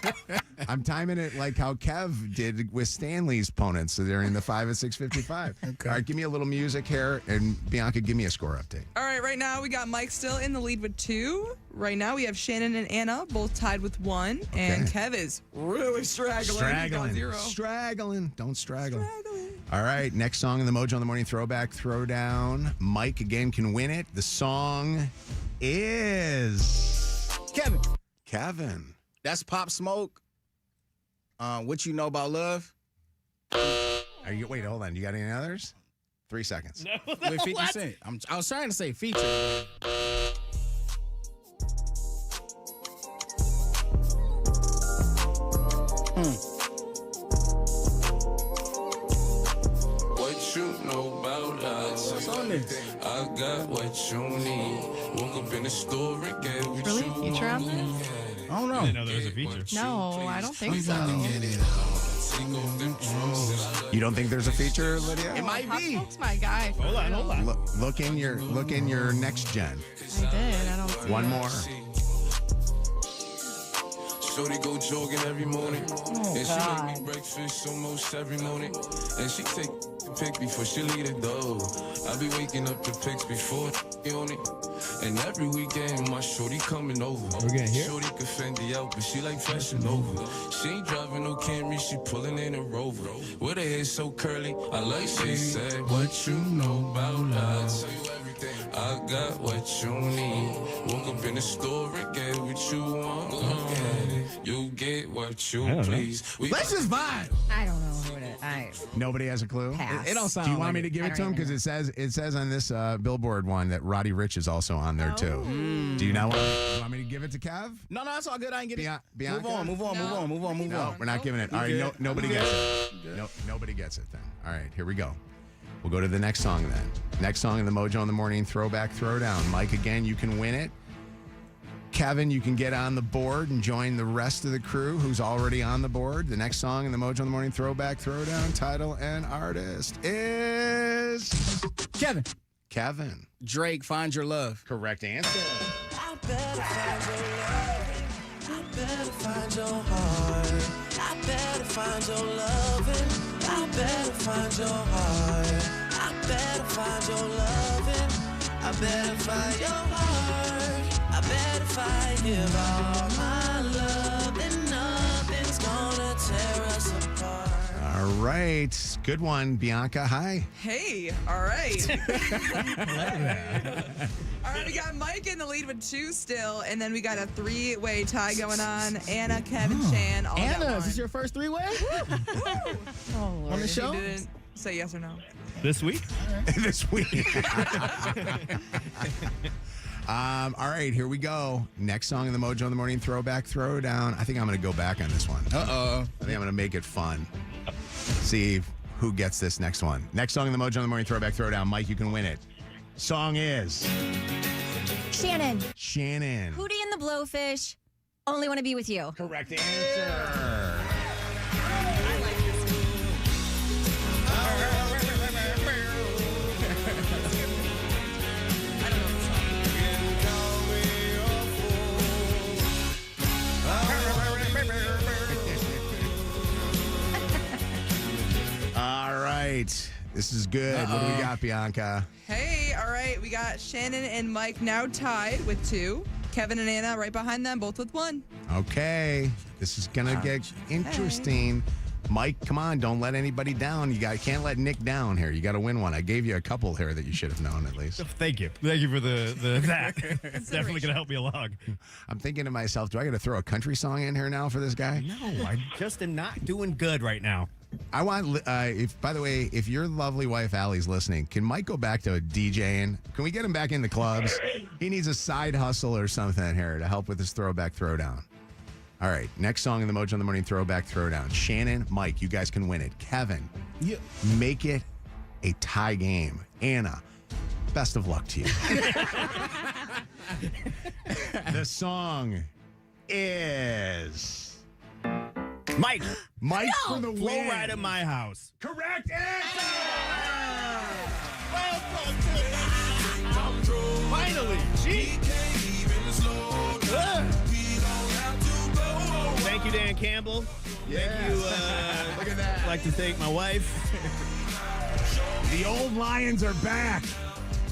I'm timing it like how Kev did with Stanley's opponents during the 5 at 6:55. Okay. All right, give me a little music here, and Bianca, give me a score update. All right now we got Mike still in the lead with 2. Right now we have Shannon and Anna both tied with 1, and Kev is really straggling. He's got 0. Straggling. Don't straggle. All right, next song in the Mojo in the Morning Throwback Throwdown. Mike again can win it. The song is Kevin. That's Pop Smoke. What you know about love? Are you? Wait, hold on. You got any others? 3 seconds. With 50 Cent. I was trying to say feature. What you know about us? What's on this? I got what you need. Woke up in the store and get what Really? you Feature on this? I don't know. I didn't know there was a feature. No, I don't think so. You don't think there's a feature, Lydia? It might Pop be. Smoke's my guy. Hold on. Look in your next gen. I did. I don't see One it. more. Shorty go jogging every morning. And she God. make me breakfast almost every morning. And she take the pic before she leave the door. I be waking up the pics before on it. And every weekend my shorty coming over. We're gonna hear? Shorty could Fendi out, but she like fashion over. She ain't driving no Camry, she pulling in a Rover. With her hair so curly, I like she said, what you know about us? I tell you everything. I got what you need. Woke up in the store and get what you want. You get what you please. Let's just vibe. I don't know who it is. Nobody has a clue. Pass. It don't sound Do you want like me to give I it to don't him? even Because it says on this Billboard one that Roddy Ricch is also on there too. Do you not want me to give it to Kev? No, that's all good. I ain't get it. Bianca? Move on. No, we're not giving it. All right, nobody gets it. No, nobody gets it then. All right, here we go. We'll go to the next song then. Next song in the Mojo in the Morning Throwback Throwdown. Mike, again, you can win it. Kevin, you can get on the board and join the rest of the crew who's already on the board. The next song in the Mojo in the Morning Throwback Throwdown, title and artist is Kevin. Drake, Find Your Love. Correct answer. I better find your love. I better find your heart. I better find your loving. I better find your heart. I better find your loving. I better find your heart. I better find give all my love, and nothing's gonna tear us apart. All right. Good one, Bianca. Hi. Hey, all right. All right, we got Mike in the lead with 2 still, and then we got a 3-way tie going on. Anna, Kevin, Shan, all got Anna, 1. is this your first 3-way? Oh, Lord. On the show? You didn't say yes or no. This week? This week. All right, here we go. Next song in the Mojo in the Morning Throwback Throwdown. I think I'm going to go back on this one. Uh-oh. I think I'm going to make it fun. See who gets this next one. Next song in the Mojo in the Morning Throwback Throwdown. Mike, you can win it. Song is Shannon. Shannon. Hootie and the Blowfish. Only want to be with you. Correct answer. right. This is good. What do we got, Bianca? Hey, all right. We got Shannon and Mike now tied with 2. Kevin and Anna right behind them, both with 1. Okay. This is going to get interesting. Mike, come on. Don't let anybody down. You can't let Nick down here. You got to win one. I gave you a couple here that you should have known at least. Thank you. Thank you for that. It's definitely going to help me along. I'm thinking to myself, do I got to throw a country song in here now for this guy? No, I just am not doing good right now. I want, by the way, if your lovely wife Allie's listening, can Mike go back to DJing? Can we get him back in the clubs? He needs a side hustle or something here to help with his throwback throwdown. All right, next song in the Mojo in the Morning throwback throwdown. Shannon, Mike, you guys can win it. Kevin, make it a tie game. Anna, best of luck to you. The song is Mike. Mike for the Flow win. Ride at My House. Correct answer. Finally. Gee. Thank you, Dan Campbell. Yes. Thank you. Look at that. I'd like to thank my wife. The old Lions are back.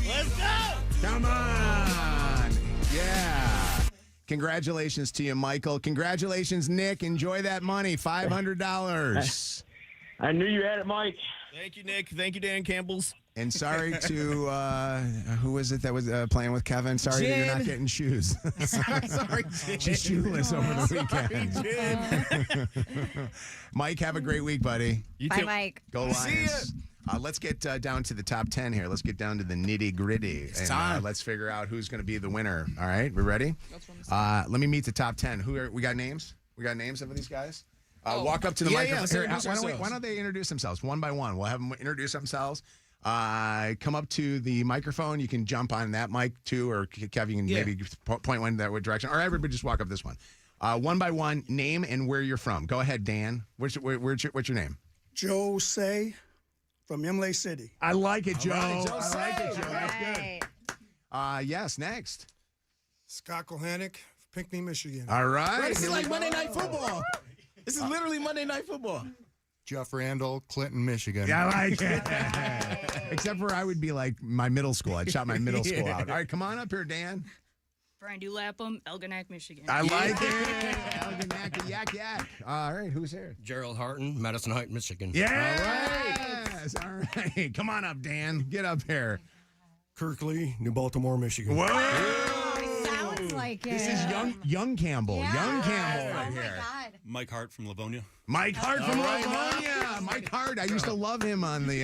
Let's go. Come on. Yeah. Congratulations to you, Michael. Congratulations, Nick. Enjoy that money. $500. I knew you had it, Mike. Thank you, Nick. Thank you, Dan Campbell's. And sorry to, who was it that was playing with Kevin? Sorry that you're not getting shoes. Sorry, Jen. She's shoeless over the weekend. Mike, have a great week, buddy. You Bye, too. Mike. Go Lions. Let's get down to the top 10 here. Let's get down to the nitty gritty. And time. let's figure out who's going to be the winner. All right, we ready? Let me meet the top 10. We got names? We got names of these guys? Walk up to the microphone. Here, why don't they introduce themselves one by one? We'll have them introduce themselves. Come up to the microphone. You can jump on that mic too, or Kev, you can maybe point one that direction, or everybody just walk up this one. One by one, name and where you're from. Go ahead, Dan. What's your name? Joe Say from Imlay City. I like it, Joe. Right, Joe I like it, Joe. That's Right. good. Yes, next. Scott Kohanek, Pinckney, Michigan. All right. Bro, this is like Monday Night Football. This is literally Monday Night Football. Jeff Randall, Clinton, Michigan. Yeah, I like it. Except for I would be like my middle school. I'd shout my middle school out. All right, come on up here, Dan. Brian Lapham, Elginak, Michigan. I like it. Elginak, yak, yak. All right, who's here? Gerald Harton, Madison Heights, Michigan. Yes. All right. Come on up, Dan. Get up here. Kirkley, New Baltimore, Michigan. Whoa. Sounds like it. This is young Campbell. Yeah. Young Campbell right Oh my here. God. Mike Hart from Livonia. Mike Hart from Livonia. Mike Hart. I used to love him on the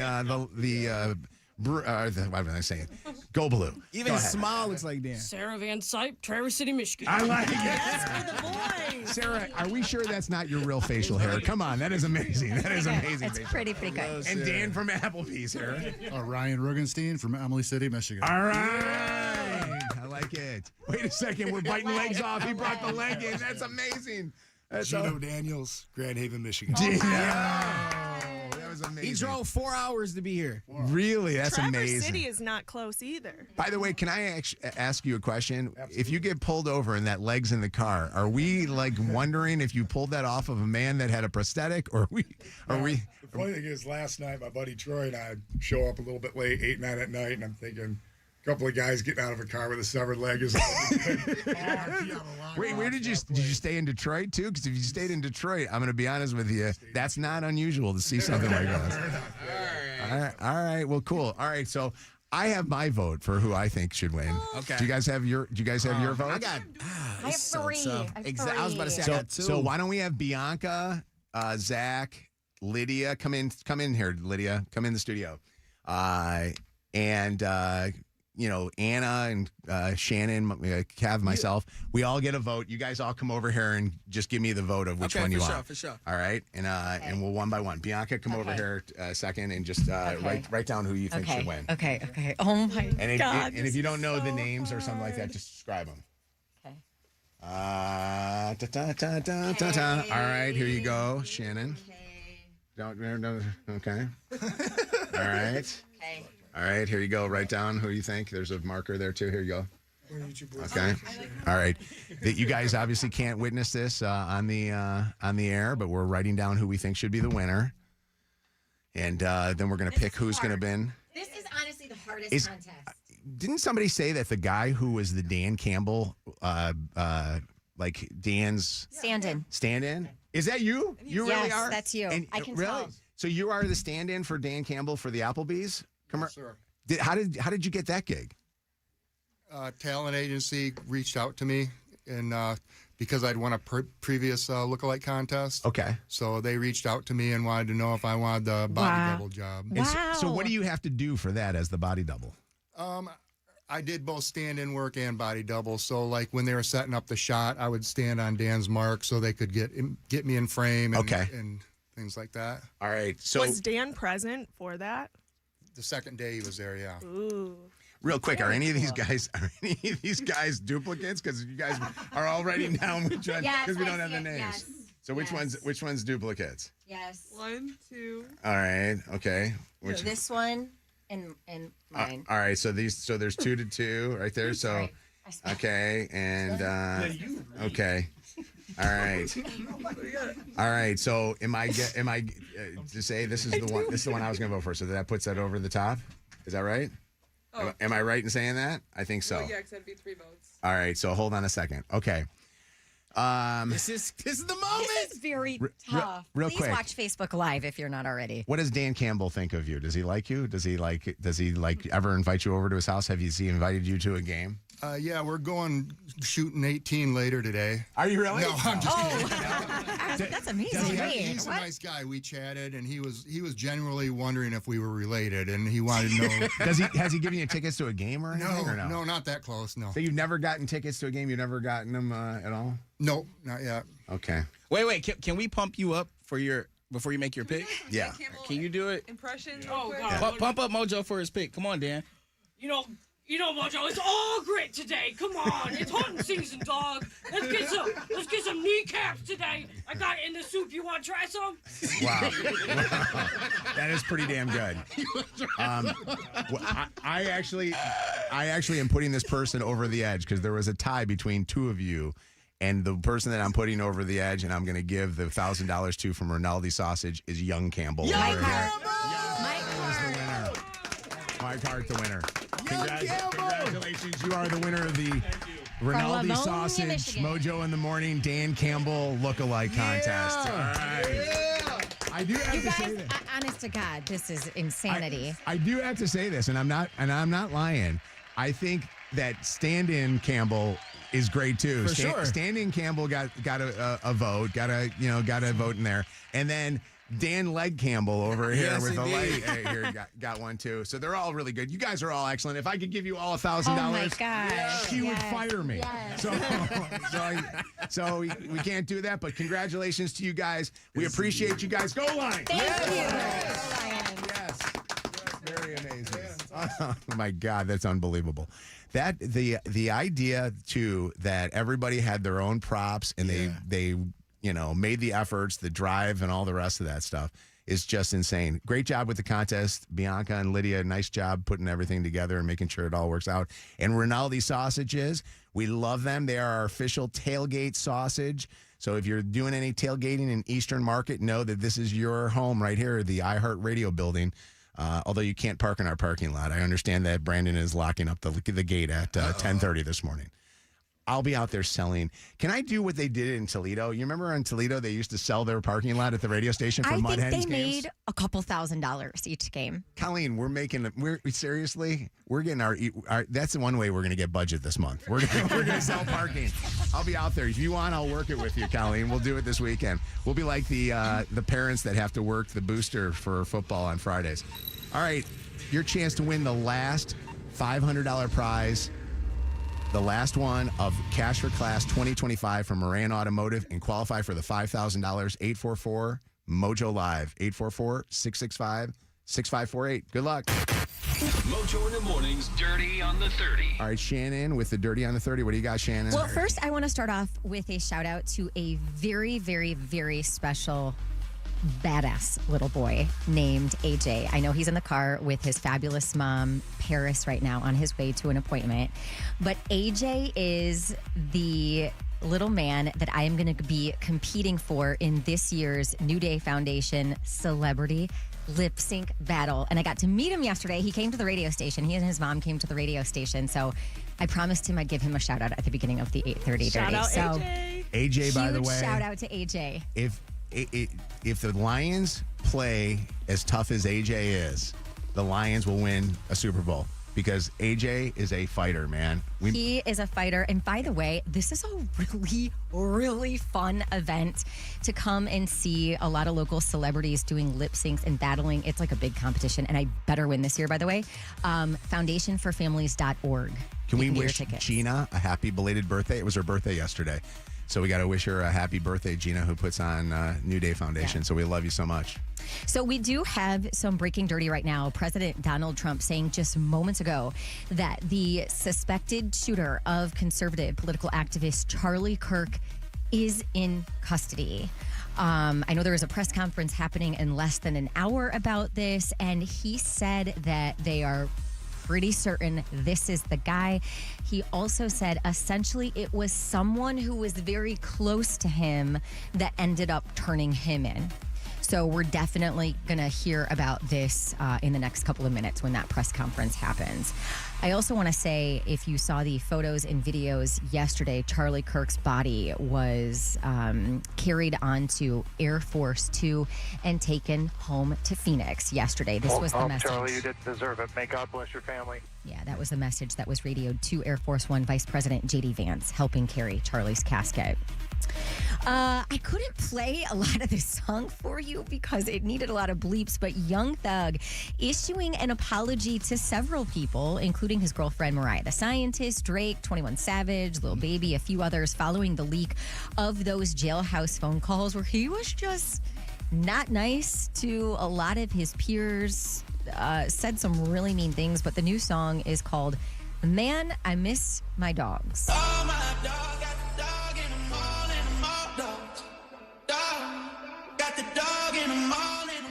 what am I saying? Go Blue. Even smile looks like Dan. Sarah Van Sype, Traverse City, Michigan. I like it. That's for the boys. Sarah, are we sure that's not your real facial hair? Come on, that is amazing. That is amazing. It's pretty good. And Dan from Applebee's here. Ryan Rugenstein from Emily City, Michigan. All right. I like it. Wait a second. We're biting legs off. He brought the leg in. That's amazing. Gino Daniels, Grand Haven, Michigan. That was amazing. He drove 4 hours to be here. Really? That's Traverse amazing. City is not close either. By the way, can I ask you a question? If you get pulled over and that leg's in the car, are we like wondering if you pulled that off of a man that had a prosthetic, or The funny thing is, last night my buddy Troy and I show up a little bit late, 8, 9 at night, and I'm thinking, a couple of guys getting out of a car with a severed leg is. Wait, where did you stay in Detroit too? Because if you stayed in Detroit, I'm going to be honest with you, that's not unusual to see something like that. All right. Well, cool. All right. So I have my vote for who I think should win. Okay. Do you guys have your vote? I got. I have three. I was about to say I got 2. So why don't we have Bianca, Zach, Lydia come in here, Lydia, come in the studio, and Anna and Shannon, Cav, myself, we all get a vote. You guys all come over here and just give me the vote of which one you want. For sure. All right, and we'll one by one. Bianca, come over here second and just write down who you think should win. Okay. Oh my God. And if you don't know the names or something like that, just describe them. Okay. All right, here you go, Shannon. Don't. Okay. All right. Okay. All right, here you go. Write down who you think. There's a marker there, too. Here you go. Okay. All right. You guys obviously can't witness this on the air, but we're writing down who we think should be the winner. And then we're going to pick who's going to win. This is honestly the hardest contest. Didn't somebody say that the guy who was the Dan Campbell, like Dan's stand-in? Is that you? You really are? Yes, that's you. I can really? tell. So you are the stand-in for Dan Campbell for the Applebee's? Yes, sir. How did you get that gig? Talent agency reached out to me, and because I'd won a previous Lookalike contest. Okay. So they reached out to me and wanted to know if I wanted the body double job. And so what do you have to do for that as the body double? I did both stand-in work and body double. So, like, when they were setting up the shot, I would stand on Dan's mark so they could get me in frame and things like that. All right. So was Dan present for that? The second day he was there, yeah. Ooh. Real quick, are any of these guys duplicates? Because you guys are all writing down which one, because we don't have the names. Yes. So which one's duplicates? Yes. 1, 2. All right. Okay. This one and mine. All right. So there's 2 to 2 right there. So okay, and okay. All right. All right. So am I to say this is the one? This is the one I was going to vote for. So that puts that over the top. Is that right? Oh. Am I right in saying that? I think so. Well, yeah, because that'd be 3 votes. All right. So hold on a second. Okay. This is the moment. This is very tough. real Please quick. watch Facebook Live if you're not already. What does Dan Campbell think of you? Does he like you? Does he ever invite you over to his house? Has he invited you to a game? Yeah, we're going shooting 18 later today. Are you really? No, I'm just kidding. That's amazing. He's a nice guy. We chatted, and he was genuinely wondering if we were related, and he wanted to know. Has he given you tickets to a game or anything? Or no, no, not that close. No. So you've never gotten tickets to a game? You've never gotten them at all? Nope, not yet. Okay. Wait. Can we pump you up before you make your pick? Yeah. Can you do it? Impression? Oh, God. Pump up Mojo for his pick. Come on, Dan. You know, Mojo, it's all grit today. Come on, it's hunting season, dog. Let's get some kneecaps today. I got it in the soup. You want to try some? Wow. That is pretty damn good. I actually am putting this person over the edge because there was a tie between 2 of you. And the person that I'm putting over the edge and I'm going to give the $1,000 to from Rinaldi Sausage is Young Campbell. Young over here. Mike Hart, the winner. Congratulations. You are the winner of the Rinaldi Livonia, Sausage, Michigan. Mojo in the Morning, Dan Campbell Lookalike contest. All right. I do have You to say guys, that. honest to God, this is insanity. I do have to say this, and I'm not lying. I think that stand-in Campbell is great too. For sure. Stand-in Campbell got a vote, got a vote in there, and then Dan Leg Campbell over here Yes, with the indeed. light here got one too. So they're all really good. You guys are all excellent. If I could give you all $1,000, Oh my gosh. she would Yes. fire me. Yes. So we can't do that. But congratulations to you guys. We appreciate you guys. Go Lions! Thank you. Yes. Very amazing. Oh my God, that's unbelievable. That the idea too that everybody had their own props and they made the efforts, the drive, and all the rest of that stuff is just insane. Great job with the contest, Bianca and Lydia. Nice job putting everything together and making sure it all works out. And Rinaldi Sausages, we love them. They are our official tailgate sausage. So if you're doing any tailgating in Eastern Market, know that this is your home right here, the iHeartRadio building. Although you can't park in our parking lot. I understand that Brandon is locking up the gate at 10:30 this morning. I'll be out there selling. Can I do what they did in Toledo? You remember in Toledo, they used to sell their parking lot at the radio station for I Mud think Hens they games? made a couple $1,000s each game. Colleen, we're getting our that's the one way we're going to get budget this month. We're going to sell parking. I'll be out there. If you want, I'll work it with you, Colleen. We'll do it this weekend. We'll be like the parents that have to work the booster for football on Fridays. All right, your chance to win the last $500 prize. The last one of Cash for Class 2025 from Moran Automotive and qualify for the $5,000. 844 Mojo Live. 844-665-6548. Good luck. Mojo in the Morning's Dirty on the 30. All right, Shannon with the Dirty on the 30. What do you got, Shannon? Well, first, I want to start off with a shout out to a very, very, very special badass little boy named AJ. I know he's in the car with his fabulous mom, Paris, right now on his way to an appointment. But AJ is the little man that I am going to be competing for in this year's New Day Foundation Celebrity Lip Sync Battle. And I got to meet him yesterday. He came to the radio station. He and his mom came to the radio station. So I promised him I'd give him a shout out at the beginning of the 8:30 Shout Dirty. out So AJ. AJ, by the huge way, shout out to AJ. If the Lions play as tough as AJ is, the Lions will win a Super Bowl because AJ is a fighter, man. He is a fighter. And by the way, this is a really, really fun event to come and see a lot of local celebrities doing lip syncs and battling. It's like a big competition, and I better win this year, by the way. Foundationforfamilies.org. Can we You wish get your tickets. Gina a happy belated birthday? It was her birthday yesterday. So we got to wish her a happy birthday, Gina, who puts on New Day Foundation. Yeah. So we love you so much. So we do have some breaking dirty right now. President Donald Trump saying just moments ago that the suspected shooter of conservative political activist Charlie Kirk is in custody. I know there is a press conference happening in less than an hour about this, and he said that they are pretty certain this is the guy. He also said essentially it was someone who was very close to him that ended up turning him in. So we're definitely going to hear about this in the next couple of minutes when that press conference happens. I also want to say, if you saw the photos and videos yesterday, Charlie Kirk's body was carried onto Air Force 2 and taken home to Phoenix yesterday. This was the message. Charlie, you didn't deserve it. May God bless your family. Yeah, that was the message that was radioed to Air Force One Vice President J.D. Vance, helping carry Charlie's casket. I couldn't play a lot of this song for you because it needed a lot of bleeps, but Young Thug issuing an apology to several people, including his girlfriend Mariah the Scientist, Drake, 21 Savage, Lil Baby, a few others, following the leak of those jailhouse phone calls where he was just not nice to a lot of his peers, said some really mean things, but the new song is called Man, I Miss My Dogs. Oh, my dog got the dog in the morning, got the dog in the morning.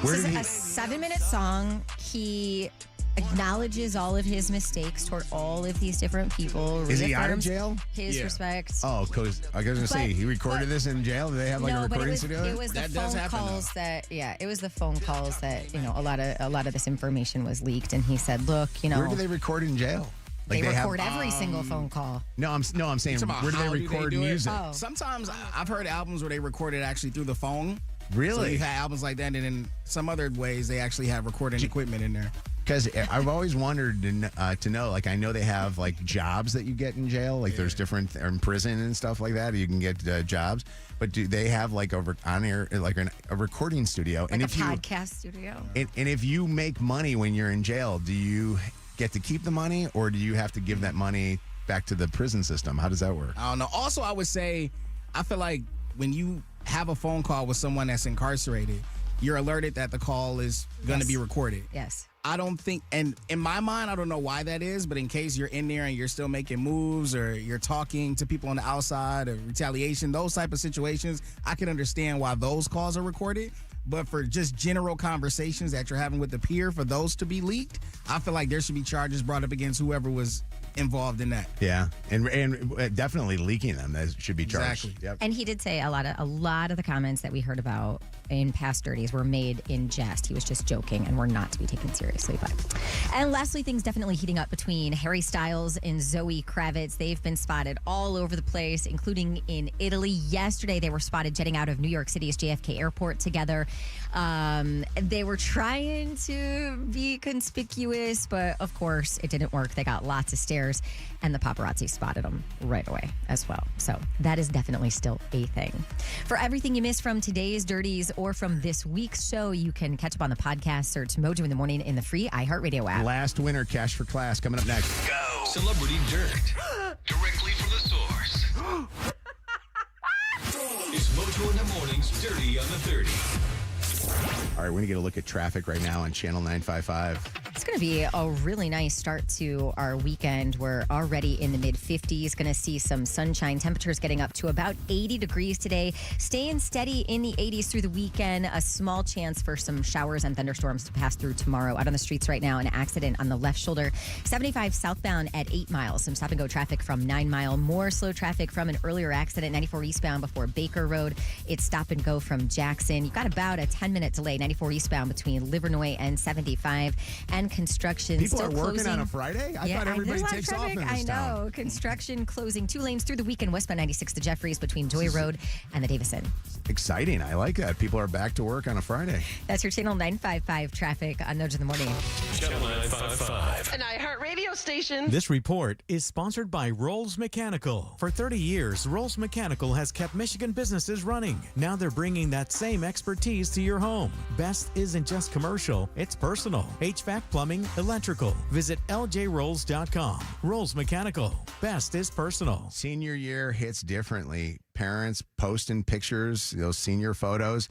This is a 7-minute song. He acknowledges all of his mistakes toward all of these different people. Is he out of reaffirms jail? His respect. Oh, because I was going to say, he recorded this in jail? Do they have like a recording studio? It was the phone calls that it was the phone calls that, a lot of this information was leaked, and he said, look, Where do they record in jail? They record every single phone call. No, I'm saying, where do they record music? Oh. Sometimes I've heard albums where they record it actually through the phone. Really? So you have albums like that, and in some other ways they actually have recording equipment in there. Because I've always wondered to know, like, I know they have like jobs that you get in jail, like there's different, or in prison and stuff like that. You can get jobs, but do they have like a recording studio? Like and a podcast studio. And if you make money when you're in jail, do you get to keep the money, or do you have to give that money back to the prison system? How does that work? I don't know. Also, I would say, I feel like when you have a phone call with someone that's incarcerated, you're alerted that the call is going to be recorded. Yes. I don't think, and in my mind, I don't know why that is, but in case you're in there and you're still making moves or you're talking to people on the outside or retaliation, those type of situations, I can understand why those calls are recorded. But for just general conversations that you're having with the peer, for those to be leaked, I feel like there should be charges brought up against whoever was involved in that. Yeah, and definitely leaking them, that should be charged. Exactly. Yep. And he did say a lot of the comments that we heard about in past dirties were made in jest. He was just joking and were not to be taken seriously. And lastly, things definitely heating up between Harry Styles and Zoe Kravitz. They've been spotted all over the place, including in Italy. Yesterday, they were spotted jetting out of New York City's JFK airport together. They were trying to be conspicuous, but of course, it didn't work. They got lots of stares, and the paparazzi spotted them right away as well. So that is definitely still a thing. For everything you missed from today's Dirties or from this week's show, you can catch up on the podcast. Search Mojo in the Morning in the free iHeartRadio app. Last winner, cash for class, coming up next. Go. Celebrity Dirt. Directly from the source. It's Mojo in the Morning's Dirty on the 30. All right, we're going to get a look at traffic right now on Channel 955. It's going to to be a really nice start to our weekend. We're already in the mid-50s. Going to see some sunshine. Temperatures getting up to about 80 degrees today. Staying steady in the 80s through the weekend. A small chance for some showers and thunderstorms to pass through tomorrow. Out on the streets right now, an accident on the left shoulder. 75 southbound at 8 miles. Some stop-and-go traffic from 9 Mile. More slow traffic from an earlier accident, 94 eastbound before Baker Road. It's stop-and-go from Jackson. You've got about a 10-minute delay, 94 eastbound between Livernois and 75. And construction People still are working closing. on a Friday? I thought everybody there's a lot of takes off traffic. in this I know. town. Construction closing 2 lanes through the weekend, westbound 96 to Jeffries between Joy Road and the Davison. Exciting. I like that. People are back to work on a Friday. That's your Channel 955 traffic on Mojo in the Morning. Channel 955. An iHeart radio station. This report is sponsored by Rolls Mechanical. For 30 years, Rolls Mechanical has kept Michigan businesses running. Now they're bringing that same expertise to your home. Best isn't just commercial, it's personal. HVAC, plumbing, electrical. Visit ljrolls.com. Rolls Mechanical. Best is personal. Senior year hits differently. Parents posting pictures, those senior photos,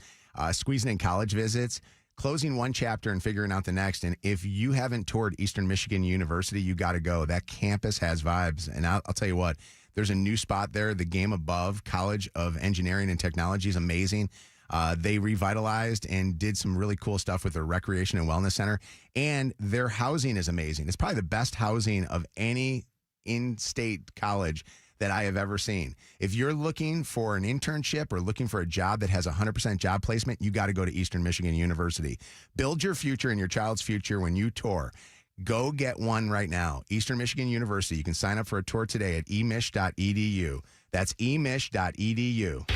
squeezing in college visits, closing one chapter and figuring out the next. And if you haven't toured Eastern Michigan University, you got to go. That campus has vibes. And I'll tell you what, there's a new spot there, the Game Above College of Engineering and Technology is amazing. They revitalized and did some really cool stuff with their recreation and wellness center. And their housing is amazing. It's probably the best housing of any in-state college that I have ever seen. If you're looking for an internship or looking for a job that has 100% job placement, you got to go to Eastern Michigan University. Build your future and your child's future when you tour. Go get one right now. Eastern Michigan University. You can sign up for a tour today at emich.edu. That's emich.edu.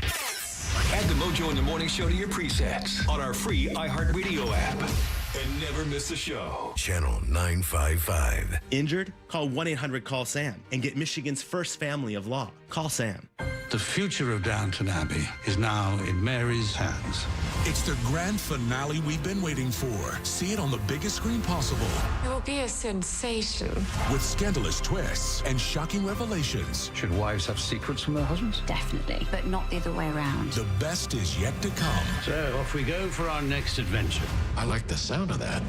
Add the Mojo in the Morning Show to your presets on our free iHeartRadio app. And never miss a show. Channel 955. Injured? Call 1-800-CALL-SAM and get Michigan's first family of law. Call Sam. The future of Downton Abbey is now in Mary's hands. It's the grand finale we've been waiting for. See it on the biggest screen possible. It will be a sensation. With scandalous twists and shocking revelations. Should wives have secrets from their husbands? Definitely, but not the other way around. The best is yet to come. So off we go for our next adventure. I like the sound of that.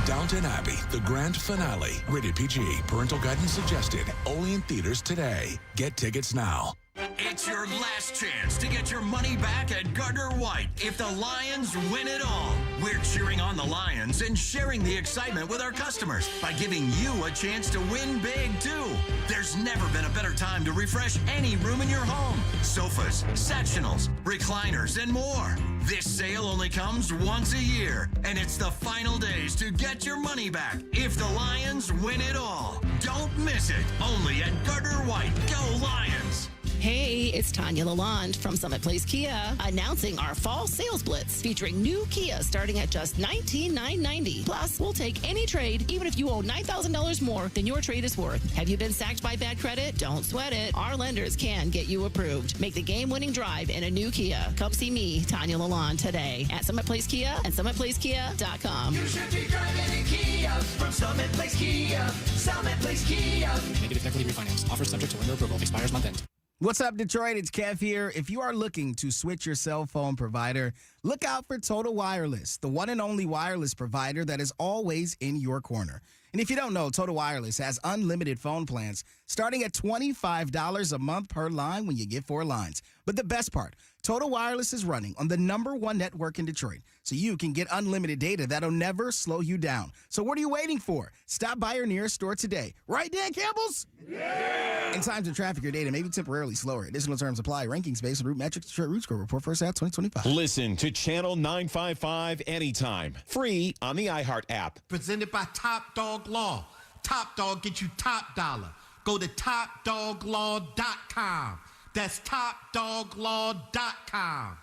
Downton Abbey, the grand finale. Rated PG. Parental guidance suggested. Only in theaters today. Get tickets now. It's your last chance to get your money back at Gardner White if the Lions win it all. We're cheering on the Lions and sharing the excitement with our customers by giving you a chance to win big, too. There's never been a better time to refresh any room in your home. Sofas, sectionals, recliners, and more. This sale only comes once a year, and it's the final days to get your money back if the Lions win it all. Don't miss it. Only at Gardner White. Go Lions! Hey, it's Tanya Lalonde from Summit Place Kia announcing our fall sales blitz featuring new Kia starting at just $19,990. Plus, we'll take any trade even if you owe $9,000 more than your trade is worth. Have you been sacked by bad credit? Don't sweat it. Our lenders can get you approved. Make the game-winning drive in a new Kia. Come see me, Tanya Lalonde, today at Summit Place Kia and SummitPlaceKia.com. You should be driving a Kia from Summit Place Kia. Summit Place Kia. Negative equity refinance. Offer subject to lender approval. Expires month end. What's up, Detroit? It's Kev here. If you are looking to switch your cell phone provider, look out for Total Wireless, the one and only wireless provider that is always in your corner. And if you don't know, Total Wireless has unlimited phone plans starting at $25 a month per line when you get 4 lines. But the best part, Total Wireless is running on the #1 network in Detroit, so you can get unlimited data that'll never slow you down. So what are you waiting for? Stop by your nearest store today. Right, Dan Campbell's? Yeah! In times of traffic, your data may be temporarily slower. Additional terms apply. Rankings based on Root Metrics Detroit Root Score Report first half 2025. Listen to Channel 955 anytime. Free on the iHeart app. Presented by Top Dog Law. Top Dog get you top dollar. Go to topdoglaw.com. That's topdoglaw.com.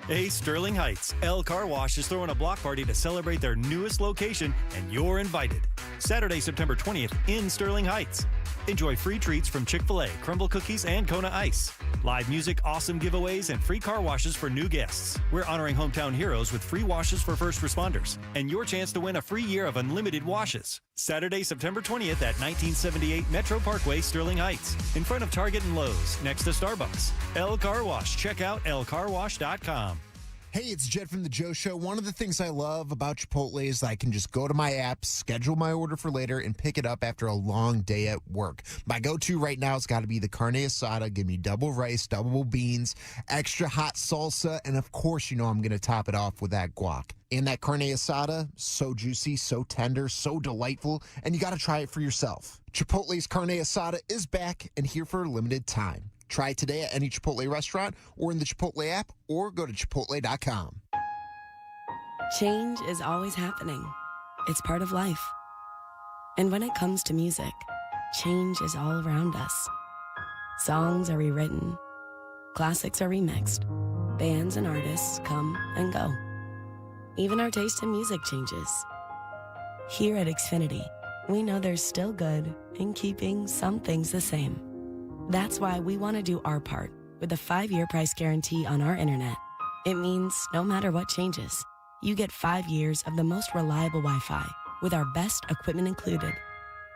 Hey, Sterling Heights. L Car Wash is throwing a block party to celebrate their newest location, and you're invited. Saturday, September 20th in Sterling Heights. Enjoy free treats from Chick-fil-A, Crumble Cookies, and Kona Ice. Live music, awesome giveaways, and free car washes for new guests. We're honoring hometown heroes with free washes for first responders, and your chance to win a free year of unlimited washes. Saturday, September 20th at 1978 Metro Parkway, Sterling Heights, in front of Target and Lowe's, next to Starbucks. L Car Wash. Check out lcarwash.com. Hey, it's Jed from The Joe Show. One of the things I love about Chipotle is I can just go to my app, schedule my order for later, and pick it up after a long day at work. My go-to right now has got to be the carne asada. Give me double rice, double beans, extra hot salsa, and of course, you know I'm going to top it off with that guac. And that carne asada, so juicy, so tender, so delightful, and you got to try it for yourself. Chipotle's carne asada is back and here for a limited time. Try it today at any Chipotle restaurant or in the Chipotle app or go to Chipotle.com. Change is always happening. It's part of life. And when it comes to music, change is all around us. Songs are rewritten. Classics are remixed. Bands and artists come and go. Even our taste in music changes. Here at Xfinity, we know there's still good in keeping some things the same. That's why we want to do our part with a 5-year price guarantee on our internet. It means no matter what changes, you get 5 years of the most reliable Wi-Fi with our best equipment included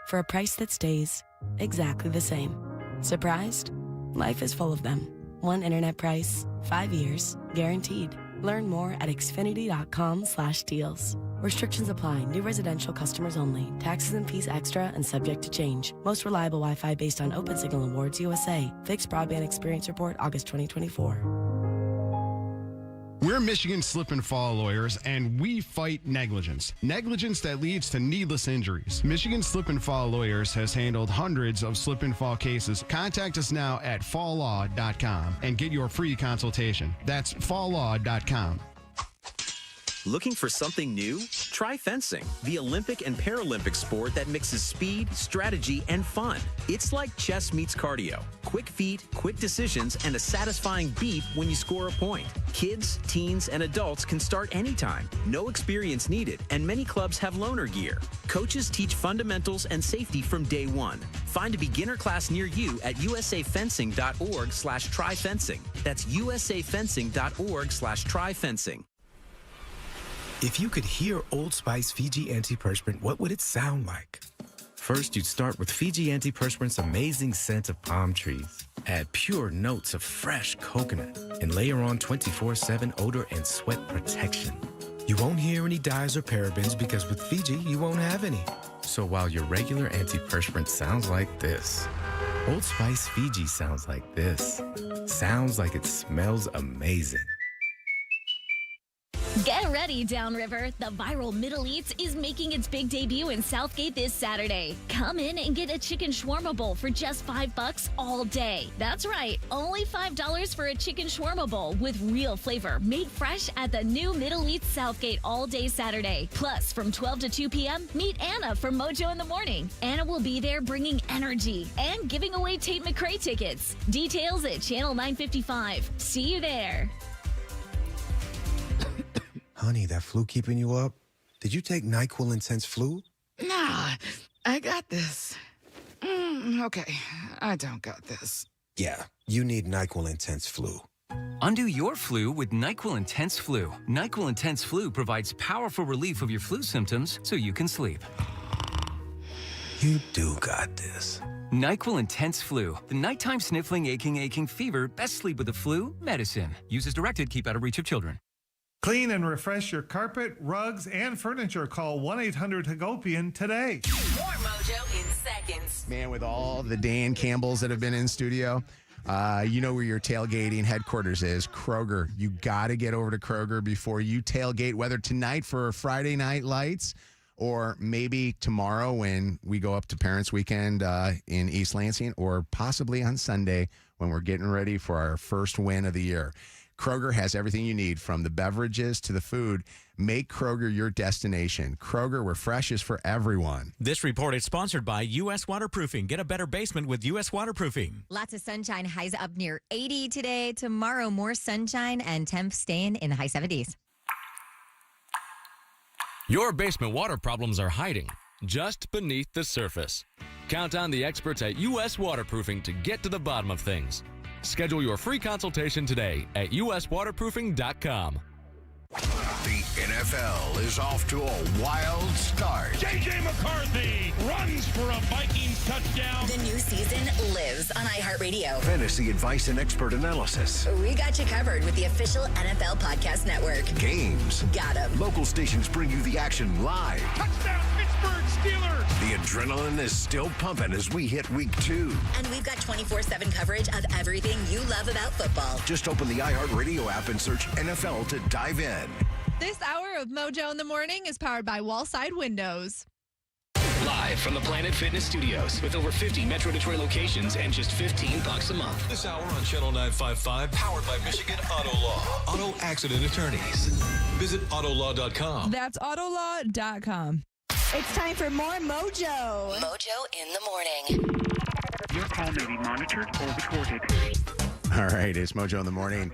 for a price that stays exactly the same. Surprised? Life is full of them. One internet price, 5 years, guaranteed. Learn more at Xfinity.com/deals. Restrictions apply. New residential customers only. Taxes and fees extra and subject to change. Most reliable Wi-Fi based on Open Signal Awards USA. Fixed Broadband Experience Report, August 2024. We're Michigan slip and fall lawyers, and we fight negligence. Negligence that leads to needless injuries. Michigan Slip and Fall Lawyers has handled hundreds of slip and fall cases. Contact us now at falllaw.com and get your free consultation. That's falllaw.com. Looking for something new? Try fencing, the Olympic and Paralympic sport that mixes speed, strategy, and fun. It's like chess meets cardio. Quick feet, quick decisions, and a satisfying beat when you score a point. Kids, teens, and adults can start anytime. No experience needed, and many clubs have loaner gear. Coaches teach fundamentals and safety from day one. Find a beginner class near you at usafencing.org/tryfencing. That's usafencing.org/tryfencing. If you could hear Old Spice Fiji Antiperspirant, what would it sound like? First, you'd start with Fiji Antiperspirant's amazing scent of palm trees. Add pure notes of fresh coconut and layer on 24/7 odor and sweat protection. You won't hear any dyes or parabens because with Fiji, you won't have any. So while your regular antiperspirant sounds like this, Old Spice Fiji sounds like this. Sounds like it smells amazing. Get ready, Downriver. The viral Middle Eats is making its big debut in Southgate this Saturday. Come in and get a chicken shawarma bowl for just $5 all day. That's right, only $5 for a chicken shawarma bowl with real flavor, made fresh at the new Middle Eats Southgate all day Saturday. Plus, from 12 to 2 p.m., meet Anna from Mojo in the Morning. Anna will be there bringing energy and giving away Tate McRae tickets. Details at Channel 955. See you there. Honey, that flu keeping you up? Did you take NyQuil Intense Flu? Nah, I got this. Okay, I don't got this. Yeah, you need NyQuil Intense Flu. Undo your flu with NyQuil Intense Flu. NyQuil Intense Flu provides powerful relief of your flu symptoms so you can sleep. You do got this. NyQuil Intense Flu. The nighttime sniffling, aching fever. Best sleep with the flu medicine. Use as directed. Keep out of reach of children. Clean and refresh your carpet, rugs, and furniture. Call 1-800-HAGOPIAN today. More Mojo in seconds. Man, with all the Dan Campbells that have been in studio, you know where your tailgating headquarters is, Kroger. You got to get over to Kroger before you tailgate, whether tonight for Friday Night Lights or maybe tomorrow when we go up to Parents Weekend in East Lansing, or possibly on Sunday when we're getting ready for our first win of the year. Kroger has everything you need, from the beverages to the food. Make Kroger your destination. Kroger, where fresh is for everyone. This report is sponsored by U.S. Waterproofing. Get a better basement with U.S. Waterproofing. Lots of sunshine, highs up near 80 today. Tomorrow, more sunshine and temps staying in the high 70s. Your basement water problems are hiding just beneath the surface. Count on the experts at U.S. Waterproofing to get to the bottom of things. Schedule your free consultation today at uswaterproofing.com. The NFL is off to a wild start. J.J. McCarthy runs for a Vikings touchdown. The new season lives on iHeartRadio. Fantasy advice and expert analysis. We got you covered with the official NFL Podcast Network. Games. Got 'em. Local stations bring you the action live. Touchdown, Pittsburgh Steelers. The adrenaline is still pumping as we hit week 2. And we've got 24/7 coverage of everything you love about football. Just open the iHeartRadio app and search NFL to dive in. This hour of Mojo in the Morning is powered by Wallside Windows. Live from the Planet Fitness Studios with over 50 Metro Detroit locations and just $15 a month. This hour on Channel 955, powered by Michigan Auto Law. Auto accident attorneys. Visit autolaw.com. That's autolaw.com. It's time for more Mojo. Mojo in the morning. Your call may be monitored or recorded. All right, it's Mojo in the morning.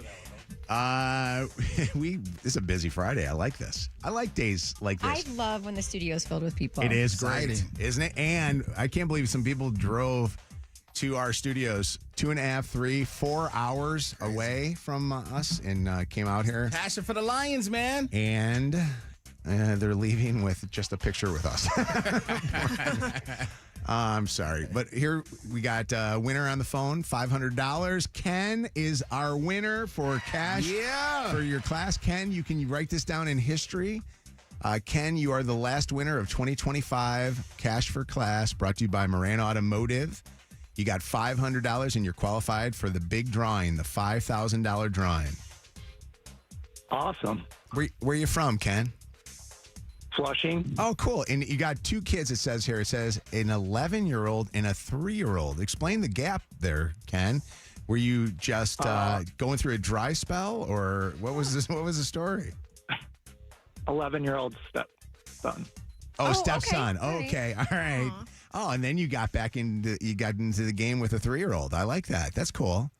This is a busy Friday. I like this. I like days like this. I love when the studio is filled with people. It is great, isn't it? And I can't believe some people drove to our studios 2.5, 3, 4 hours away from us and came out here. Passion for the Lions, man. And they're leaving with just a picture with us. I'm sorry, but here we got a winner on the phone, $500. Ken is our winner for cash for your class. Ken, you can write this down in history. Ken, you are the last winner of 2025 Cash for Class, brought to you by Moran Automotive. You got $500 and you're qualified for the big drawing, the $5,000 drawing. Awesome. Where are you from, Ken? Flushing. Oh, cool. And you got 2 kids, it says here. It says an 11-year-old and a 3-year-old. Explain the gap there, Ken. Were you just going through a dry spell, or what was this? What was the story? 11-year-old stepson. Oh, stepson. Okay. Okay. All right. Aww. Oh, and then you got into the game with a 3-year-old. I like that. That's cool.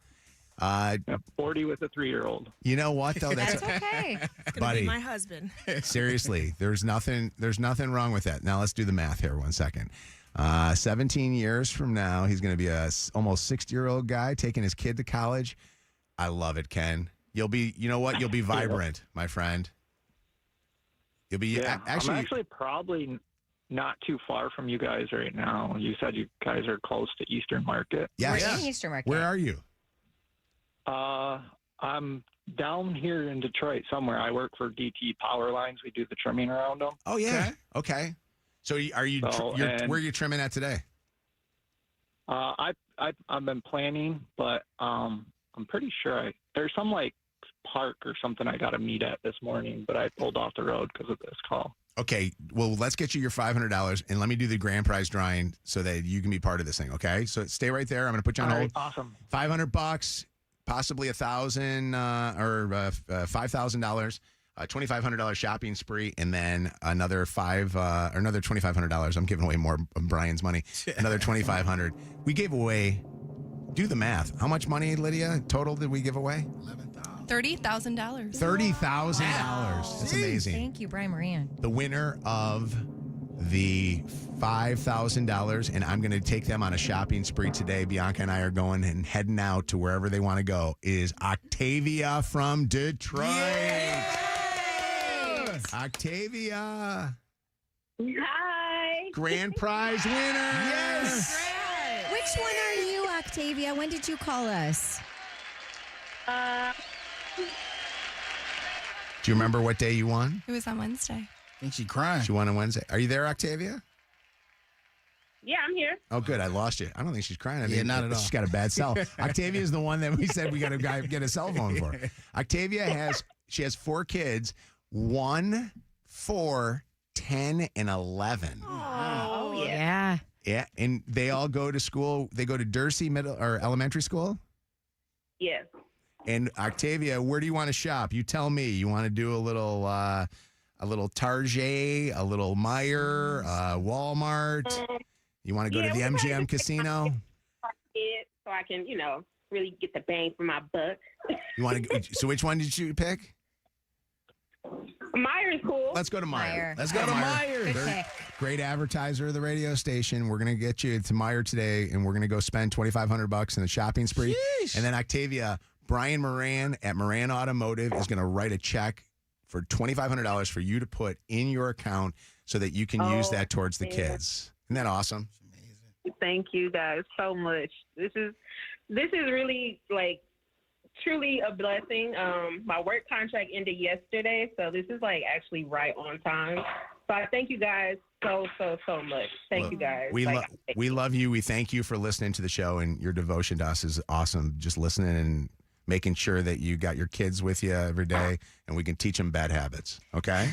40 with a 3-year-old. You know what though? That's okay. It's gonna buddy, be my husband. Seriously, there's nothing wrong with that. Now let's do the math here. 1 second. 17 years from now, he's going to be a almost 60-year-old guy taking his kid to college. I love it, Ken. You'll be, you know what? You'll be vibrant, my friend. You'll be I'm actually probably not too far from you guys right now. You said you guys are close to Eastern Market. Yes. We're in Eastern Market. Where are you? I'm down here in Detroit somewhere. I work for DT Power Lines. We do the trimming around them. Oh yeah. Okay. So where are you trimming at today? I've been planning, but I'm pretty sure there's some like park or something I got to meet at this morning, but I pulled off the road because of this call. Okay, well, let's get you your $500, and let me do the grand prize drawing so that you can be part of this thing. Okay, so stay right there. I'm going to put you on hold. Awesome. $500, possibly $1,000 or $5,000, $2,500 shopping spree, and then another $2,500. I'm giving away more of Brian's money. Another $2,500. We gave away. Do the math. How much money, Lydia, total did we give away? $30,000. $30,000. That's amazing. Thank you, Brian Moran. The winner of the $5,000, and I'm going to take them on a shopping spree today. Bianca and I are going and heading out to wherever they want to go, is Octavia from Detroit. Yes! Octavia. Hi. Grand prize winner. Yes. Which one are you, Octavia? When did you call us? Do you remember what day you won? It was on Wednesday. I think she cried. She won on Wednesday. Are you there, Octavia? Yeah, I'm here. Oh, good. I lost you. I don't think she's crying. I Yeah, mean, not at all. She's got a bad cell. Octavia is the one that we said we got to get a cell phone for. Octavia has 4 kids, 1, 4, 10, and 11. Oh, yeah. Yeah, and they all go to school. They go to Dursey Middle or Elementary School. Yes. And Octavia, where do you want to shop? You tell me. You want to do a little Target, a little Meijer, Walmart. You want to go to the MGM Casino? So I can, really get the bang for my buck. You want to? So which one did you pick? Meijer is cool. Let's go to Meijer. Let's go to Meijer. Good They're pick. great advertiser of the radio station. We're gonna get you to Meijer today, and we're gonna go spend $2,500 in the shopping spree. Sheesh. And then Octavia, Brian Moran at Moran Automotive is gonna write a check for $2,500 for you to put in your account so that you can use that towards the kids. Isn't that awesome? Thank you guys so much. This is really like truly a blessing. My work contract ended yesterday, so this is like actually right on time. So I thank you guys so much. Thank you guys. We love you. We thank you for listening to the show, and your devotion to us is awesome. Just listening and making sure that you got your kids with you every day, and we can teach them bad habits. Okay?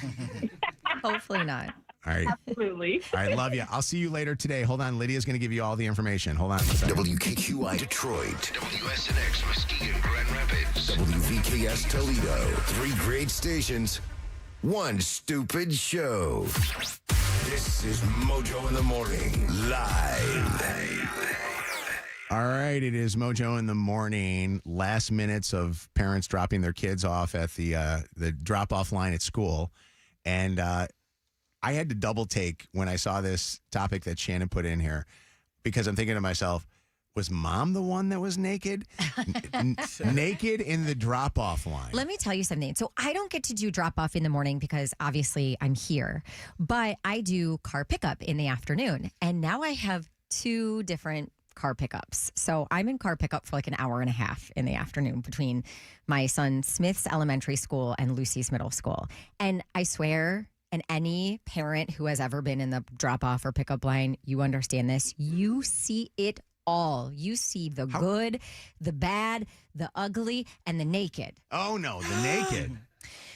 Hopefully not. All right. Absolutely. All right, love you. I'll see you later today. Hold on. Lydia's going to give you all the information. Hold on a second. WKQI Detroit, WSNX Muskegon Grand Rapids, WVKS Toledo. 3 great stations, 1 stupid show. This is Mojo in the Morning, live. All right, it is Mojo in the Morning. Last minutes of parents dropping their kids off at the drop-off line at school. And I had to double take when I saw this topic that Shannon put in here, because I'm thinking to myself, was Mom the one that was naked? Naked in the drop-off line. Let me tell you something. So I don't get to do drop-off in the morning because obviously I'm here, but I do car pickup in the afternoon. And now I have 2 different car pickups. So I'm in car pickup for like an hour and a half in the afternoon between my son Smith's elementary school and Lucy's middle school. And I swear, and any parent who has ever been in the drop-off or pickup line, you understand this. You see it all. You see the good, the bad, the ugly, and the naked. Oh, no, the naked.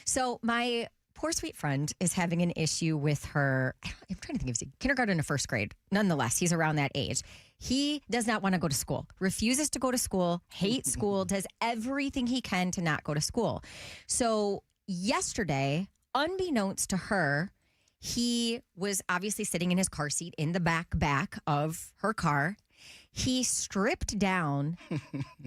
So my poor sweet friend is having an issue with her. I'm trying to think of kindergarten or first grade. Nonetheless, he's around that age. He does not want to go to school, refuses to go to school, hates school, does everything he can to not go to school. So yesterday, unbeknownst to her, he was obviously sitting in his car seat in the back of her car. He stripped down,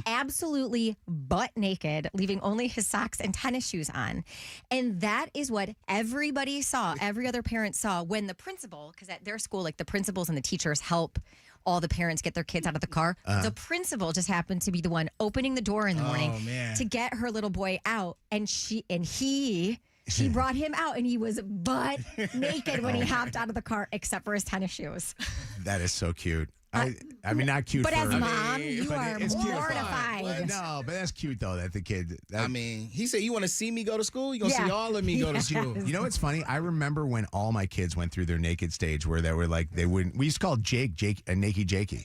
absolutely butt naked, leaving only his socks and tennis shoes on. And that is what everybody saw, every other parent saw when the principal, because at their school, like the principals and the teachers help all the parents get their kids out of the car. The principal just happened to be the one opening the door in the morning to get her little boy out. And she brought him out, and he was butt naked when he hopped out of the car, except for his tennis shoes. That is so cute. I mean, not cute. But for as her. mom, you are it's cute. mortified. No, but that's cute though. That the kid. I mean, he said, "You want to see me go to school? You gonna see all of me go to school." You know what's funny? I remember when all my kids went through their naked stage, where they were like, they wouldn't. We used to call Jake a naked Jakey.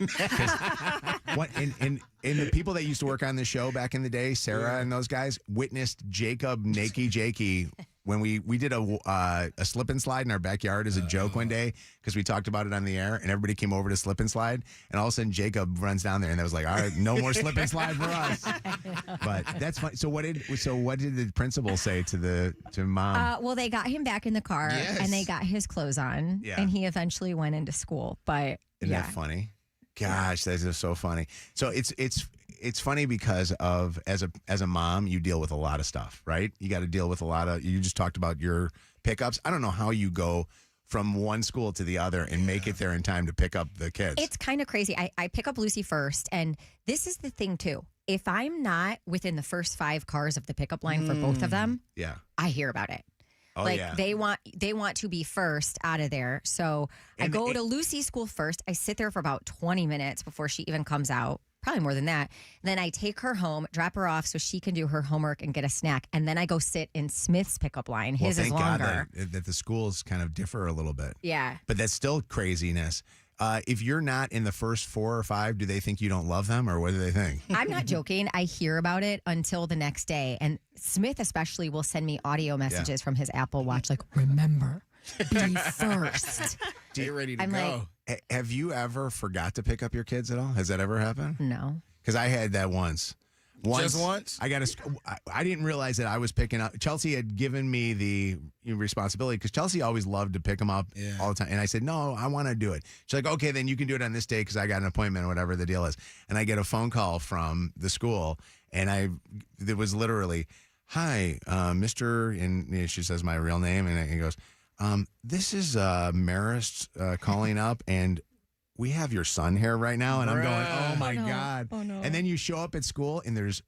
What in the people that used to work on the show back in the day, Sarah and those guys witnessed Jacob naked Jakey. When we did a slip and slide in our backyard as a joke one day, because we talked about it on the air, and everybody came over to slip and slide, and all of a sudden Jacob runs down there, and I was like, all right, no more slip and slide for us. But that's funny. So what did the principal say to mom? Well, they got him back in the car, and they got his clothes on, and he eventually went into school. But Isn't that funny? Gosh, that is so funny. So it's funny because of as a mom, you deal with a lot of stuff, right? You got to deal with a lot of. You just talked about your pickups. I don't know how you go from one school to the other and make it there in time to pick up the kids. It's kind of crazy. I pick up Lucy first, and this is the thing too. If I'm not within the first 5 cars of the pickup line for both of them, I hear about it. Oh, they want to be first out of there. So I go to Lucy's school first. I sit there for about 20 minutes before she even comes out. Probably more than that. Then I take her home, drop her off so she can do her homework and get a snack. And then I go sit in Smith's pickup line. His is longer. Thank God that the schools kind of differ a little bit. Yeah. But that's still craziness. If you're not in the first 4 or 5, do they think you don't love them, or what do they think? I'm not joking. I hear about it until the next day. And Smith especially will send me audio messages from his Apple Watch like, remember, be first. Get ready to I'm go. Have you ever forgot to pick up your kids at all? Has that ever happened? No. Because I had that once. Just once? I didn't realize that I was picking up. Chelsea had given me the responsibility because Chelsea always loved to pick them up all the time. And I said, no, I want to do it. She's like, okay, then you can do it on this day because I got an appointment or whatever the deal is. And I get a phone call from the school, and it was literally, hi, Mr. And she says my real name, and he goes, this is Marist calling up, and we have your son here right now. And I'm going, oh my God. Oh no. And then you show up at school and there's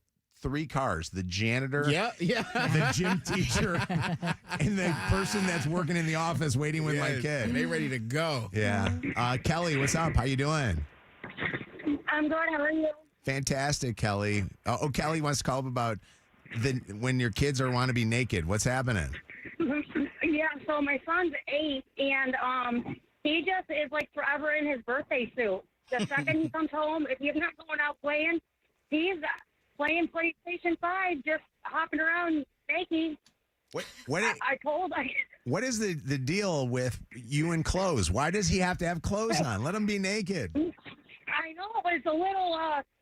three cars: the janitor, Yeah. the gym teacher, and the person that's working in the office waiting with my kid. They ready to go. Yeah. Kelly, what's up? How you doing? I'm good. How are you? Fantastic, Kelly. Kelly wants to call up about when your kids want to be naked. What's happening? Yeah, so my son's 8, and he just is like forever in his birthday suit. The second he comes home, if he's not going out playing, he's playing PlayStation 5, just hopping around naked. What is the deal with you and clothes? Why does he have to have clothes on? Let him be naked. I know, but it's a little,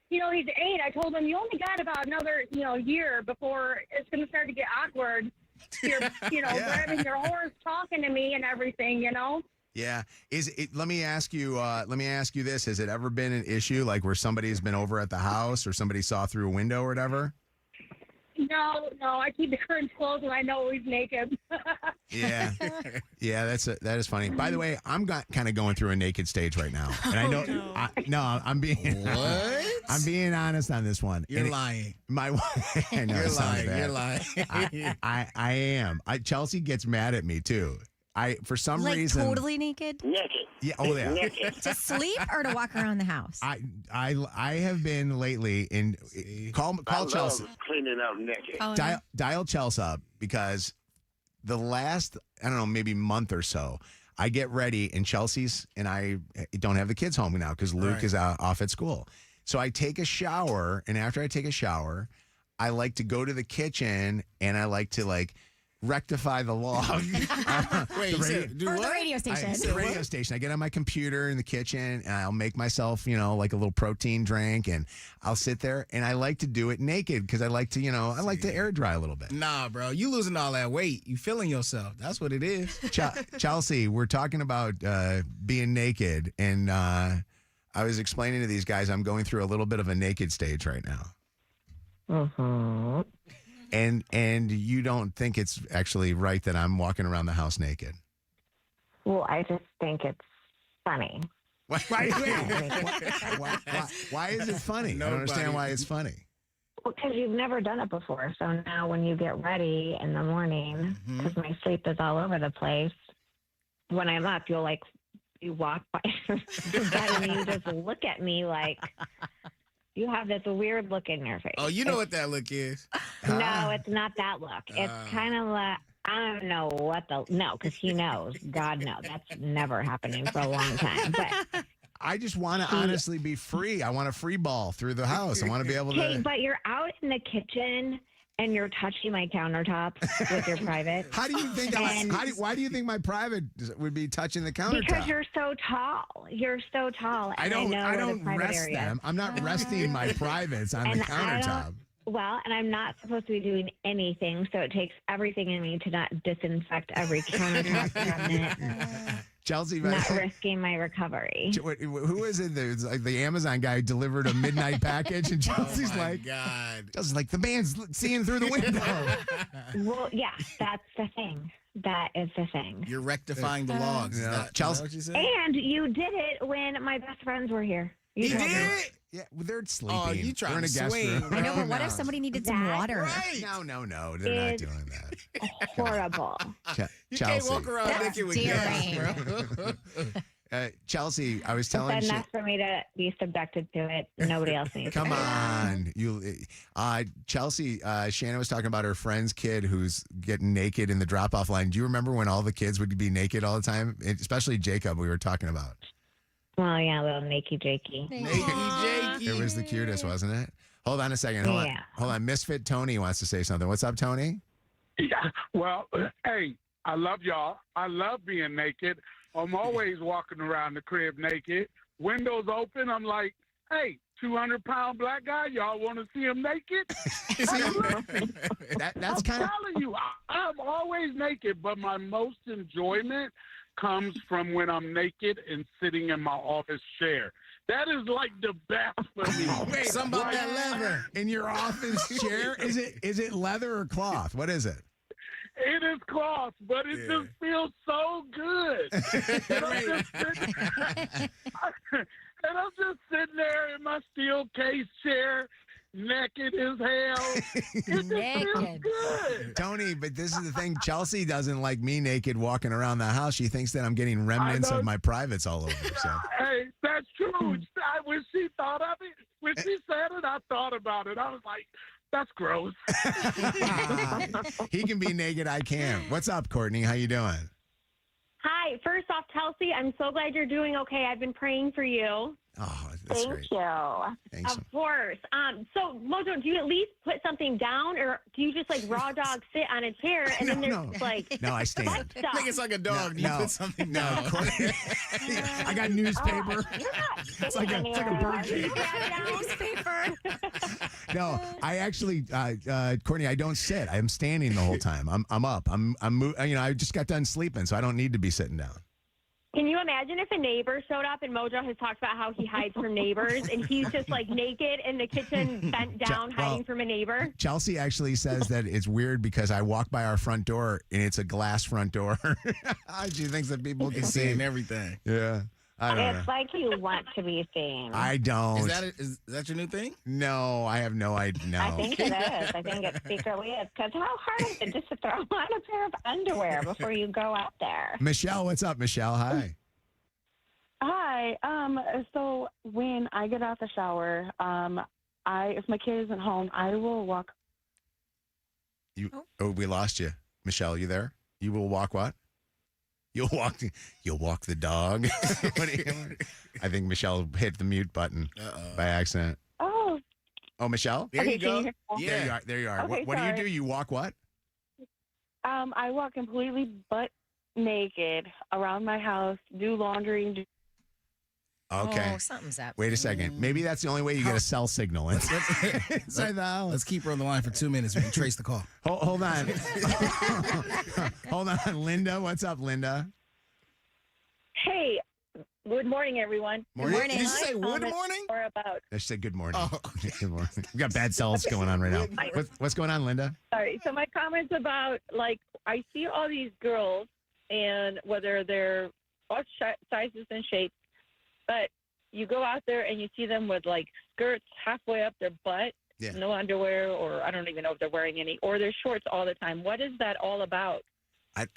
he's 8. I told him, you only got about another, year before it's going to start to get awkward. You're, grabbing your horse, talking to me and everything, Yeah. Let me ask you this. Has it ever been an issue like where somebody's been over at the house or somebody saw through a window or whatever? No, I keep the curtains closed when I know he's naked. Yeah. Yeah, that is funny. By the way, I'm kind of going through a naked stage right now. And I know I'm being I'm being honest on this one. You're lying. I know, You're it sounds lying. bad. You're lying. I am. Chelsea gets mad at me too. For some Like reason totally naked? Naked. Yeah, oh yeah. To sleep or to walk around the house? I have been lately in call Chelsea. Cleaning up naked. Oh, Dial Chelsea up because the last, I don't know, maybe month or so, I get ready and Chelsea's and I don't have the kids home now because Luke is off at school. So I take a shower, and after I take a shower, I like to go to the kitchen and I like to rectify the log. Wait, do For what? the radio station. The radio station. I get on my computer in the kitchen and I'll make myself, like a little protein drink, and I'll sit there and I like to do it naked because I like to, I like to air dry a little bit. Nah, bro. You losing all that weight. You feeling yourself. That's what it is. Chelsea, we're talking about being naked, and I was explaining to these guys I'm going through a little bit of a naked stage right now. Uh-huh. And you don't think it's actually right that I'm walking around the house naked? Well, I just think it's funny. Why is it funny? I don't understand why it's funny. Well, because you've never done it before. So now when you get ready in the morning, because my sleep is all over the place, when I'm up, you walk by the bed and you just look at me like you have this weird look in your face. Oh, you know what that look is. No, it's not that look. It's kind of like, I don't know because he knows. God knows. That's never happening for a long time. But I just want to honestly be free. I want to free ball through the house. I want to be able to. Okay, but you're out in the kitchen and you're touching my countertop with your private. How do you think? Why do you think my private would be touching the countertop? Because you're so tall. You're so tall. I don't rest them. I'm not resting my privates on the countertop. And I'm not supposed to be doing anything, so it takes everything in me to not disinfect every countertop cabinet. Chelsea, not risking my recovery. Who is it? It's like the Amazon guy delivered a midnight package, and Chelsea's Chelsea's like, the man's seeing through the window. Well, yeah, that's the thing. That is the thing. You're rectifying the logs. Chelsea, what you said? And you did it when my best friends were here. You did it? it? Yeah, they're sleeping. Oh, you trying We're in a to guest swing. room. I know, but what if somebody needed some water? Right. No, they're not doing that. Horrible. You Chelsea. can't walk around naked with gas, bro. Chelsea, I was telling It's enough for me to be subjected to it. Nobody else needs Come to. on. Chelsea, Shannon was talking about her friend's kid who's getting naked in the drop-off line. Do you remember when all the kids would be naked all the time? Especially Jacob, we were talking about. Well, yeah, little naked Jakey. It was the cutest, wasn't it? Hold on a second. Hold on. Misfit Tony wants to say something. What's up, Tony? Yeah. Well, hey, I love y'all. I love being naked. I'm always walking around the crib naked. Windows open. I'm like, hey, 200-pound black guy, y'all want to see him naked? That's kind of. I'm telling you, I'm always naked, but my most enjoyment comes from when I'm naked and sitting in my office chair. That is like the best for me. Wait, something about that leather in your office chair? Is it leather or cloth? What is it? It is cloth, but it just feels so good. And I'm just sitting there in my steel case chair, naked as hell. It just feels good. Tony, but this is the thing. Chelsea doesn't like me naked walking around the house. She thinks that I'm getting remnants of my privates all over. So. Hey, that's true. When she thought of it, when she said it, I thought about it. I was like, that's gross. He can be naked. I can't. What's up, Courtney? How you doing? Hi. First off, Chelsea, I'm so glad you're doing okay. I've been praying for you. Oh, that's Thank great. you. Thanks. Of course. So, Mojo, do you at least put something down, or do you just like raw dog sit on a chair and then there's like No, I stand. butt stuff? I think it's like a dog. Do you put something down? I got newspaper. It's like a bird cage. Newspaper. No, I actually, Courtney, I don't sit. I'm standing the whole time. I'm up. I just got done sleeping, so I don't need to be sitting down. Can you imagine if a neighbor showed up and Mojo has talked about how he hides from neighbors and he's just like naked in the kitchen, bent down, hiding from a neighbor? Chelsea actually says that it's weird because I walk by our front door and it's a glass front door. She thinks that people can see everything. Yeah. I don't know. It's like you want to be seen. I don't. Is that your new thing? No, I have no idea. No. I think it is. I think it secretly is. Because how hard is it just to throw on a pair of underwear before you go out there? Michelle, what's up, Michelle? Hi. Hi. So when I get out the shower, if my kid isn't home, I will walk. We lost you, Michelle. You there? You will walk what? You'll walk the dog. I think Michelle hit the mute button by accident. Oh, Michelle. There you go. Yeah. There you are. Okay, what do you sorry. do? You walk what? I walk completely butt naked around my house, do laundry. Okay. Oh, something's up. Wait a second. Maybe that's the only way you get a cell signal inside the house. Let's keep her on the line for 2 minutes. We can trace the call. Hold on. Hold on. Linda, what's up, Linda? Hey, good morning, everyone. Morning. Good Did you say My good comment morning? Or about, I said good morning. Good morning. We got bad cells going on right now. What's going on, Linda? sorry. So my comments about, like, I see all these girls, and whether they're all sizes and shapes, but you go out there and you see them with, like, skirts halfway up their butt, no underwear, or I don't even know if they're wearing any, or their shorts all the time. What is that all about?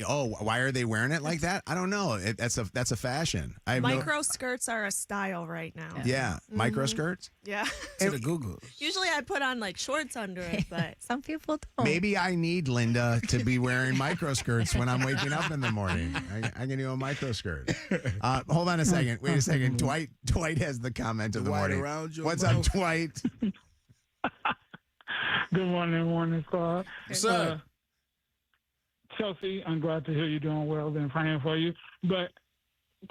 Why are they wearing it like that? I don't know. That's a fashion. I have Micro skirts are a style right now. Yeah, micro skirts. Yeah. To the Google. Usually I put on like shorts under it, but some people don't. Maybe I need Linda to be wearing micro skirts when I'm waking up in the morning. I can do a micro skirt. Hold on a second. Wait a second. Dwight has the comment of the morning. What's up, Dwight? Good morning, squad. Sir. Chelsea, I'm glad to hear you're doing well. Been praying for you. But,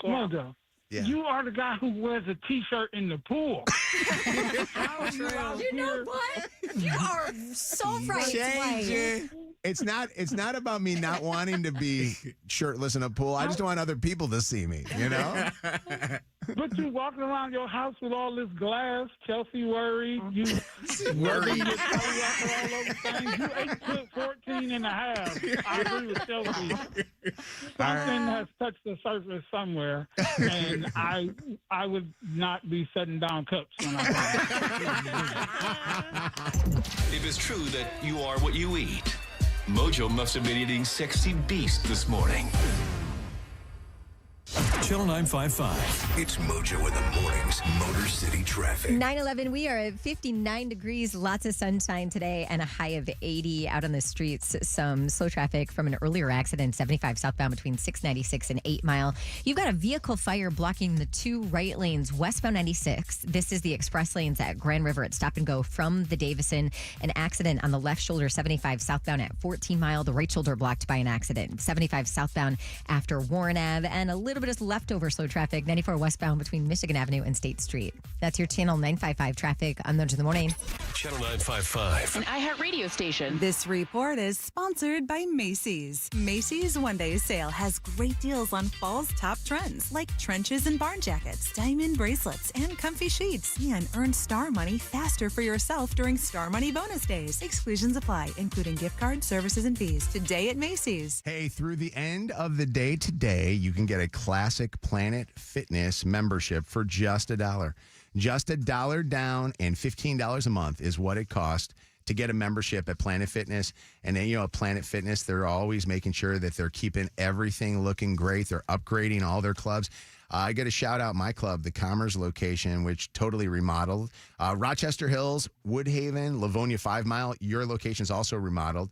Mojo, you are the guy who wears a T-shirt in the pool. You know what? You are so right. Dwight. It's not about me not wanting to be shirtless in a pool. I just don't want other people to see me, you know? But you walking around your house with all this glass, Chelsea worried. You worried. You all over things. You 8'14" and a half. I agree with Chelsea. Something has touched the surface somewhere, and I would not be setting down cups when I If it's true that you are what you eat, Mojo must have been eating sexy beast this morning. Channel 955. It's Mojo in the mornings. Motor City traffic. 9/11, we are at 59 degrees, lots of sunshine today, and a high of 80 out on the streets. Some slow traffic from an earlier accident, 75 southbound between 696 and 8 Mile. You've got a vehicle fire blocking the two right lanes westbound 96. This is the express lanes at Grand River at Stop and Go from the Davison. An accident on the left shoulder, 75 southbound at 14 Mile. The right shoulder blocked by an accident. 75 southbound after Warren Ave, and a little bit of leftover slow traffic, 94 westbound between Michigan Avenue and State Street. That's your Channel 955 traffic on Mojo in the Morning. Channel 955. An iHeartRadio station. This report is sponsored by Macy's. Macy's One Day Sale has great deals on fall's top trends like trenches and barn jackets, diamond bracelets, and comfy sheets. And earn Star Money faster for yourself during Star Money bonus days. Exclusions apply, including gift cards, services, and fees. Today at Macy's. Hey, through the end of the day today, you can get a classic Planet Fitness membership for just $1. Just $1 down and $15 a month is what it costs to get a membership at Planet Fitness. And then, at Planet Fitness, they're always making sure that they're keeping everything looking great. They're upgrading all their clubs. I got to shout out my club, the Commerce location, which totally remodeled. Rochester Hills, Woodhaven, Livonia 5 Mile, your location's also remodeled.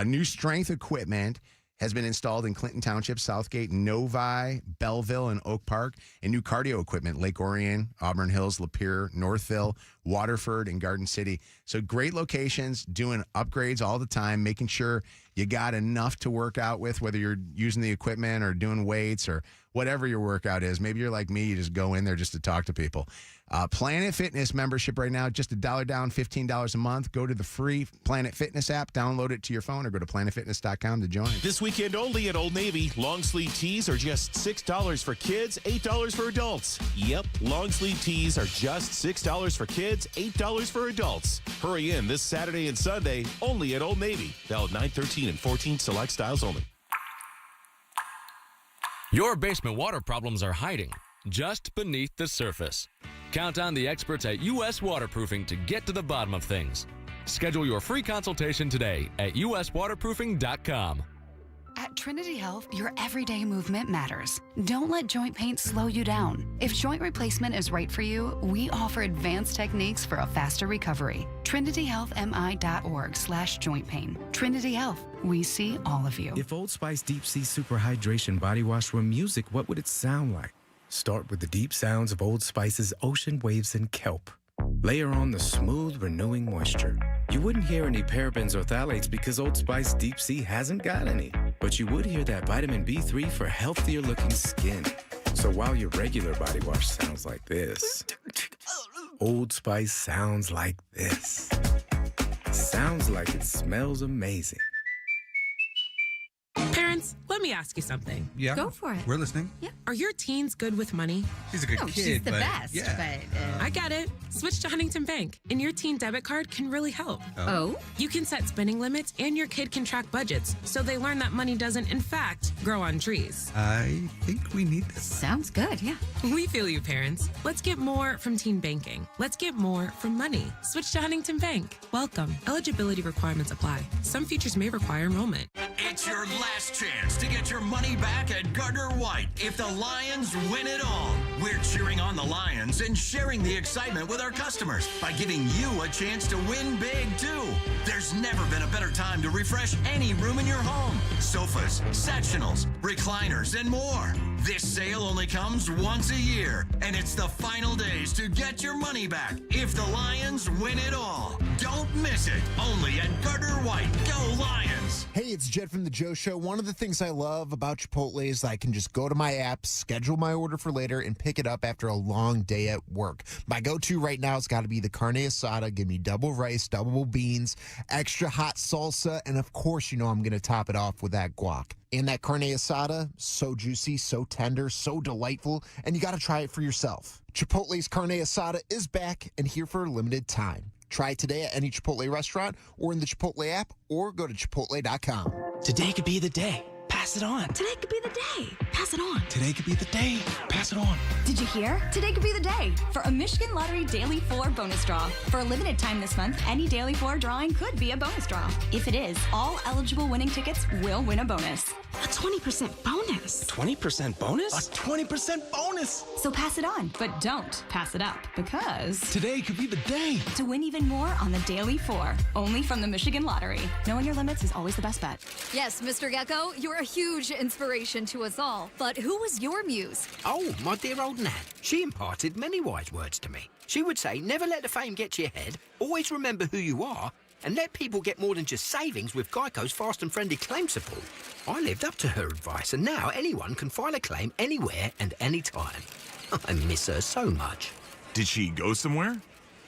New strength equipment has been installed in Clinton Township, Southgate, Novi, Belleville, and Oak Park. And new cardio equipment, Lake Orion, Auburn Hills, Lapeer, Northville, Waterford, and Garden City. So great locations, doing upgrades all the time, making sure you got enough to work out with, whether you're using the equipment or doing weights or whatever your workout is. Maybe you're like me, you just go in there just to talk to people. Planet Fitness membership right now, just $1 down, $15 a month. Go to the free Planet Fitness app, download it to your phone, or go to planetfitness.com to join. This weekend only at Old Navy, long sleeve tees are just $6 for kids, $8 for adults. Yep, long sleeve tees are just $6 for kids, $8 for adults. Hurry in this Saturday and Sunday, only at Old Navy. Valid 9/13 and 14 select styles only. Your basement water problems are hiding just beneath the surface. Count on the experts at U.S. Waterproofing to get to the bottom of things. Schedule your free consultation today at uswaterproofing.com. At Trinity Health, your everyday movement matters. Don't let joint pain slow you down. If joint replacement is right for you, we offer advanced techniques for a faster recovery. TrinityHealthMI.org/joint pain. Trinity Health, we see all of you. If Old Spice Deep Sea Super Hydration Body Wash were music, what would it sound like? Start with the deep sounds of Old Spice's ocean waves and kelp. Layer on the smooth, renewing moisture. You wouldn't hear any parabens or phthalates because Old Spice Deep Sea hasn't got any. But you would hear that vitamin B3 for healthier looking skin. So while your regular body wash sounds like this, Old Spice sounds like this. Sounds like it smells amazing. Parents, let me ask you something. Yeah. Go for it. We're listening. Yeah. Are your teens good with money? She's a good kid, she's the but best. yeah. I get it. Switch to Huntington Bank, and your teen debit card can really help. Oh? You can set spending limits, and your kid can track budgets, so they learn that money doesn't, in fact, grow on trees. I think we need this. Sounds good, yeah. We feel you, parents. Let's get more from teen banking. Let's get more from money. Switch to Huntington Bank. Welcome. Eligibility requirements apply. Some features may require enrollment. It's your last chance to get your money back at Gardner White if the Lions win it all. We're cheering on the Lions and sharing the excitement with our customers by giving you a chance to win big, too. There's never been a better time to refresh any room in your home. Sofas, sectionals, recliners, and more. This sale only comes once a year, and it's the final days to get your money back if the Lions win it all. Don't miss it. Only at Gardner White. Go Lions! Hey, it's Jed from The Joe Show. One of the things I love about Chipotle is I can just go to my app, schedule my order for later, and pick it up after a long day at work. My go-to right now has got to be the carne asada. Give me double rice, double beans, extra hot salsa, and of course, you know I'm going to top it off with that guac. And that carne asada, so juicy, so tender, so delightful, and you got to try it for yourself. Chipotle's carne asada is back and here for a limited time. Try it today at any Chipotle restaurant or in the Chipotle app or go to Chipotle.com. Today could be the day. Pass it on. Today could be the day. Pass it on. Today could be the day. Pass it on. Did you hear? Today could be the day for a Michigan Lottery Daily 4 bonus draw. For a limited time this month, any Daily 4 drawing could be a bonus draw. If it is, all eligible winning tickets will win a bonus. A 20% bonus. 20% bonus? A 20% bonus. So pass it on, but don't pass it up because today could be the day to win even more on the Daily 4. Only from the Michigan Lottery. Knowing your limits is always the best bet. Yes, Mr. Gecko, you're a huge inspiration to us all. But who was your muse? Oh, my dear old Nan. She imparted many wise words to me. She would say, never let the fame get to your head, always remember who you are, and let people get more than just savings with Geico's fast and friendly claim support. I lived up to her advice, and now anyone can file a claim anywhere and anytime. I miss her so much. Did she go somewhere?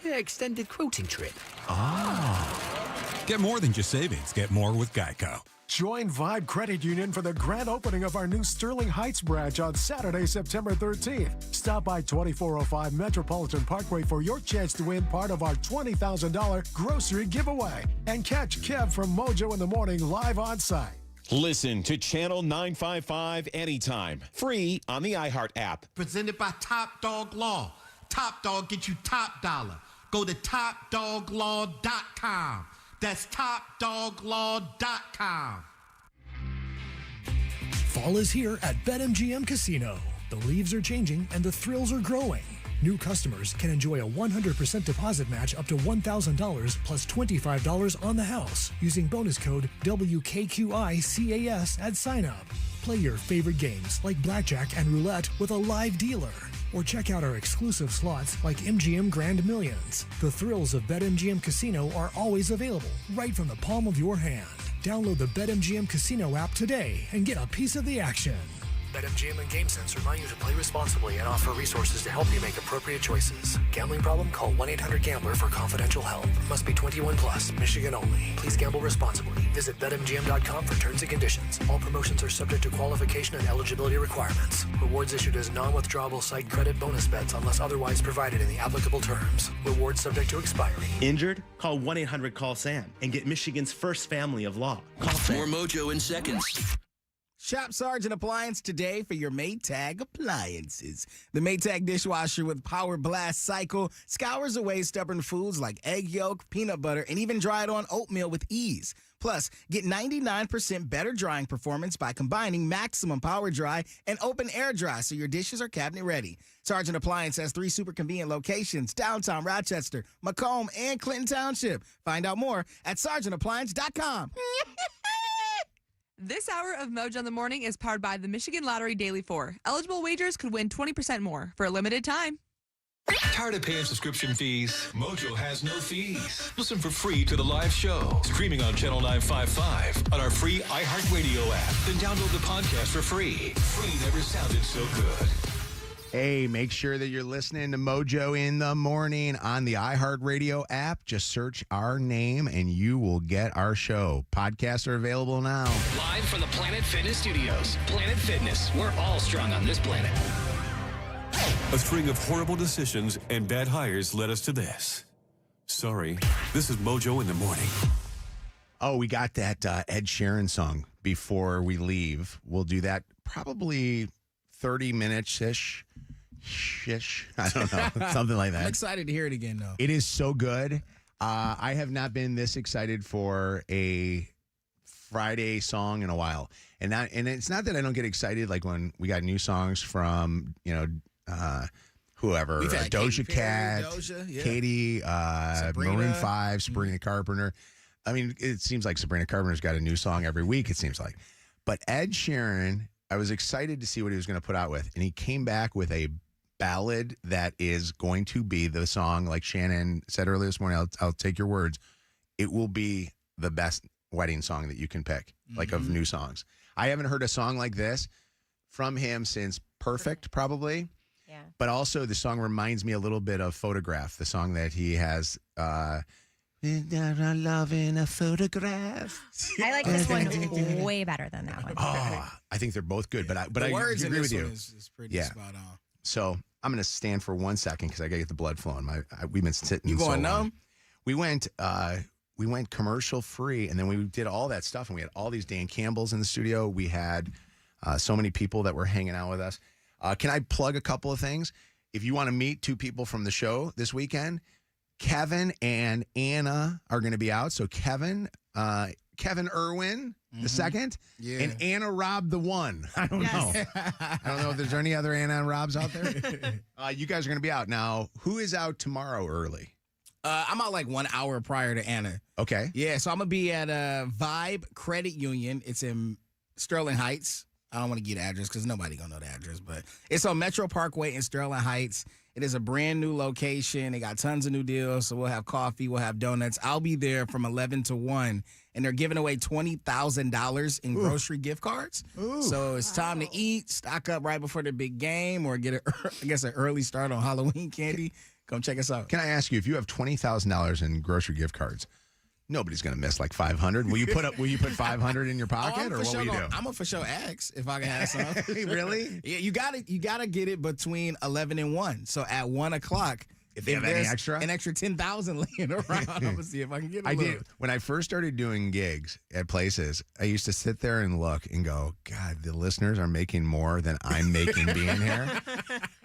Yeah, extended quilting trip. Ah. Get more than just savings. Get more with Geico. Join Vibe Credit Union for the grand opening of our new Sterling Heights branch on Saturday, September 13th. Stop by 2405 Metropolitan Parkway for your chance to win part of our $20,000 grocery giveaway. And catch Kev from Mojo in the Morning live on site. Listen to Channel 955 anytime. Free on the iHeart app. Presented by Top Dog Law. Top Dog get you top dollar. Go to TopDogLaw.com. That's TopDogLaw.com. Fall is here at BetMGM Casino. The leaves are changing and the thrills are growing. New customers can enjoy a 100% deposit match up to $1,000 plus $25 on the house using bonus code WKQICAS at sign-up. Play your favorite games like blackjack and roulette with a live dealer. Or check out our exclusive slots like MGM Grand Millions. The thrills of BetMGM Casino are always available right from the palm of your hand. Download the BetMGM Casino app today and get a piece of the action. BetMGM and GameSense remind you to play responsibly and offer resources to help you make appropriate choices. Gambling problem? Call 1-800-GAMBLER for confidential help. Must be 21 plus, Michigan only. Please gamble responsibly. Visit BetMGM.com for terms and conditions. All promotions are subject to qualification and eligibility requirements. Rewards issued as non-withdrawable site credit bonus bets unless otherwise provided in the applicable terms. Rewards subject to expiry. Injured? Call 1-800-CALL-SAM and get Michigan's first family of law. Call SAM. More Mojo in seconds. Shop Sargent Appliance today for your Maytag appliances. The Maytag dishwasher with Power Blast Cycle scours away stubborn foods like egg yolk, peanut butter, and even dried-on oatmeal with ease. Plus, get 99% better drying performance by combining maximum power dry and open air dry so your dishes are cabinet ready. Sargent Appliance has 3 super convenient locations: downtown Rochester, Macomb, and Clinton Township. Find out more at sargentappliance.com. This hour of Mojo in the Morning is powered by the Michigan Lottery Daily 4. Eligible wagers could win 20% more for a limited time. Tired of paying subscription fees? Mojo has no fees. Listen for free to the live show, streaming on Channel 955 on our free iHeartRadio app. Then download the podcast for free. Free never sounded so good. Hey, make sure that you're listening to Mojo in the Morning on the iHeartRadio app. Just search our name and you will get our show. Podcasts are available now. Live from the Planet Fitness Studios. Planet Fitness, we're all strong on this planet. A string of horrible decisions and bad hires led us to this. Sorry, this is Mojo in the Morning. Oh, we got that Ed Sheeran song before we leave. We'll do that probably 30 minutes-ish. I don't know. Something like that. I'm excited to hear it again, though. It is so good. I have not been this excited for a Friday song in a while. And it's not that I don't get excited like when we got new songs from, whoever. We've had Doja Katy Cat, Perry, Doja, yeah. Katie, Sabrina. Maroon 5, Sabrina Carpenter. I mean, it seems like Sabrina Carpenter's got a new song every week, it seems like. But Ed Sheeran, I was excited to see what he was going to put out with. And he came back with a ballad that is going to be the song, like Shannon said earlier this morning, I'll take your words. It will be the best wedding song that you can pick, like of new songs. I haven't heard a song like this from him since Perfect, probably. Yeah. But also the song reminds me a little bit of Photograph, the song that he has, Love in a Photograph. I like this one way better than that one. Oh, I think they're both good, but I words agree in with this you. one is pretty spot on. So I'm going to stand for 1 second because I got to get the blood flowing. We've been sitting. You going so numb? long. We went commercial free, and then we did all that stuff, and we had all these Dan Campbells in the studio. We had so many people that were hanging out with us. Can I plug a couple of things? If you want to meet 2 people from the show this weekend, Kevin and Anna are going to be out. So Kevin Irwin the second, and Anna Robb the one. I don't know. I don't know if there's any other Anna and Robs out there. You guys are going to be out. Now, who is out tomorrow early? I'm out like 1 hour prior to Anna. Okay. Yeah, so I'm going to be at Vibe Credit Union. It's in Sterling Heights. I don't want to give the address because nobody going to know the address, but it's on Metro Parkway in Sterling Heights. It is a brand new location. They got tons of new deals, so we'll have coffee, we'll have donuts. I'll be there from 11 to 1, and they're giving away $20,000 in grocery gift cards. So it's time to eat, stock up right before the big game, or get, an early start on Halloween candy. Come check us out. Can I ask you, if you have $20,000 in grocery gift cards, nobody's going to miss like 500. Will you put 500 in your pocket, or what will you do? I'm gonna for sure ask if I can have some. Really? Yeah, you gotta get it between 11 and 1. So at 1 o'clock, If they have any there's extra? an extra 10,000 laying around, I'm gonna see if I can get a little. did when I first started doing gigs at places. I used to sit there and look and go, God, the listeners are making more than I'm making being here.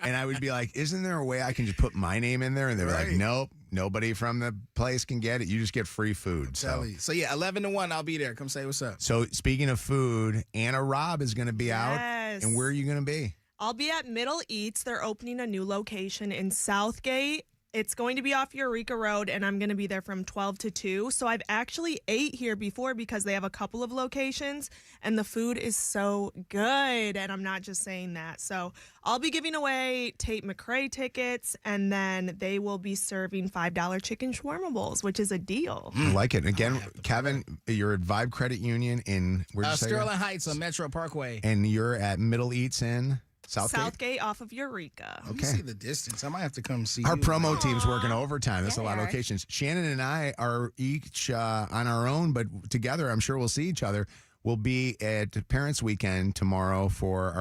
And I would be like, isn't there a way I can just put my name in there? And they were like, nope, nobody from the place can get it. You just get free food. So yeah, 11 to 1, I'll be there. Come say what's up. So speaking of food, Anna Robb is going to be out. Yes. And where are you going to be? I'll be at Middle Eats. They're opening a new location in Southgate. It's going to be off Eureka Road, and I'm going to be there from 12 to 2. So I've actually ate here before because they have a couple of locations, and the food is so good, and I'm not just saying that. So I'll be giving away Tate McRae tickets, and then they will be serving $5 chicken shawarma bowls, which is a deal. I like it. Again, Kevin, you're at Vibe Credit Union in where'd you say Sterling Heights on Metro Parkway. and you're at Middle Eats in Southgate off of Eureka. Let me see the distance. I might have to come see Our you. promo team's working overtime. That's a lot of they are. locations. Shannon and I are each on our own, but together, I'm sure we'll see each other. We'll be at Parents Weekend tomorrow for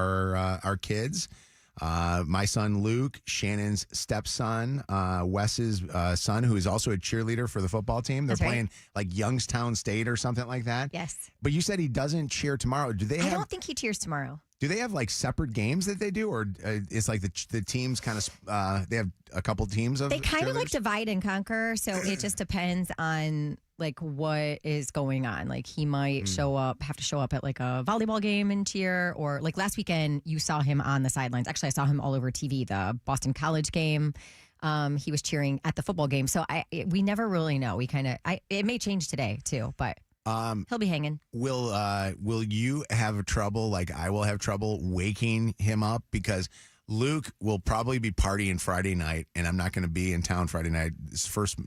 our kids. My son Luke, Shannon's stepson, Wes's son, who is also a cheerleader for the football team. They're That's right. playing like Youngstown State or something like that. Yes. But you said he doesn't cheer tomorrow. Do they I have? don't think he cheers tomorrow. Do they have like separate games that they do, or it's like the teams kind of they have a couple teams of? They kind of like cheerleaders? divide and conquer, so it just depends on like what is going on. Like he might have to show up at like a volleyball game and cheer, or like last weekend you saw him on the sidelines. Actually, I saw him all over TV. The Boston College game, he was cheering at the football game. So we never really know. It may change today too, but. He'll be hanging. Will you have trouble, like I will have trouble, waking him up? Because Luke will probably be partying Friday night, and I'm not going to be in town Friday night. This first,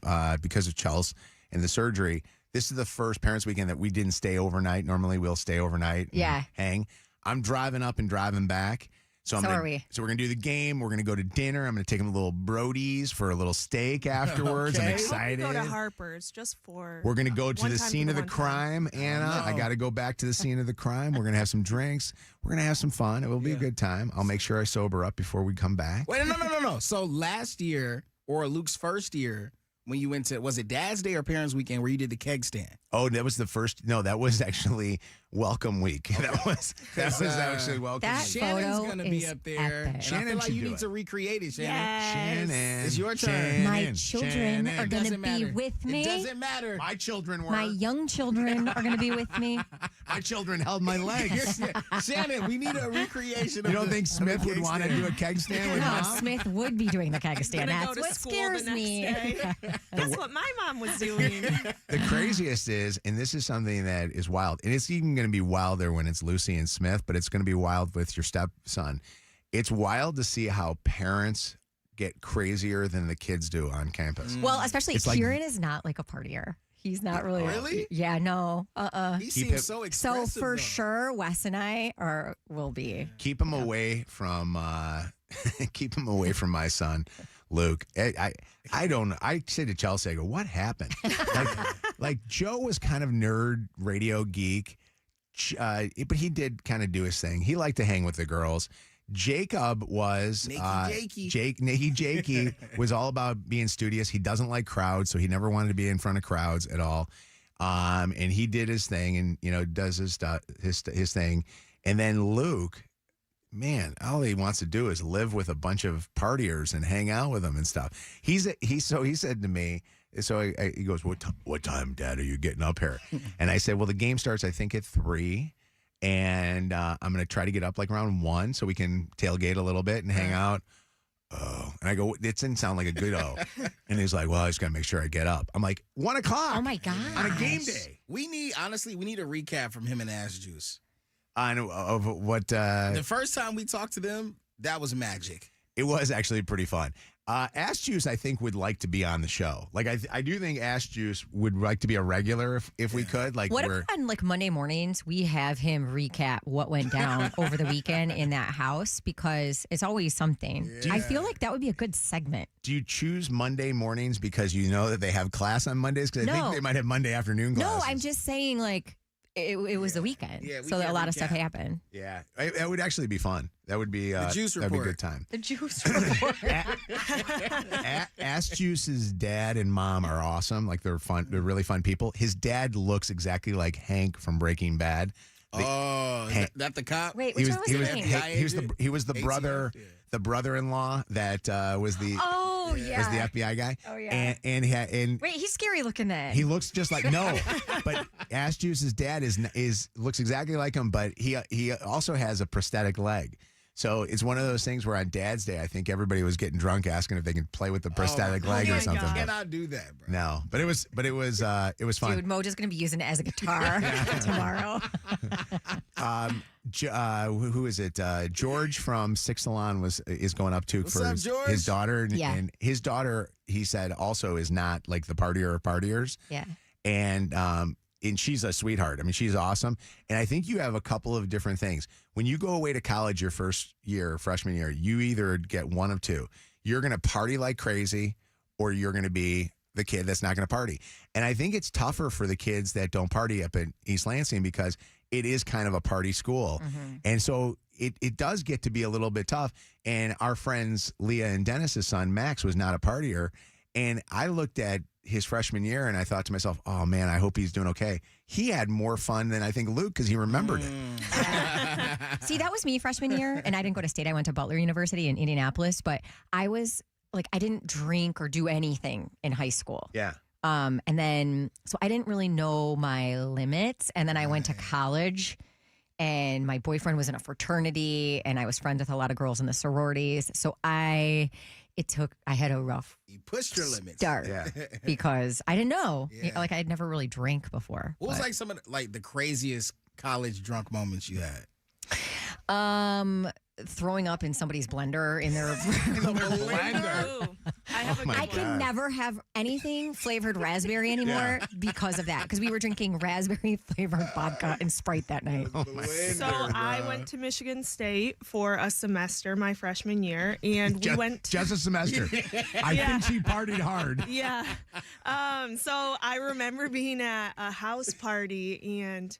because of Chelsea and the surgery. This is the first Parents Weekend that we didn't stay overnight. Normally we'll stay overnight and hang. I'm driving up and driving back. So are we. So we're going to do the game. We're going to go to dinner. I'm going to take him to little Brody's for a little steak afterwards. I'm excited. We'll go to Harper's just for. We're going to go to one the time scene for of the one crime, Anna. I got to go back to the scene of the crime. We're going to have some drinks. We're going to have some fun. It will be a good time. I'll make sure I sober up before we come back. Wait, no. So last year, or Luke's first year, when you went to, was it Dad's Day or Parents Weekend where you did the keg stand? Oh, that was the first. No, that was actually Welcome Week. That was actually Welcome that Week. Shannon's going to be up there. epic. Shannon, I feel like should you do need it. to recreate it, Shannon. Yes. Shannon. It's your turn. Shannon, My children Shannon. are going to Doesn't be matter. with me. It doesn't matter. My children were. My young children are going to be with me. My children held my legs. Shannon, we need a recreation. You don't think Smith would want to do a keg stand with No, Mom? Smith would be doing the keg stand. Gonna That's go to what school scares the next me. day. That's what my mom was doing. The craziest is, and this is something that is wild, and it's even going to be wilder when it's Lucy and Smith, but it's going to be wild with your stepson. It's wild to see how parents get crazier than the kids do on campus. Well, especially It's like- Kieran is not like a partier. He's not really. Really? Yeah, no. He seems so expressive. So for though. sure, Wes and I will be. Keep him away from keep him away from my son, Luke. I don't. I say to Chelsea, I go, what happened? like Joe was kind of nerd radio geek, but he did kind of do his thing. He liked to hang with the girls. Jacob was Nicky Jakey was all about being studious. He doesn't like crowds, so he never wanted to be in front of crowds at all. And he did his thing, and does his stuff, his thing. And then Luke, man, all he wants to do is live with a bunch of partiers and hang out with them and stuff. He said to me. So he goes, what time, Dad, are you getting up here? And I said, well, the game starts, I think, at 3. And I'm going to try to get up like around 1 so we can tailgate a little bit and hang out. Oh, and I go, it didn't sound like a good oh. And he's like, well, I just got to make sure I get up. I'm like, 1 o'clock. Oh my God. On a game day. We need a recap from him and Ash Juice. I know of what. The first time we talked to them, that was magic. It was actually pretty fun. Ash Juice, I think, would like to be on the show. Like, I do think Ash Juice would like to be a regular if we could. Like, what if on like Monday mornings we have him recap what went down over the weekend in that house, because it's always something. Yeah. I feel like that would be a good segment. Do you choose Monday mornings because you know that they have class on Mondays? Because I think they might have Monday afternoon classes. No, I'm just saying, like, it was the weekend, Yeah, so a lot of stuff happened. Yeah, that would actually be fun. That would be The juice that'd be a report. good time. The juice report. Ass Juice's dad and mom are awesome. Like they're fun. They're really fun people. His dad looks exactly like Hank from Breaking Bad. Is that the cop? Wait, which one was Hank? He was the brother, the brother-in-law that was the Oh yeah. was the FBI guy. Oh yeah. And Wait, he's scary looking then. he looks just like but Ass Juice's dad is looks exactly like him, but he also has a prosthetic leg. So it's one of those things where on Dad's Day, I think everybody was getting drunk, asking if they could play with the prosthetic leg or something. You cannot do that, bro. No, but it was fun. Dude, Mojo's gonna be using it as a guitar tomorrow. Who is it? George from Six Salon is going up to What's for up, George? his daughter, Yeah. and his daughter, he said, also is not like the partier of partiers. Yeah. And she's a sweetheart. I mean, she's awesome. And I think you have a couple of different things. When you go away to college your first year, freshman year, you either get one of two. You're going to party like crazy, or you're going to be the kid that's not going to party. And I think it's tougher for the kids that don't party up in East Lansing because it is kind of a party school. And so it does get to be a little bit tough. And our friends, Leah and Dennis's son, Max, was not a partier. And I looked at his freshman year and I thought to myself, oh man, I hope he's doing okay. He had more fun than I think Luke because he remembered it. See, that was me freshman year, and I didn't go to state. I went to Butler University in Indianapolis, but I was like, I didn't drink or do anything in high school. Yeah. And then, so I didn't really know my limits. And then I went to college, and my boyfriend was in a fraternity, and I was friends with a lot of girls in the sororities. So I had a rough You pushed your limits. start because I didn't know. Yeah. Like, I'd never really drank before. What was like some of the craziest college drunk moments you had? Throwing up in somebody's blender in their Ooh, I have a good I one. can never have anything flavored raspberry anymore because of that. Because we were drinking raspberry flavored vodka and Sprite that night. So I went to Michigan State for a semester my freshman year, and we went Just a semester. I think she partied hard. Yeah. So I remember being at a house party, and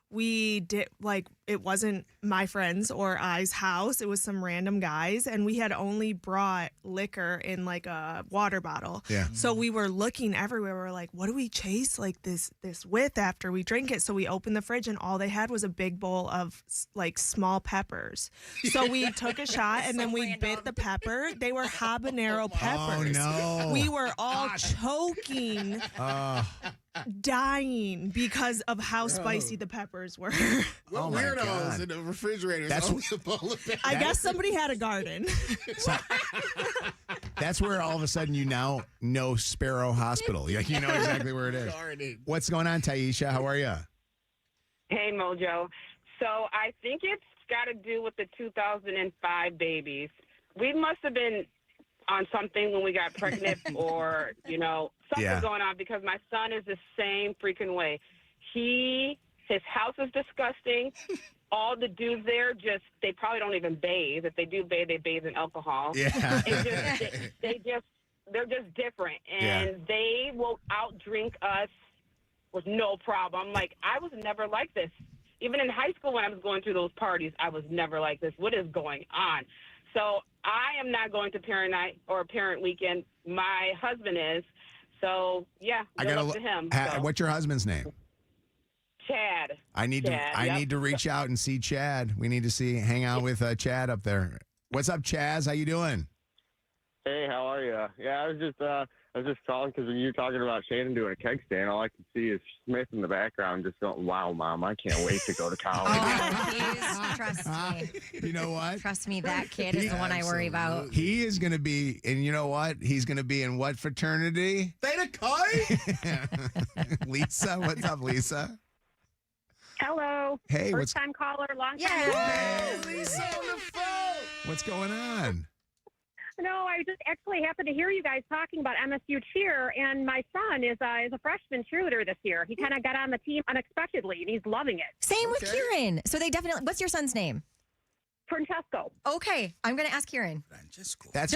we did, like, it wasn't my friends or I's house. It was some random guys, and we had only brought liquor in like a water bottle. Yeah. So we were looking everywhere. We were like, what do we chase like this with after we drink it? So we opened the fridge, and all they had was a big bowl of like small peppers. So we took a shot, and then we bit the pepper. They were habanero peppers. Oh no. We were all choking, dying because of how spicy the peppers were. Oh my Weirdos God. in the refrigerator. That's Only a bowl of I guess somebody had a garden. That's where all of a sudden you now know Sparrow Hospital. Like you know exactly where it is. What's going on, Taisha? How are you? Hey, Mojo. So I think it's got to do with the 2005 babies. We must have been on something when we got pregnant or, something going on because my son is the same freaking way. His house is disgusting. All the dudes there they probably don't even bathe. If they do bathe, they bathe in alcohol. Yeah. They're just different. And they will outdrink us with no problem. Like, I was never like this. Even in high school when I was going through those parties, I was never like this. What is going on? So I am not going to parent night or parent weekend. My husband is. So, yeah, good luck to him. What's your husband's name? Chad. I need to reach out and see Chad. We need to hang out with Chad up there. What's up, Chaz? How you doing? Hey, how are you? Yeah, I was just calling because when you were talking about Shannon doing a keg stand, all I could see is Smith in the background just going, "Wow, Mom, I can't wait to go to college." Please trust me. You know what? Trust me, that kid is the one I worry about. He is going to be, and you know what? He's going to be in what fraternity? Theta Chi? Lisa, what's up, Lisa? Hello. Hey, First time caller, long time. Hey, Lisa on the phone. What's going on? No, I just actually happened to hear you guys talking about MSU cheer, and my son is a freshman cheerleader this year. He kind of got on the team unexpectedly, and he's loving it. Same with Kieran. So they definitely. What's your son's name? Francesco. Okay, I'm going to ask Kieran. That's cool. That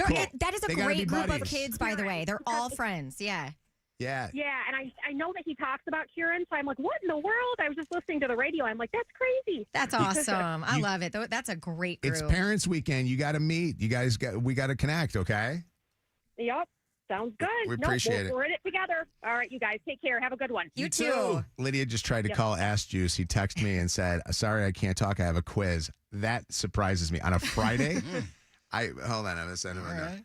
is a They gotta be great group of buddies. kids, by the way. They're all friends. Yeah. Yeah. Yeah, and I know that he talks about Kieran, so I'm like, what in the world? I was just listening to the radio. I'm like, that's crazy. That's awesome. I love it. That's a great group. It's Parents Weekend. You got to meet. We got to connect, okay? Yep. Sounds good. We appreciate it. We're in it together. All right, you guys. Take care. Have a good one. You too. Lydia just tried to Yep. call Ask Juice. He texted me and said, sorry, I can't talk. I have a quiz. That surprises me. On a Friday? Hold on. I'm going to send him right now.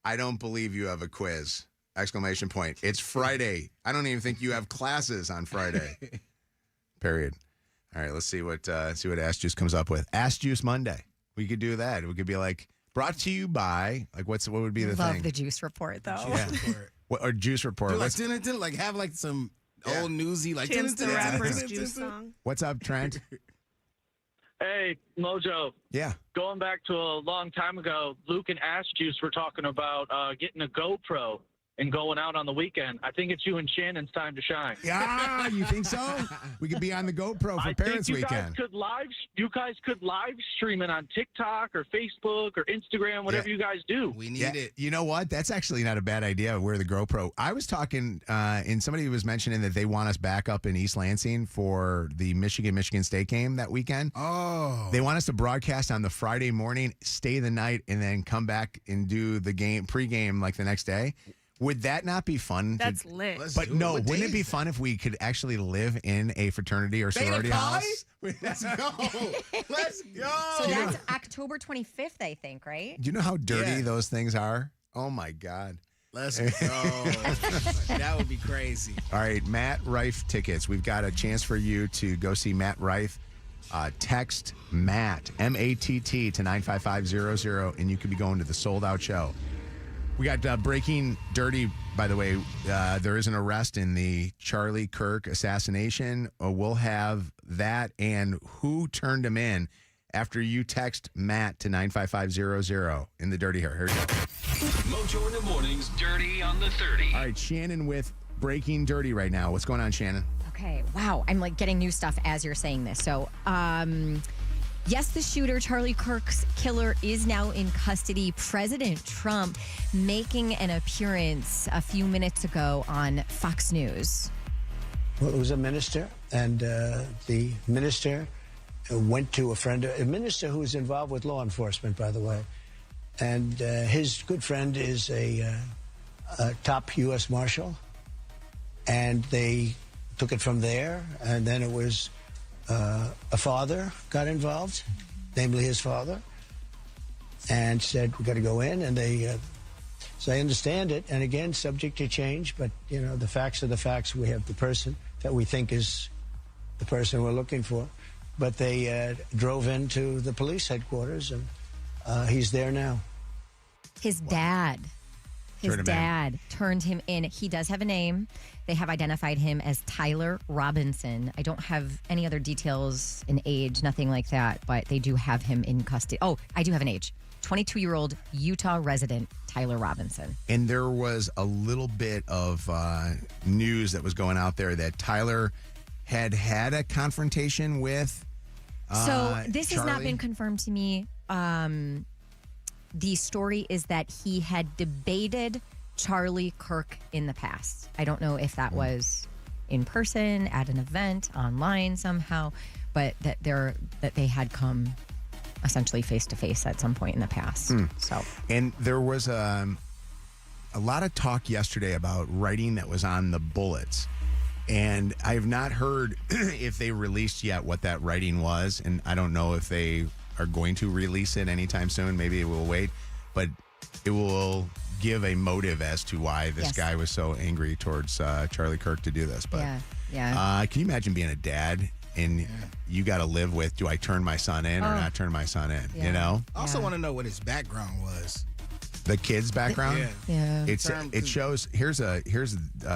I don't believe you have a quiz. Exclamation point. It's Friday. I don't even think you have classes on Friday. Period. All right, let's see what Ask Juice comes up with. Ask Juice Monday. We could do that. We could be like, brought to you by, like, what would be the Love thing? the Juice Report, though. Yeah. Or Juice Report. Do like, have like some old newsy like Chance the Rapper's Juice song. What's up, Trent? Hey, Mojo. Yeah. Going back to a long time ago, Luke and Ash Juice were talking about getting a GoPro and going out on the weekend. I think it's you and Shannon's time to shine. Yeah, you think so? We could be on the GoPro for Parents Weekend. You guys could live stream it on TikTok or Facebook or Instagram, whatever you guys do. We need it. You know what? That's actually not a bad idea. Wear the GoPro. I was talking, and somebody was mentioning that they want us back up in East Lansing for the Michigan State game that weekend. Oh. They want us to broadcast on the Friday morning, stay the night, and then come back and do the game pregame like the next day. Would that not be fun? That's lit. But no, wouldn't it be fun if we could actually live in a fraternity or sorority house? Let's go. Let's go. So that's October 25th, I think, right? Do you know how dirty those things are? Oh, my God. Let's go. That would be crazy. All right, Matt Rife tickets. We've got a chance for you to go see Matt Rife. Text Matt, M-A-T-T, to 95500, and you could be going to the sold-out show. We got Breaking Dirty, by the way. There is an arrest in the Charlie Kirk assassination. We'll have that and who turned him in after you text Matt to 95500 in the Dirty Here. Here we go. Mojo in the mornings, Dirty on the 30. All right, Shannon with Breaking Dirty right now. What's going on, Shannon? Okay, wow. I'm like getting new stuff as you're saying this. So, yes, the shooter, Charlie Kirk's killer, is now in custody. President Trump making an appearance a few minutes ago on Fox News. Well, it was a minister, and the minister went to a minister who is involved with law enforcement, by the way. And his good friend is a top U.S. Marshal. And they took it from there, and then it was a father got involved, namely his father, and said, we got to go in. And they, so I understand it, and again, subject to change, but, you know, the facts are the facts. We have the person that we think is the person we're looking for. But they drove into the police headquarters, and he's there now. His dad. His dad turned him in. He does have a name. They have identified him as Tyler Robinson. I don't have any other details, an age, nothing like that, but they do have him in custody. Oh, I do have an age. 22-year-old Utah resident Tyler Robinson. And there was a little bit of news that was going out there that Tyler had a confrontation with So this has not Charlie. been confirmed to me. The story is that he had debated Charlie Kirk in the past. I don't know if that was in person, at an event, online somehow, but that they had come essentially face to face at some point in the past. So, and there was a lot of talk yesterday about writing that was on the bullets. And I have not heard if they released yet what that writing was, and I don't know if they are going to release it anytime soon. Maybe it will wait, but it will give a motive as to why this guy was so angry towards Charlie Kirk to do this. But yeah. Can you imagine being a dad and you got to live with, do I turn my son in or not turn my son in? Yeah. You know? I also want to know what his background was. The kid's background? Yeah. It shows, here's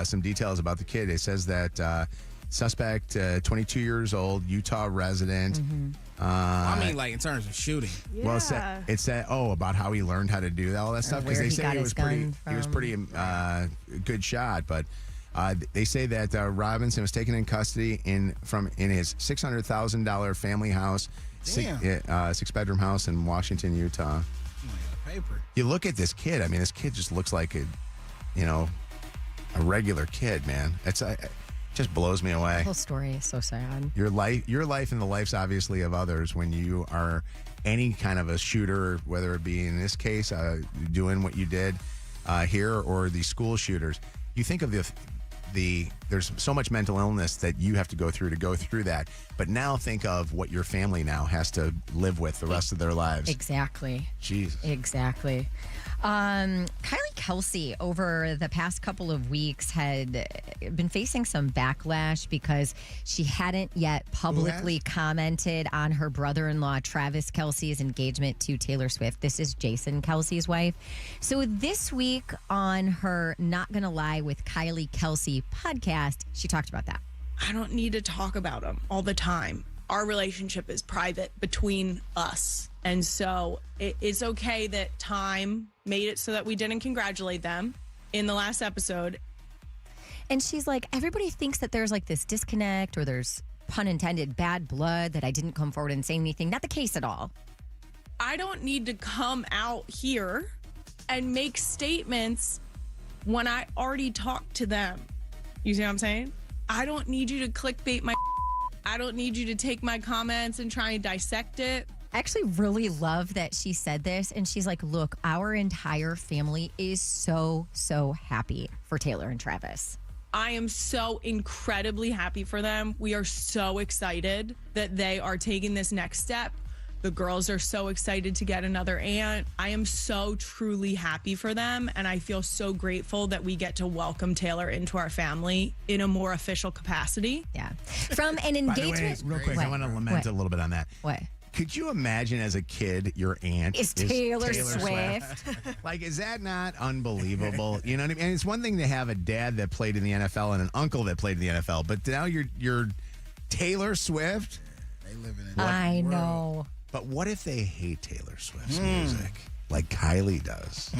some details about the kid. It says that suspect, 22 years old, Utah resident. I mean, like in terms of shooting. Well, it said about how he learned how to do all that stuff, because they say he was pretty good shot. But they say that Robinson was taken in custody in his $600,000 family house, six-bedroom house in Washington, Utah. Paper. You look at this kid. I mean, this kid just looks like a regular kid, man. It just blows me away. The whole story is so sad. Your life and the lives, obviously, of others when you are any kind of a shooter, whether it be in this case, doing what you did here or the school shooters. You think of there's so much mental illness that you have to go through that. But now think of what your family now has to live with the rest of their lives. Exactly. Jesus. Exactly. Kylie Kelsey, over the past couple of weeks, had been facing some backlash because she hadn't yet publicly commented on her brother-in-law, Travis Kelsey's engagement to Taylor Swift. This is Jason Kelsey's wife. So this week on her Not Gonna Lie with Kylie Kelsey podcast, she talked about that. I don't need to talk about him all the time. Our relationship is private between us. And so it's okay that time made it so that we didn't congratulate them in the last episode. And she's like, everybody thinks that there's like this disconnect or there's, pun intended, bad blood, that I didn't come forward and say anything. Not the case at all. I don't need to come out here and make statements when I already talked to them. You see what I'm saying? I don't need you to clickbait my I don't need you to take my comments and try and dissect it. I actually really love that she said this. And she's like, look, our entire family is so happy for Taylor and Travis. I am so incredibly happy for them. We are so excited that they are taking this next step. The girls are so excited to get another aunt. I am so truly happy for them. And I feel so grateful that we get to welcome Taylor into our family in a more official capacity. Yeah. From an engagement. Real quick, I want to lament a little bit on that. What? Could you imagine as a kid, your aunt is Taylor Swift? Like, is that not unbelievable? You know what I mean? And it's one thing to have a dad that played in the NFL and an uncle that played in the NFL, but now you're Taylor Swift? They live in I know. But what if they hate Taylor Swift's music? Like Kylie does.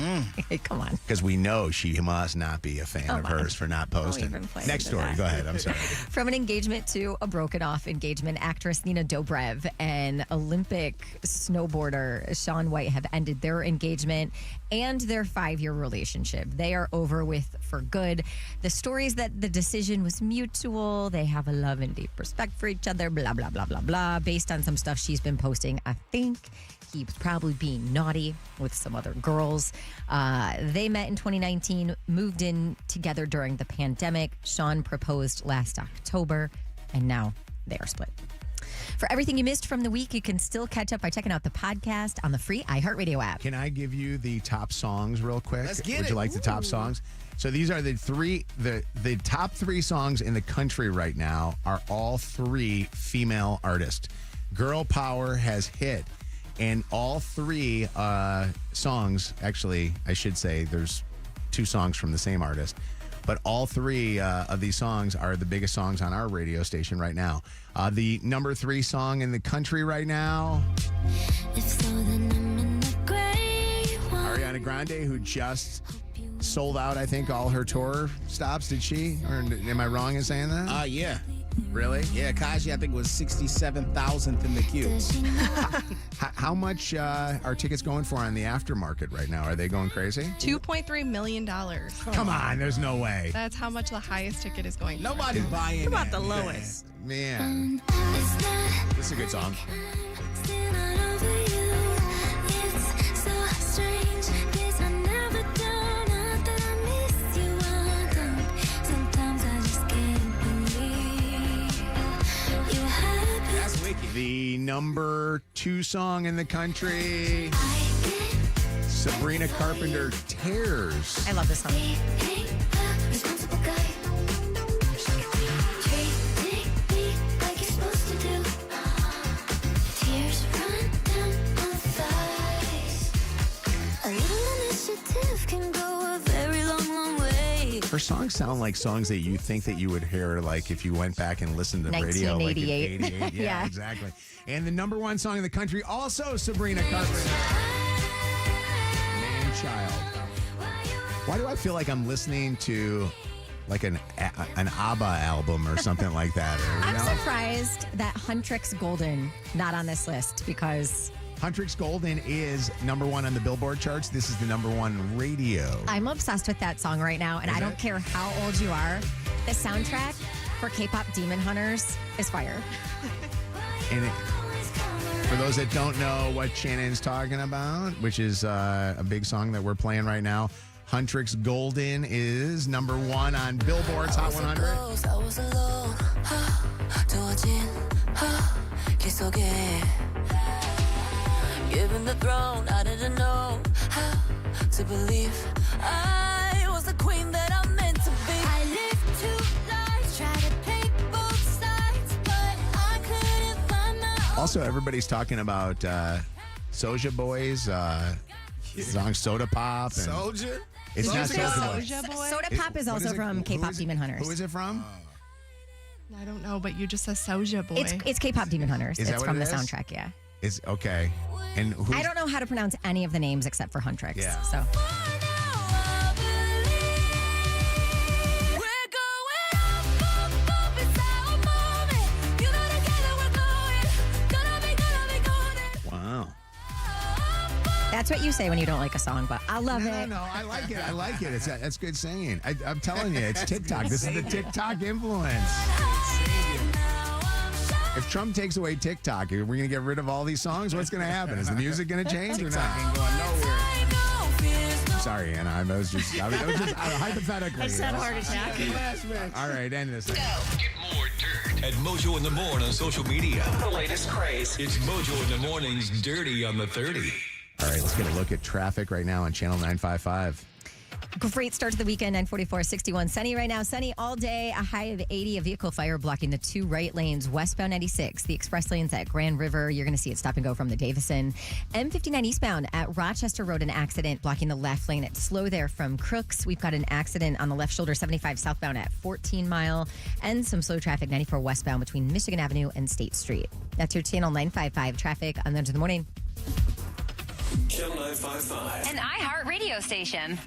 Hey, come on. Because we know she must not be a fan of hers for not posting. Next story. Go ahead. I'm sorry. From an engagement to a broken off engagement, actress Nina Dobrev and Olympic snowboarder Shaun White have ended their engagement and their 5-year relationship. They are over with for good. The story is that the decision was mutual. They have a love and deep respect for each other, blah, blah, blah, blah, blah. Based on some stuff she's been posting, I think he was probably being naughty with some other girls. They met in 2019, moved in together during the pandemic. Shaun proposed last October, and now they are split. For everything you missed from the week, you can still catch up by checking out the podcast on the free iHeartRadio app. Can I give you the top songs real quick? Let's get Would it. you like the top songs? So these are the top 3 songs in the country right now are all 3 female artists. Girl Power has hit. And all 3 songs, actually, I should say there's 2 songs from the same artist, but all 3 of these songs are the biggest songs on our radio station right now. The number 3 song in the country right now, Ariana Grande, who just sold out, I think, all her tour stops. Did she? Or am I wrong in saying that? Yeah. Really? Yeah, Kaji, I think, was 67,000th in the queue. How much are tickets going for on the aftermarket right now? Are they going crazy? $2.3 million. Come on, there's no way. That's how much the highest ticket is going. Nobody's buying What about that. the lowest? Man. This is a good song. The number 2 song in the country, Sabrina Carpenter, Tears. I love this song. Her songs sound like songs that you think that you would hear, like if you went back and listened to radio, like in 88. Yeah, exactly. And the number 1 song in the country, also Sabrina Carpenter, Man Child. Why do I feel like I'm listening to like an ABBA album or something like that? Or, I'm surprised that Huntrix Golden not on this list because Huntrix Golden is number 1 on the Billboard charts. This is the number 1 radio. I'm obsessed with that song right now, and I don't care how old you are. The soundtrack for K-pop Demon Hunters is fire. And for those that don't know what Shannon's talking about, which is a big song that we're playing right now, Huntrix Golden is number 1 on Billboard's Hot 100. I was alone. Given the throne, I didn't know how to believe I was the queen that I'm meant to be. I lived 2 lives, tried to pick both sides, but I couldn't find my own. Also, everybody's talking about Soulja Boy's song Soda Pop. And Soulja? It's not Soulja Boy? Soda Pop is also from K-pop Demon Hunters. Who is it from? I don't know, but you just said Soulja Boy. It's K-pop Demon Hunters. Is that It's what from it the is? soundtrack, yeah. It's okay. And I don't know how to pronounce any of the names except for Huntrix. Yeah. So Wow. that's what you say when you don't like a song, but I love it. No, I like it. I like it. That's good singing. I'm telling you, it's TikTok. This is the TikTok influence. If Trump takes away TikTok, are we going to get rid of all these songs? What's going to happen? Is the music going to change or not? Ain't going nowhere. I'm sorry, Anna. I was just hypothetically. I said heart attack. All right, end this. Get more dirt at Mojo in the Morning on social media. The latest craze. It's Mojo in the Morning's Dirty on the 30. All right, let's get a look at traffic right now on Channel 955. Great start to the weekend. 944, 61. Sunny right now. Sunny all day. A high of 80. A vehicle fire blocking the 2 right lanes. Westbound 96. The express lanes at Grand River. You're going to see it stop and go from the Davison. M59 eastbound at Rochester Road. An accident blocking the left lane. It's slow there from Crooks. We've got an accident on the left shoulder. 75 southbound at 14 Mile. And some slow traffic. 94 westbound between Michigan Avenue and State Street. That's your Channel 955 traffic on the end of the morning. Channel 955. An iHeart radio station.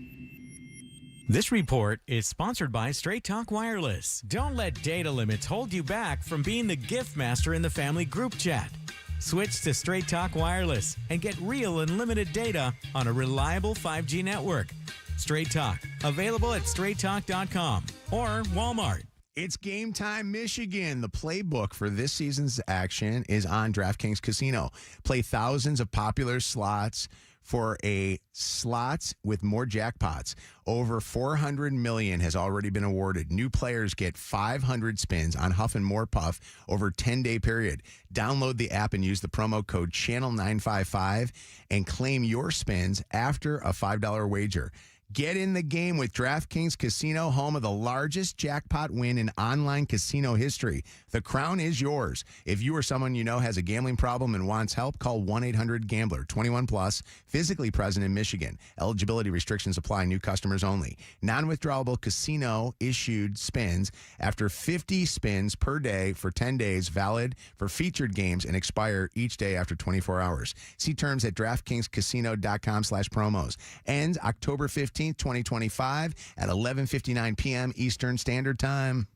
This report is sponsored by Straight Talk Wireless. Don't let data limits hold you back from being the gift master in the family group chat. Switch to Straight Talk Wireless and get real unlimited data on a reliable 5G network. Straight Talk, available at straighttalk.com or Walmart. It's Game Time Michigan. The playbook for this season's action is on DraftKings Casino. Play thousands of popular slots for a slots with more jackpots. Over $400 million has already been awarded. New players get 500 spins on Huff and More Puff over a 10-day period. Download the app and use the promo code Channel955 and claim your spins after a $5 wager. Get in the game with DraftKings Casino, home of the largest jackpot win in online casino history. The crown is yours. If you or someone you know has a gambling problem and wants help, call 1-800-GAMBLER. 21 plus, physically present in Michigan. Eligibility restrictions apply. New customers only. Non-withdrawable casino issued spins after 50 spins per day for 10 days, valid for featured games and expire each day after 24 hours. See terms at DraftKingsCasino.com/promos. Ends October 15th. 2025 at 11:59 p.m. Eastern Standard Time.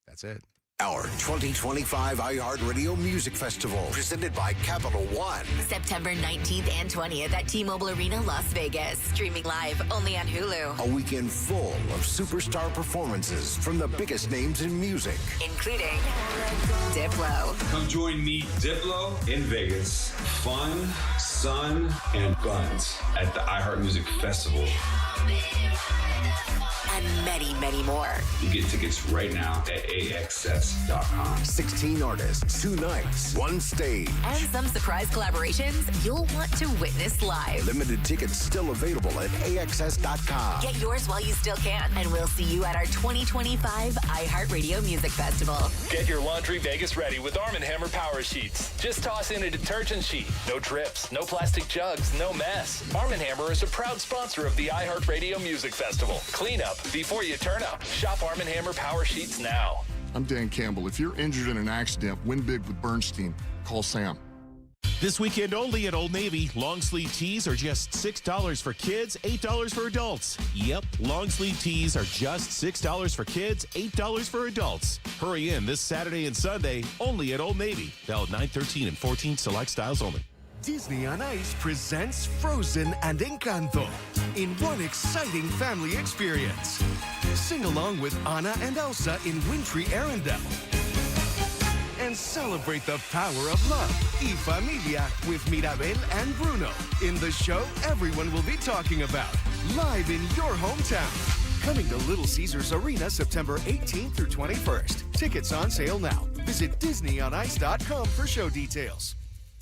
That's it. Our 2025 iHeartRadio Music Festival, presented by Capital One. September 19th and 20th at T-Mobile Arena, Las Vegas. Streaming live only on Hulu. A weekend full of superstar performances from the biggest names in music. Including Diplo. Come join me, Diplo, in Vegas. Fun, sun, and buns at the iHeart Music Festival. And many, many more. You get tickets right now at axs.com. 16 artists, 2 nights, 1 stage. And some surprise collaborations you'll want to witness live. Limited tickets still available at axs.com. Get yours while you still can. And we'll see you at our 2025 iHeartRadio Music Festival. Get your laundry Vegas ready with Arm & Hammer Power Sheets. Just toss in a detergent sheet. No drips, no plastic jugs, no mess. Arm & Hammer is a proud sponsor of the iHeartRadio Music Festival. Clean up before you turn up. Shop Arm & Hammer Power Sheets now. I'm Dan Campbell. If you're injured in an accident, win big with Bernstein. Call Sam. This weekend only at Old Navy, long sleeve tees are just $6 for kids, $8 for adults. Yep, long sleeve tees are just $6 for kids, $8 for adults. Hurry in this Saturday and Sunday only at Old Navy. Valid 9/13 and 14 select styles only. Disney on Ice presents Frozen and Encanto in one exciting family experience. Sing along with Anna and Elsa in wintry Arendelle. And celebrate the power of love, Y Familia, with Mirabel and Bruno in the show everyone will be talking about, live in your hometown. Coming to Little Caesars Arena September 18th through 21st. Tickets on sale now. Visit DisneyOnIce.com for show details.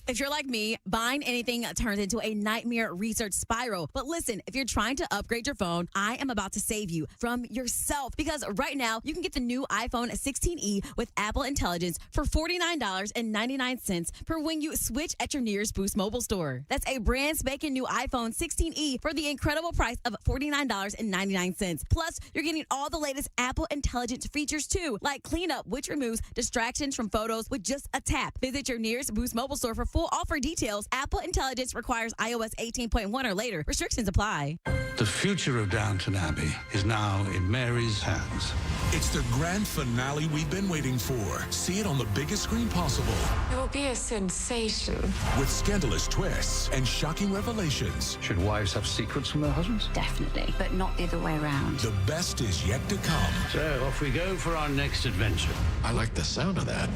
If you're like me, buying anything turns into a nightmare research spiral. But listen, if you're trying to upgrade your phone, I am about to save you from yourself. Because right now, you can get the new iPhone 16e with Apple Intelligence for $49.99 per when you switch at your nearest Boost mobile store. That's a brand spanking new iPhone 16e for the incredible price of $49.99. Plus, you're getting all the latest Apple Intelligence features too, like Cleanup, which removes distractions from photos with just a tap. Visit your nearest Boost mobile store for full offer details. Apple Intelligence requires iOS 18.1 or later. Restrictions apply. The future of Downton Abbey is now in Mary's hands. It's the grand finale we've been waiting for. See it on the biggest screen possible. It will be a sensation. With scandalous twists and shocking revelations. Should wives have secrets from their husbands? Definitely, but not the other way around. The best is yet to come. So off we go for our next adventure. I like the sound of that.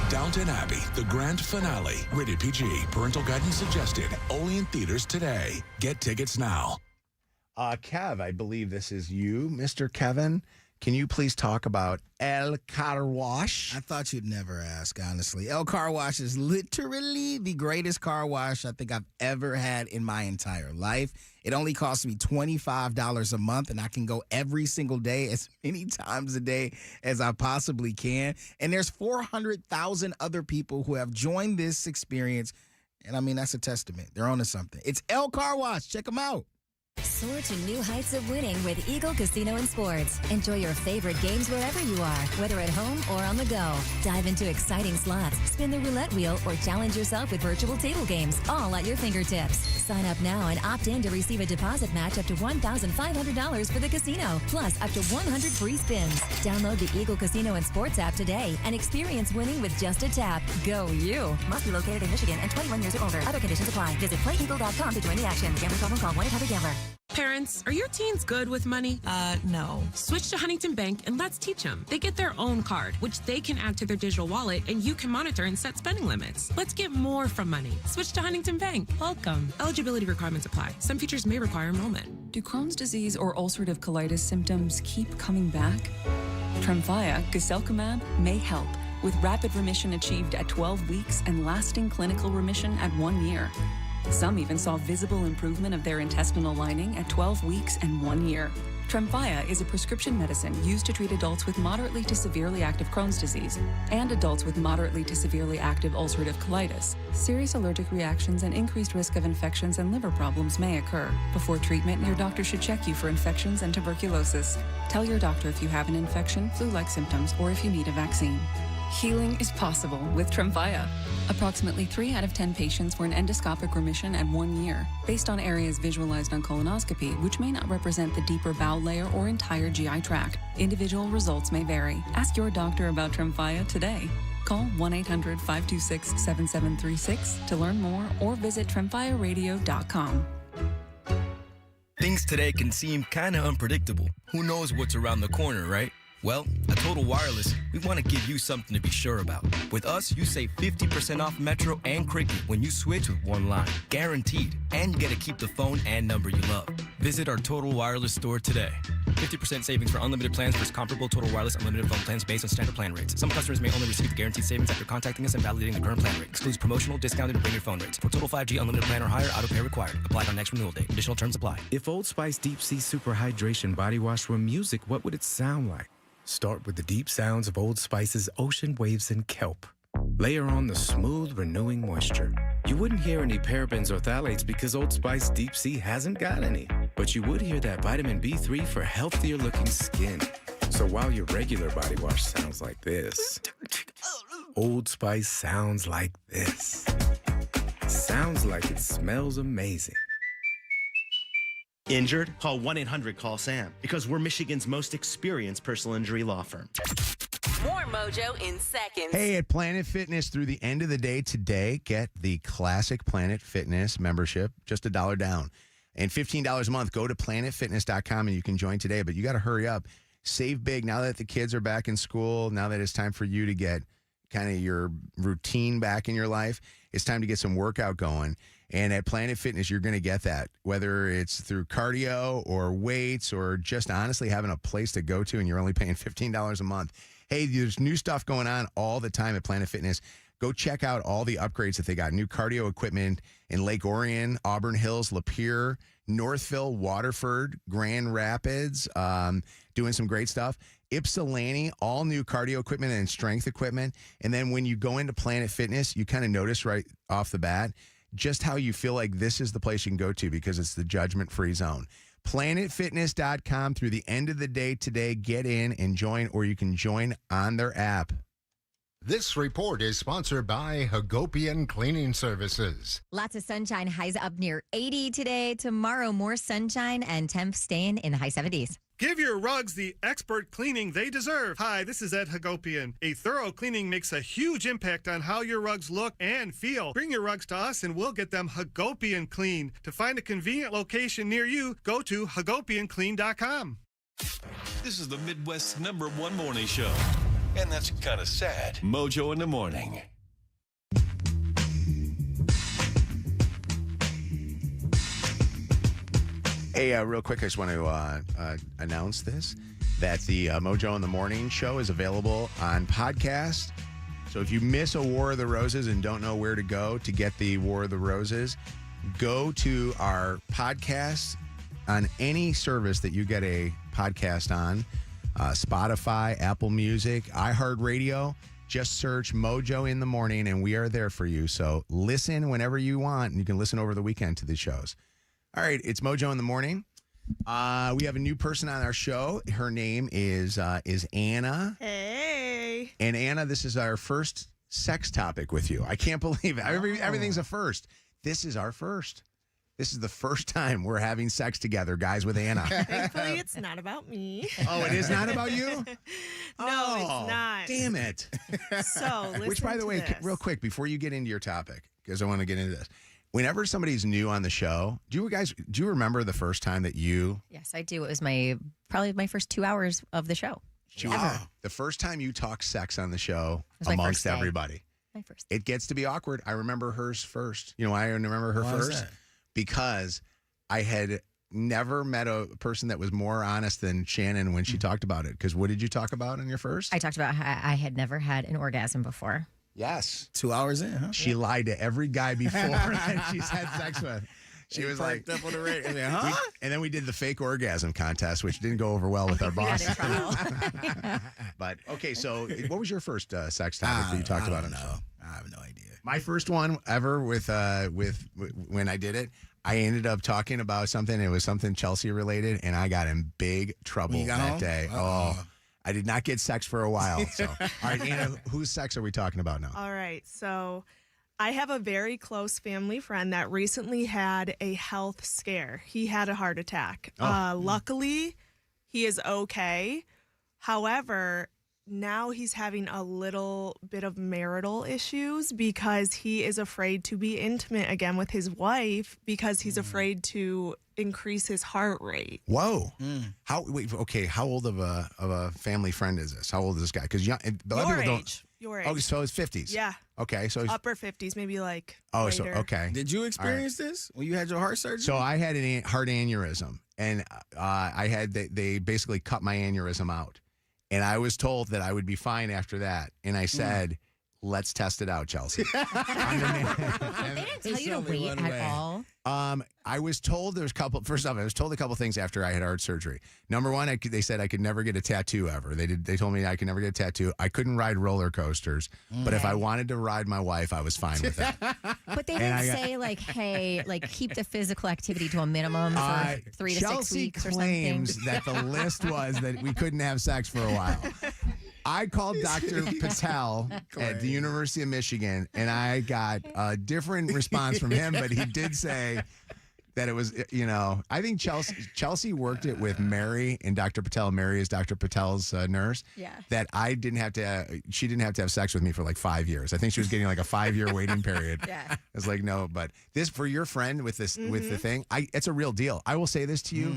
Downton Abbey, the grand finale. Rated PG. Parental guidance suggested. Only in theaters today. Get tickets now. Kev, I believe this is you, Mr. Kevin. Can you please talk about El Car Wash? I thought you'd never ask, honestly. El Car Wash is literally the greatest car wash I think I've ever had in my entire life. It only costs me $25 a month, and I can go every single day, as many times a day as I possibly can. And there's 400,000 other people who have joined this experience. And I mean, that's a testament. They're onto something. It's El Car Wash. Check them out. Soar to new heights of winning with Eagle Casino and Sports. Enjoy your favorite games wherever you are, whether at home or on the go. Dive into exciting slots, spin the roulette wheel, or challenge yourself with virtual table games, all at your fingertips. Sign up now and opt in to receive a deposit match up to $1,500 for the casino, plus up to 100 free spins. Download the Eagle Casino and Sports app today and experience winning with just a tap. Go you. Must be located in Michigan and 21 years or older. Other conditions apply. Visit playeagle.com to join the action. Gambling problem, call 1-800-GAMBLER. Parents, are your teens good with money? No. Switch to Huntington Bank and let's teach them. They get their own card, which they can add to their digital wallet, and you can monitor and set spending limits. Let's get more from money. Switch to Huntington Bank. Welcome. Eligibility requirements apply. Some features may require enrollment. Do Crohn's disease or ulcerative colitis symptoms keep coming back? Tremfya, guselkumab, may help, with rapid remission achieved at 12 weeks and lasting clinical remission at 1 year. Some even saw visible improvement of their intestinal lining at 12 weeks and 1 year. Tremfya is a prescription medicine used to treat adults with moderately to severely active Crohn's disease and adults with moderately to severely active ulcerative colitis. Serious allergic reactions and increased risk of infections and liver problems may occur. Before treatment, your doctor should check you for infections and tuberculosis. Tell your doctor if you have an infection, flu-like symptoms, or if you need a vaccine. Healing is possible with Tremfya. Approximately 3 out of 10 patients were in endoscopic remission at 1 year, based on areas visualized on colonoscopy, which may not represent the deeper bowel layer or entire GI tract. Individual results may vary. Ask your doctor about Tremfya today. Call 1-800-526-7736 to learn more or visit tremfyaradio.com. Things today can seem kind of unpredictable. Who knows what's around the corner, right? Well, at Total Wireless, we want to give you something to be sure about. With us, you save 50% off Metro and Cricket when you switch with one line. Guaranteed. And you get to keep the phone and number you love. Visit our Total Wireless store today. 50% savings for unlimited plans versus comparable Total Wireless unlimited phone plans based on standard plan rates. Some customers may only receive the guaranteed savings after contacting us and validating the current plan rate. Excludes promotional, discounted, and bring your phone rates. For Total 5G unlimited plan or higher, auto pay required. Applied on next renewal date. Additional terms apply. If Old Spice Deep Sea Super Hydration Body Wash were music, what would it sound like? Start with the deep sounds of Old Spice's ocean waves and kelp. Layer on the smooth, renewing moisture. You wouldn't hear any parabens or phthalates because Old Spice Deep Sea hasn't got any. But you would hear that vitamin B3 for healthier looking skin. So while your regular body wash sounds like this, Old Spice sounds like this. Sounds like it smells amazing. Injured? Call 1-800-CALL-SAM because we're Michigan's most experienced personal injury law firm. More Mojo in seconds. Hey, at Planet Fitness, through the end of the day today, get the classic Planet Fitness membership, just $1 down. And $15 a month. Go to planetfitness.com and you can join today, but you got to hurry up. Save big now that the kids are back in school, now that it's time for you to get kind of your routine back in your life. It's time to get some workout going. And at Planet Fitness, you're going to get that, whether it's through cardio or weights or just honestly having a place to go to and you're only paying $15 a month. Hey, there's new stuff going on all the time at Planet Fitness. Go check out all the upgrades that they got. New cardio equipment in Lake Orion, Auburn Hills, Lapeer, Northville, Waterford, Grand Rapids, doing some great stuff. Ypsilanti, all new cardio equipment and strength equipment. And then when you go into Planet Fitness, you kind of notice right off the bat just how you feel like this is the place you can go to because it's the judgment-free zone. PlanetFitness.com through the end of the day today. Get in and join, or you can join on their app. This report is sponsored by Hagopian Cleaning Services. Lots of sunshine, highs up near 80 today. Tomorrow, more sunshine and temps staying in the high 70s. Give your rugs the expert cleaning they deserve. Hi, this is Ed Hagopian. A thorough cleaning makes a huge impact on how your rugs look and feel. Bring your rugs to us and we'll get them Hagopian clean. To find a convenient location near you, go to hagopianclean.com. This is the Midwest's #1 morning show. And that's kind of sad. Mojo in the morning. Hey, real quick, I just want to announce this, that the Mojo in the Morning show is available on podcast. So if you miss a War of the Roses and don't know where to go to get the War of the Roses, go to our podcast on any service that you get a podcast on, Spotify, Apple Music, iHeartRadio. Just search Mojo in the Morning, and we are there for you. So listen whenever you want, and you can listen over the weekend to the shows. All right, it's Mojo in the Morning. We have a new person on our show. Her name is Anna. Hey. And Anna, this is our first sex topic with you. I can't believe it. Everything's a first. This is our first. This is the first time we're having sex together, guys, with Anna. Thankfully, it's not about me. Oh, it is not about you? No, it's not. Damn it. So, listen Which, by the way, real quick, before you get into your topic, because I want to get into this. Whenever somebody's new on the show, do you remember the first time that you? Yes, I do. It was probably my first 2 hours of the show. Ever. The first time you talked sex on the show my amongst first day. everybody. My first. It gets to be awkward. I remember hers first. You know why I remember her Why is first? that? Because I had never met a person that was more honest than Shannon when she talked about it. Because what did you talk about on your first? I talked about how I had never had an orgasm before. Yes. 2 hours in, huh? She lied to every guy before that she's had sex with. She was like, up on the radio. Huh? And then we did the fake orgasm contest, which didn't go over well with our boss. But okay, so what was your first sex topic that you talked about on the show? I have no idea. My first one ever with when I did it, I ended up talking about something. It was something Chelsea related, and I got in big trouble that day. Oh, I did not get sex for a while. So, all right, Anna, whose sex are we talking about now? All right. So I have a very close family friend that recently had a health scare. He had a heart attack. Luckily, he is okay. However, now he's having a little bit of marital issues because he is afraid to be intimate again with his wife because he's afraid to increase his heart rate. Whoa! How old of a family friend is this? How old is this guy? Because your age. Your age. Oh, so it's 50s. Yeah. Okay, so he's upper 50s, maybe like. Oh, later. so okay. Did you experience this when you had your heart surgery? So I had a heart aneurysm, and they basically cut my aneurysm out. And I was told that I would be fine after that. And I said, let's test it out, Chelsea. They didn't tell you to wait at all. I was told first off, I was told a couple things after I had heart surgery. Number one, they said I could never get a tattoo ever. They told me I could never get a tattoo. I couldn't ride roller coasters, but if I wanted to ride my wife, I was fine with that. But they didn't say like, hey, like keep the physical activity to a minimum for 3 to 6 weeks or something. Chelsea claims that the list was that we couldn't have sex for a while. I called Dr. Patel at the University of Michigan, and I got a different response from him, but he did say that it was, I think Chelsea worked it with Mary and Dr. Patel. Mary is Dr. Patel's nurse. Yeah. That she didn't have to have sex with me for like 5 years. I think she was getting like a 5-year waiting period. Yeah. I was like, no, but this for your friend with this, with the thing, it's a real deal. I will say this to you.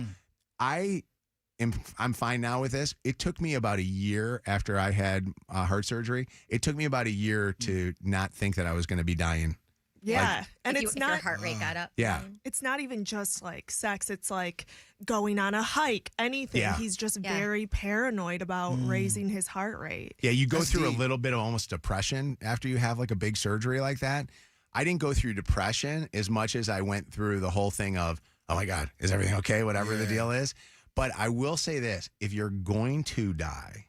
I'm fine now with this. It took me about a year after I had heart surgery. It took me about a year to not think that I was going to be dying. Yeah. And if it's your not heart rate got up. Yeah. It's not even just like sex. It's like going on a hike, anything. Yeah. He's just very paranoid about raising his heart rate. Yeah, you go through a little bit of almost depression after you have like a big surgery like that. I didn't go through depression as much as I went through the whole thing of, oh my God, is everything okay? Whatever the deal is. But I will say this, if you're going to die,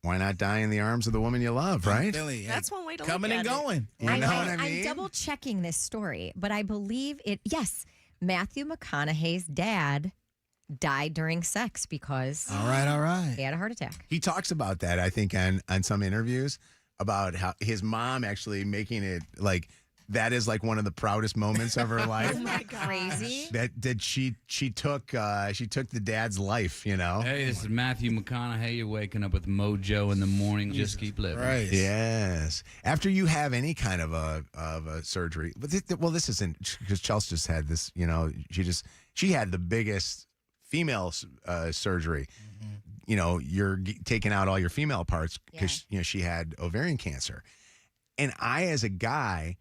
why not die in the arms of the woman you love, right? That's one way to Coming look and at going. You know what I I'm mean? double checking this story, but I believe yes, Matthew McConaughey's dad died during sex because All right. he had a heart attack. He talks about that, I think, on some interviews, about how his mom actually making it like that is like one of the proudest moments of her life. Isn't that crazy? That she took the dad's life, you know. Hey, this is Matthew McConaughey. You're waking up with Mojo in the morning. Just keep living. Right. Yes. After you have any kind of a surgery, but this isn't because Chelsea just had this. She had the biggest female surgery. You're taking out all your female parts because she had ovarian cancer, and I as a guy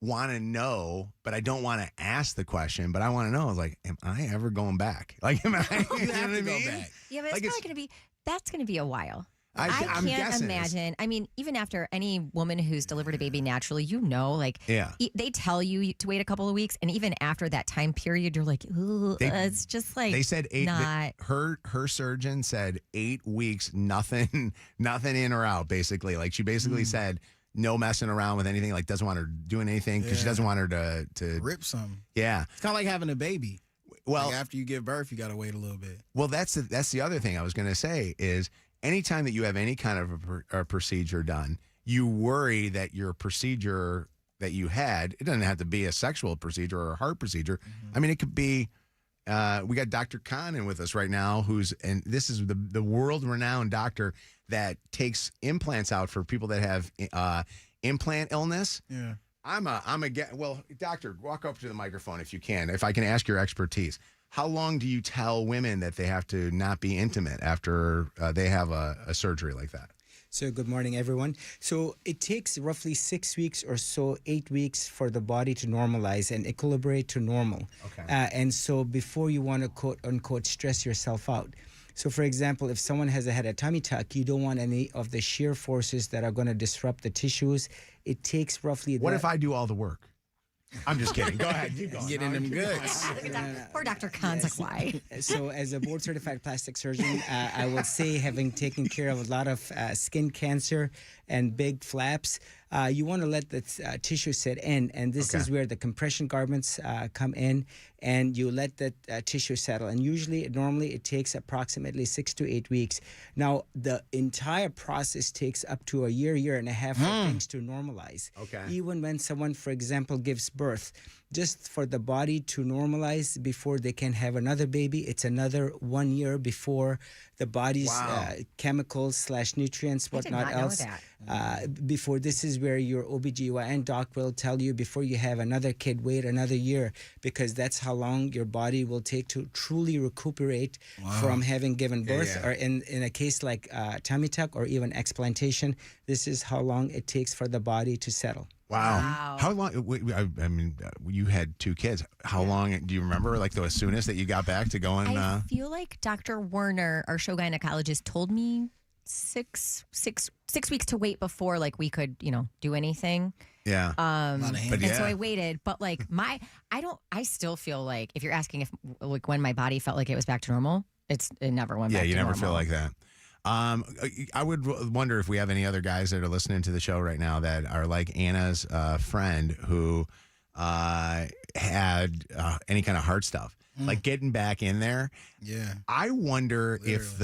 want to know, but I don't want to ask the question, but I want to know, like, am I ever going back? Like, am I? You know what I mean? Yeah, but Like, it's probably that's going to be a while. I I'm can't guessing imagine. I mean, even after any woman who's delivered a baby naturally, they tell you to wait a couple of weeks, and even after that time period, you're like, ooh, it's just like they said 8. Not, her surgeon said 8 weeks, nothing in or out. Basically, like she basically said no messing around with anything. Like doesn't want her doing anything because she doesn't want her to Rip something. Yeah, It's kind of like having a baby. Well, Like after you give birth, you got to wait a little bit. Well, that's the other thing I was going to say is anytime that you have any kind of a procedure done, you worry that your procedure that you had, it doesn't have to be a sexual procedure or a heart procedure. I mean, it could be, we got Dr. Khan in with us right now, and this is the world-renowned doctor that takes implants out for people that have implant illness. Yeah. Well, doctor, walk up to the microphone if you can, if I can ask your expertise. How long do you tell women that they have to not be intimate after they have a surgery like that? So good morning, everyone. So it takes roughly 6 weeks or so, 8 weeks for the body to normalize and equilibrate to normal. Okay. And so before you want to quote unquote stress yourself out. So for example, if someone has had a tummy tuck, you don't want any of the shear forces that are going to disrupt the tissues. It takes roughly. What if I do all the work? I'm just kidding. Go ahead. Keep going. Getting them goods. Poor Dr. Khan's like, why? So as a board-certified plastic surgeon, I would say having taken care of a lot of skin cancer and big flaps, you want to let the tissue set in. And this is where the compression garments come in. And you let the tissue settle. And normally it takes approximately 6 to 8 weeks. Now, the entire process takes up to a year and a half for things to normalize. Okay. Even when someone, for example, gives birth, just for the body to normalize before they can have another baby, it's another 1 year before the body's chemicals / nutrients, whatnot else. Before this is where your OBGYN doc will tell you before you have another kid, wait another year, because that's how long your body will take to truly recuperate from having given birth. Or in a case like tummy tuck or even explantation, this is how long it takes for the body to settle. Wow. How long? I mean, you had 2 kids. How long do you remember? Like the soonest that you got back to going? I feel like Dr. Werner, our show gynecologist, told me six weeks to wait before like we could, do anything. Yeah. So I waited, but like I still feel like if you're asking if like when my body felt like it was back to normal, it never went back to normal. Yeah, you never feel like that. I would wonder if we have any other guys that are listening to the show right now that are like Anna's friend who had any kind of heart stuff, like getting back in there. Yeah. I wonder if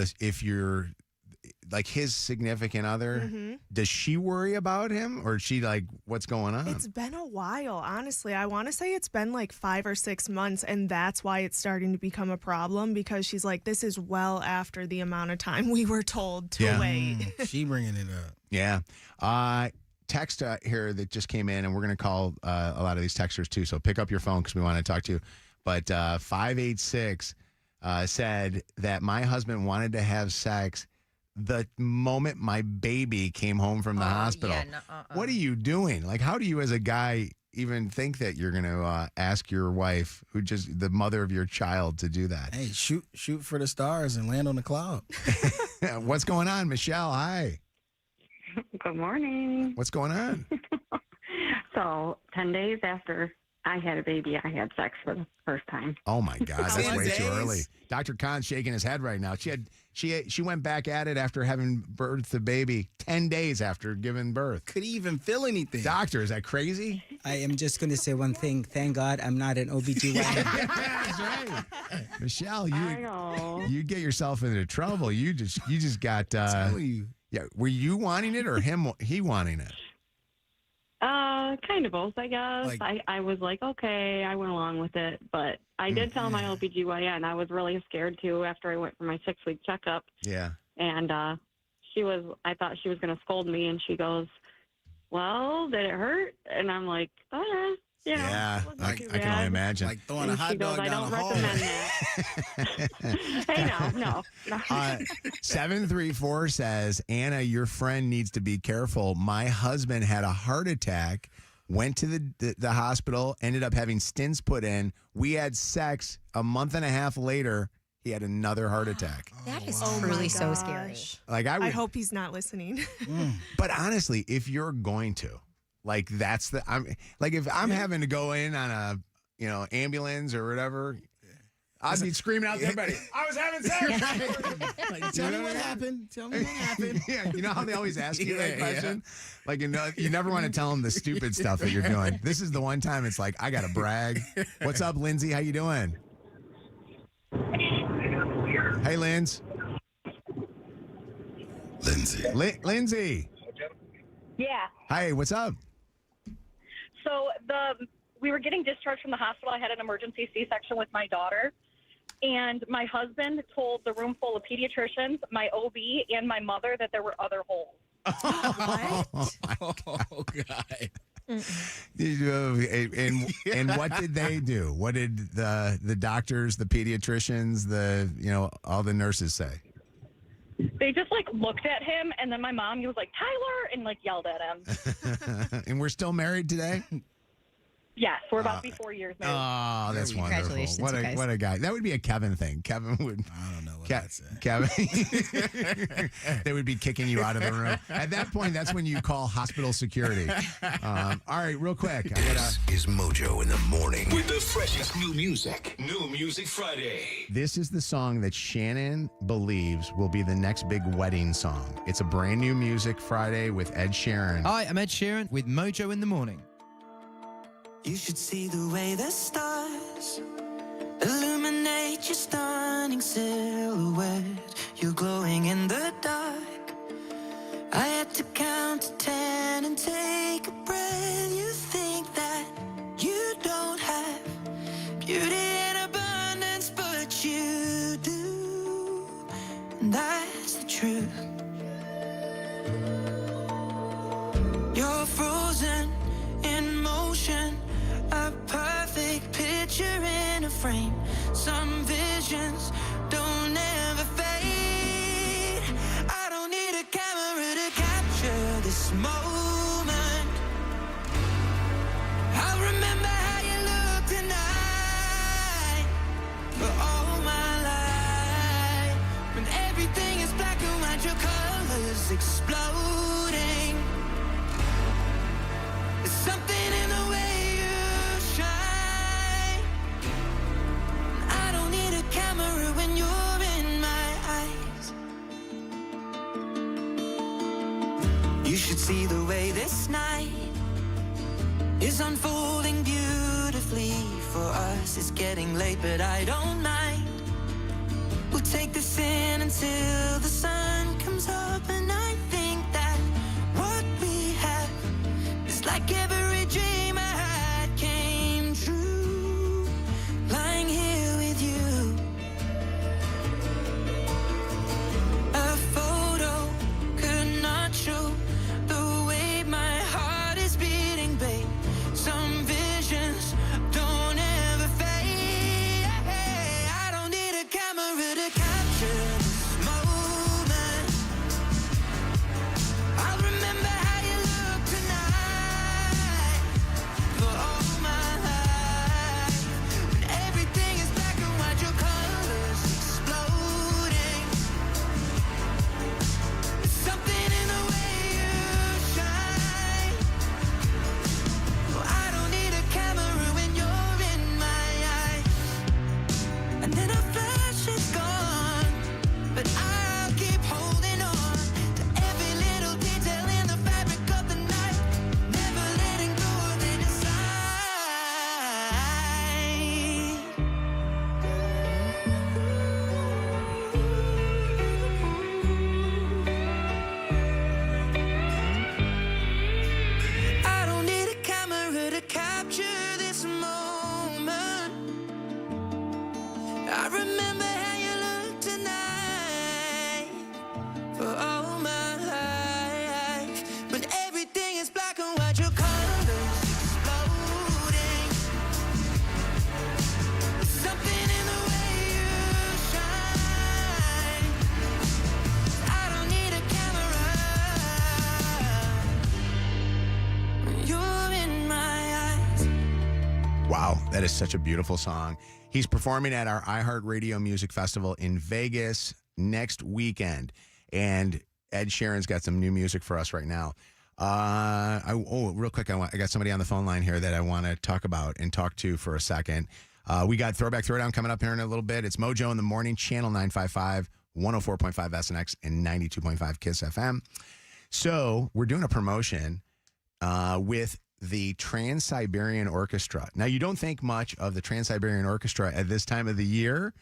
like his significant other, Mhm. does she worry about him, or is she like, what's going on? It's been a while, honestly. I want to say it's been like 5 or 6 months, and that's why it's starting to become a problem because she's like, this is well after the amount of time we were told to wait. She bringing it up. Yeah. Text here that just came in, and we're going to call a lot of these texters too. So pick up your phone because we want to talk to you. But 586 said that my husband wanted to have sex the moment my baby came home from the hospital. What are you doing? Like, how do you as a guy even think that you're going to ask your wife, who just the mother of your child, to do that? Hey, shoot for the stars and land on the cloud. What's going on, Michelle? Hi. Good morning. What's going on? So 10 days after I had a baby, I had sex for the first time. Oh my God, that's 10 way too days? early. Dr. Khan's shaking his head right now. She went back at it after having birthed the baby 10 days after giving birth. Could he even feel anything? Doctor, is that crazy? I am just going to say one thing. Thank God I'm not an OBGYN. That's right. Michelle, you get yourself into trouble. You just got Yeah, were you wanting it or he wanting it? Kind of both, I guess. I was like, okay, I went along with it, but I did tell my OBGYN I was really scared too after I went for my 6-week checkup. Yeah. And I thought she was going to scold me, and she goes, well, did it hurt? And I'm like, Yeah, I can only imagine. Like throwing a hot dog down the hallway. Hey, no. 734 says, Anna, your friend needs to be careful. My husband had a heart attack, went to the hospital, ended up having stents put in. We had sex. A month and a half later, he had another heart attack. That is truly so scary. Like I hope he's not listening. But honestly, if you're going to, like, if I'm having to go in on a, ambulance or whatever, I'd be screaming out to everybody, I was having sex. Like, tell me what happened. Tell me what happened. Yeah, you know how they always ask you that question? Like, you never want to tell them the stupid stuff that you're doing. This is the one time it's like, I got to brag. What's up, Lindsay? How you doing? Hey, Linz. Lindsay. Yeah. Hi, what's up? So we were getting discharged from the hospital. I had an emergency C-section with my daughter, and my husband told the room full of pediatricians, my OB, and my mother that there were other holes. Oh, God. And what did they do? What did the doctors, the pediatricians, all the nurses say? They just looked at him, and then my mom, he was like, Tyler, and yelled at him. And we're still married today? Yes, we're about to be 4 years married. Oh, that's wonderful. Congratulations, What you a guys. what a guy. That would be a Kevin thing. Kevin would. I don't know what that's Kevin. They would be kicking you out of the room. At that point, that's when you call hospital security. All right, real quick. This is Mojo in the morning with the freshest new music. New Music Friday. This is the song that Shannon believes will be the next big wedding song. It's a brand new Music Friday with Ed Sheeran. Hi, I'm Ed Sheeran with Mojo in the morning. You should see the way the stars illuminate your stunning silhouette. You're glowing in the dark. I had to count to 10 and take a breath. You think that you don't have beauty in abundance, but you do. And that's the truth. You're frozen in motion. A perfect picture in a frame. Some visions don't ever fade. I don't need a camera to capture this moment. I'll remember how you look tonight for all my life. When everything is black and white, your colors exploding. There's something in the way camera when you're in my eyes. You should see the way this night is unfolding beautifully for us. It's getting late, but I don't mind. We'll take this in until the sun comes comes up and I think that what we have is like every dream I had came true. Lying here with you, a photo could not show the way my heart is beating, babe. Some visions don't ever fade. I don't need a camera to capture this moment. I'll remember how you look tonight for all my life. When everything is black and white, your colors exploding. There's something in the way you shine. Well, I don't need a camera when you're in my eyes. And then a flash is gone, but I'll keep holding on to every little detail in the fabric of the night, never letting go of it inside. I don't need a camera to capture this moment. I remember how you look tonight for all my life. When everything is black and white, your colors exploding. There's something in the way you shine. I don't need a camera when you're in my eyes. Wow, that is such a beautiful song. He's performing at our iHeartRadio Music Festival in Vegas next weekend. And Ed Sheeran's got some new music for us right now. Real quick, I got somebody on the phone line here that I want to talk to for a second. We got Throwback Throwdown coming up here in a little bit. It's Mojo in the Morning, Channel 955, 104.5 SNX, and 92.5 KISS FM. So we're doing a promotion with the Trans-Siberian Orchestra. Now, you don't think much of the Trans-Siberian Orchestra at this time of the year.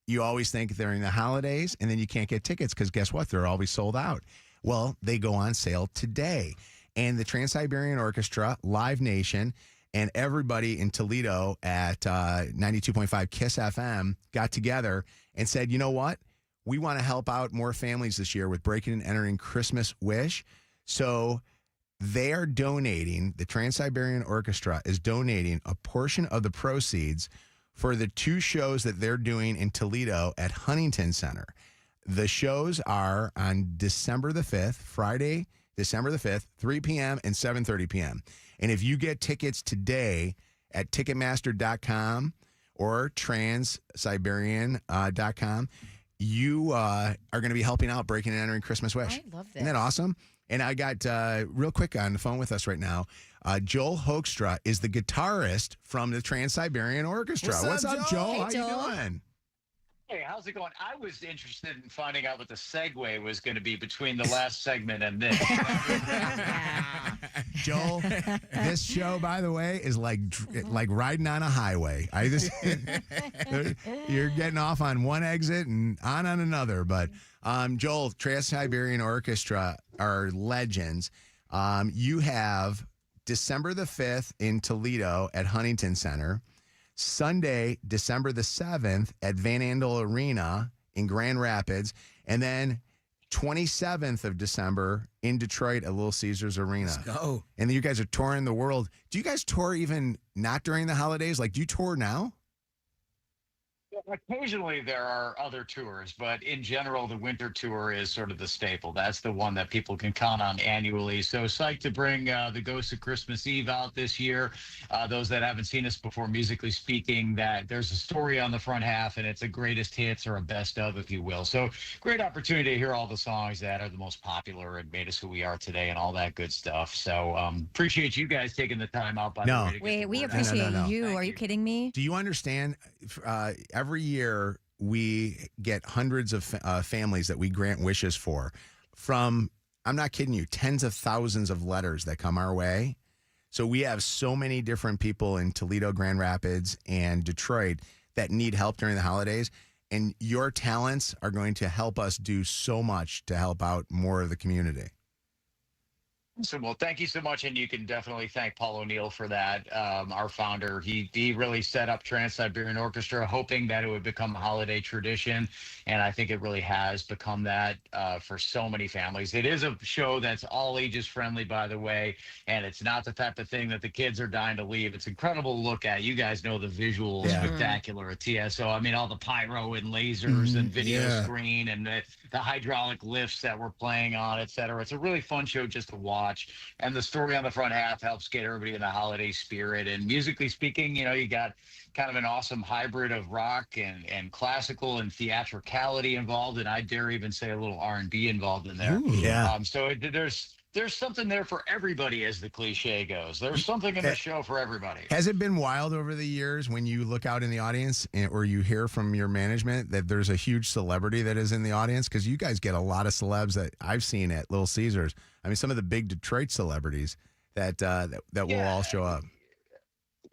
You always think during the holidays, and then you can't get tickets because guess what? They're always sold out. Well, they go on sale today. And the Trans-Siberian Orchestra, Live Nation, and everybody in Toledo at 92.5 KISS FM got together and said, you know what? We want to help out more families this year with breaking and entering Christmas Wish. So they are donating, the Trans-Siberian Orchestra is donating a portion of the proceeds for the 2 shows that they're doing in Toledo at Huntington Center. The shows are on December the 5th, Friday, December the 5th, 3 p.m. and 7:30 p.m. And if you get tickets today at Ticketmaster.com or Trans-Siberian.com, you are going to be helping out Breaking and Entering Christmas Wish. I love this. Isn't that awesome? And I got, real quick on the phone with us right now, Joel Hoekstra is the guitarist from the Trans-Siberian Orchestra. What's up, Joel? Hey, How Joel. you doing? Hey, how's it going? I was interested in finding out what the segue was going to be between the last segment and this. Joel, this show, by the way, is like riding on a highway. You're getting off on one exit and on another. But Joel, Trans-Siberian Orchestra are legends. You have December the 5th in Toledo at Huntington Center. Sunday, December the 7th at Van Andel Arena in Grand Rapids. And then 27th of December in Detroit at Little Caesars Arena. Let's go. And then you guys are touring the world. Do you guys tour even not during the holidays? Like, do you tour now? Occasionally there are other tours, but in general, the winter tour is sort of the staple. That's the one that people can count on annually. So psyched to bring the Ghost of Christmas Eve out this year. Those that haven't seen us before, musically speaking, that there's a story on the front half, and it's a greatest hits or a best of, if you will. So great opportunity to hear all the songs that are the most popular and made us who we are today and all that good stuff. So appreciate you guys taking the time out. By the way, to get Wait, the we word out. appreciate you. Are you kidding me? Do you understand? Every year we get hundreds of families that we grant wishes for from, I'm not kidding you, tens of thousands of letters that come our way. So we have so many different people in Toledo, Grand Rapids, and Detroit that need help during the holidays. And your talents are going to help us do so much to help out more of the community. So, well, thank you so much, and you can definitely thank Paul O'Neill for that. Our founder, he really set up Trans-Siberian Orchestra, hoping that it would become a holiday tradition, and I think it really has become that for so many families. It is a show that's all ages friendly, by the way, and it's not the type of thing that the kids are dying to leave. It's incredible to look at. You guys know the visuals, spectacular at TSO. I mean, all the pyro and lasers and video screen and the hydraulic lifts that we're playing on, et cetera. It's a really fun show just to watch. And the story on the front half helps get everybody in the holiday spirit. And musically speaking, you got kind of an awesome hybrid of rock and classical and theatricality involved. And I dare even say a little R&B involved in there. Ooh, so there's something there for everybody, as the cliche goes. There's something in the show for everybody. Has it been wild over the years when you look out in the audience or you hear from your management that there's a huge celebrity that is in the audience? Because you guys get a lot of celebs that I've seen at Little Caesars. I mean, some of the big Detroit celebrities that will all show up.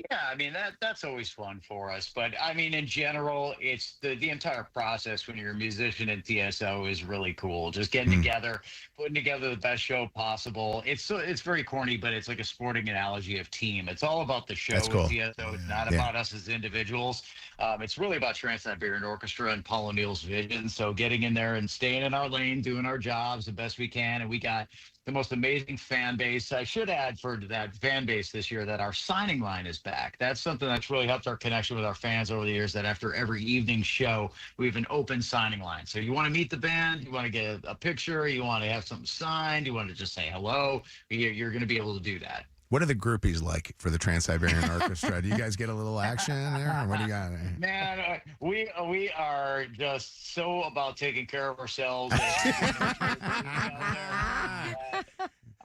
Yeah, I mean, that's always fun for us. But I mean, in general, it's the entire process when you're a musician at TSO is really cool. Just getting together, putting together the best show possible. It's very corny, but it's like a sporting analogy of team. It's all about the show at TSO. It's not about us as individuals. It's really about Trans-Siberian Orchestra and Paul O'Neill's vision. So getting in there and staying in our lane, doing our jobs the best we can. And we got the most amazing fan base. I should add for that fan base this year that our signing line is back. That's something that's really helped our connection with our fans over the years, that after every evening show, we have an open signing line. So you want to meet the band, you want to get a picture, you want to have something signed, you want to just say hello, you're going to be able to do that. What are the groupies like for the Trans-Siberian Orchestra? Do you guys get a little action there? Or what do you got? Man, we are just so about taking care of ourselves.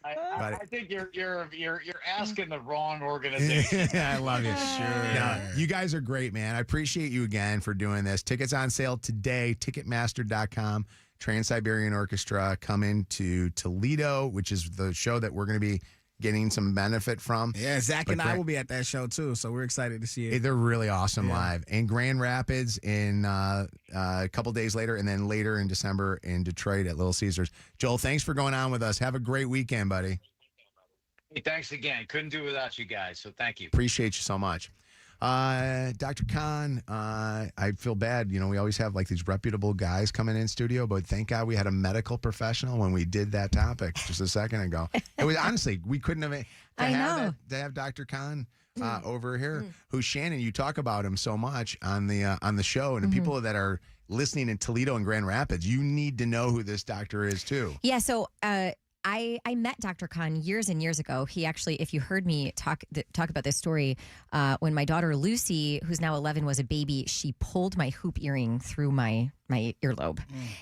I think you're asking the wrong organization. I love you. Sure. No, you guys are great, man. I appreciate you again for doing this. Tickets on sale today. Ticketmaster.com. Trans-Siberian Orchestra coming to Toledo, which is the show that we're going to be getting some benefit from. Yeah, Zach and I will be at that show too, so we're excited to see it. They're really awesome live. And Grand Rapids in a couple days later, and then later in December in Detroit at Little Caesars. Joel, thanks for going on with us. Have a great weekend, buddy. Hey, thanks again. Couldn't do it without you guys, so thank you. Appreciate you so much. Dr. Khan, I feel bad. We always have like these reputable guys coming in studio, but thank God we had a medical professional when we did that topic just a second ago. It was honestly, we couldn't have to have Dr. Khan over here, who Shannon, you talk about him so much on the show, and the people that are listening in Toledo and Grand Rapids, you need to know who this doctor is too. Yeah, so I met Dr. Khan years and years ago. He actually, if you heard me talk about this story, when my daughter Lucy, who's now 11, was a baby, she pulled my hoop earring through my earlobe,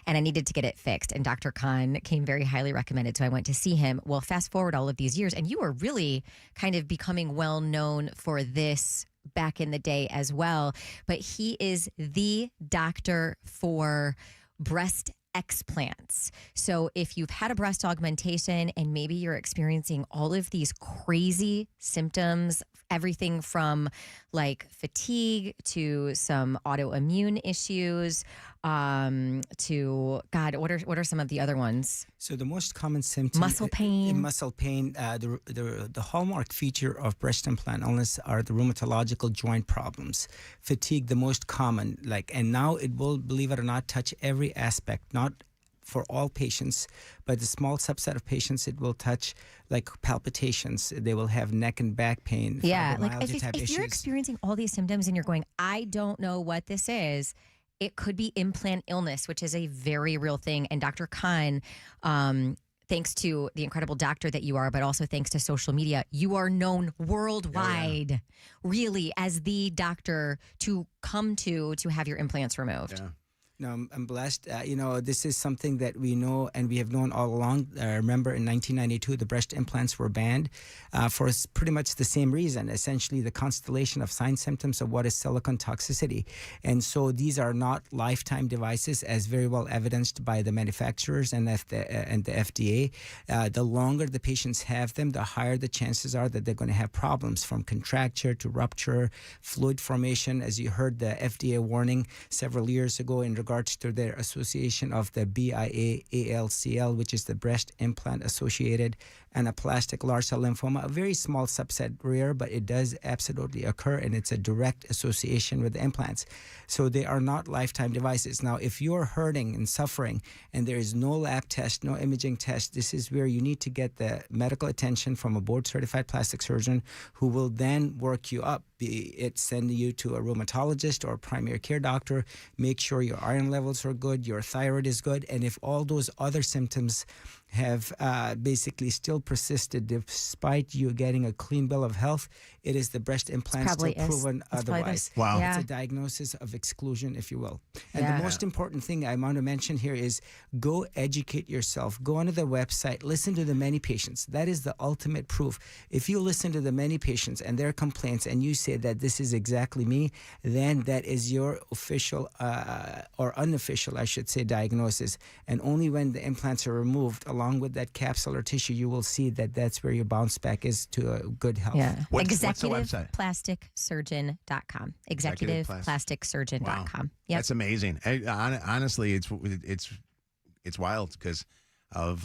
and I needed to get it fixed. And Dr. Khan came very highly recommended, so I went to see him. Well, fast forward all of these years, and you were really kind of becoming well known for this back in the day as well. But he is the doctor for breast explants. So if you've had a breast augmentation and maybe you're experiencing all of these crazy symptoms, everything from like fatigue to some autoimmune issues, to God, what are some of the other ones? So the most common symptom, muscle pain. The hallmark feature of breast implant illness are the rheumatological joint problems. Fatigue, the most common, and now it will, believe it or not, touch every aspect, not for all patients, but a small subset of patients it will touch, like palpitations. They will have neck and back pain. Yeah, if you're experiencing all these symptoms and you're going, I don't know what this is, it could be implant illness, which is a very real thing. And Dr. Khan, thanks to the incredible doctor that you are, but also thanks to social media, you are known worldwide, really, as the doctor to come to have your implants removed. Yeah. No, I'm blessed. This is something that we know and we have known all along. Remember, in 1992, the breast implants were banned for pretty much the same reason, essentially the constellation of sign symptoms of what is silicone toxicity. And so these are not lifetime devices, as very well evidenced by the manufacturers and the FDA. The longer the patients have them, the higher the chances are that they're going to have problems, from contracture to rupture, fluid formation, as you heard the FDA warning several years ago in regards to their association of the BIA-ALCL, which is the breast implant associated anaplastic large cell lymphoma, a very small subset, rare, but it does absolutely occur, and it's a direct association with the implants. So they are not lifetime devices. Now, if you're hurting and suffering and there is no lab test, no imaging test, this is where you need to get the medical attention from a board-certified plastic surgeon who will then work you up, be it sending you to a rheumatologist or a primary care doctor, make sure your iron levels are good, your thyroid is good, and if all those other symptoms have basically still persisted despite you getting a clean bill of health, it is the breast implants still proven otherwise. Wow. It's a diagnosis of exclusion, if you will. And the most important thing I want to mention here is go educate yourself. Go onto the website, listen to the many patients. That is the ultimate proof. If you listen to the many patients and their complaints and you say that this is exactly me, then that is your official or unofficial, I should say, diagnosis. And only when the implants are removed along with that capsule or tissue, you will see that that's where your bounce back is to a good health. Yeah. What's the website? ExecutivePlasticSurgeon.com. ExecutivePlasticSurgeon.com. Yep. That's amazing. Honestly, it's wild because of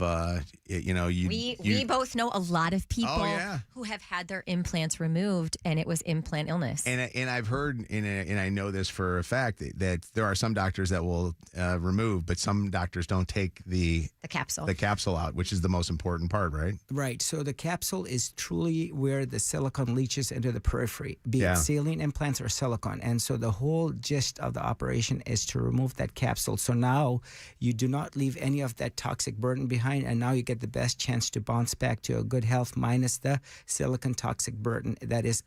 we both know a lot of people yeah. who have had their implants removed, and it was implant illness. And I've heard and I know this for a fact that there are some doctors that will remove, but some doctors don't take the capsule out, which is the most important part, right? Right. So the capsule is truly where the silicone leaches into the periphery, be it saline implants or silicone. And so the whole gist of the operation is to remove that capsule. So now you do not leave any of that toxic burden behind, and now you get the best chance to bounce back to a good health minus the silicone toxic burden that is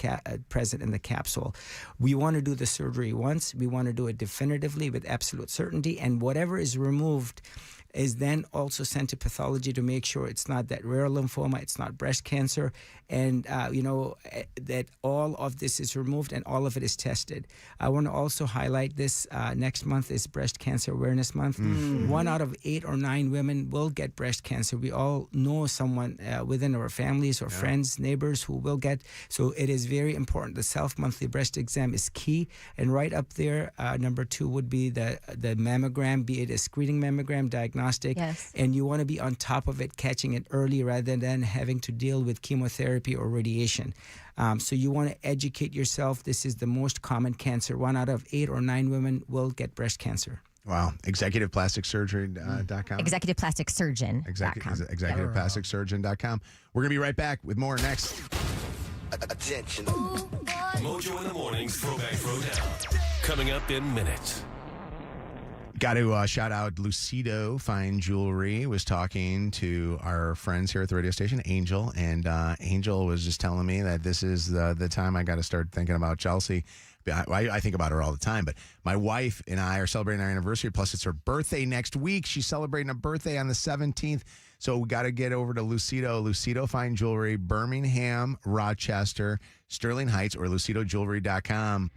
present in the capsule. We want to do the surgery once. We want to do it definitively with absolute certainty, and whatever is removed is then also sent to pathology to make sure it's not that rare lymphoma, it's not breast cancer, and that all of this is removed and all of it is tested. I want to also highlight this. Next month is Breast Cancer Awareness Month. 1 out of 8 or 9 women will get breast cancer. We all know someone within our families or friends, neighbors who will get. So it is very important. The self-monthly breast exam is key. And right up there, number 2 would be the mammogram, be it a screening mammogram, diagnostic. And you want to be on top of it, catching it early rather than having to deal with chemotherapy or radiation. So you want to educate yourself. This is the most common cancer. 1 out of 8 or 9 women will get breast cancer. Wow. ExecutivePlasticSurgery.com. ExecutivePlasticSurgeon.com. ExecutivePlasticSurgeon.com. We're going to be right back with more next. Attention. Mojo in the Morning's Throwback Throwdown. Coming up in minutes. Got to shout out Lucido Fine Jewelry. Was talking to our friends here at the radio station, Angel, and Angel was just telling me that this is the time I got to start thinking about Chelsea. I think about her all the time, but my wife and I are celebrating our anniversary, plus it's her birthday next week. She's celebrating a birthday on the 17th, so we got to get over to Lucido Fine Jewelry, Birmingham, Rochester, Sterling Heights, or lucidojewelry.com.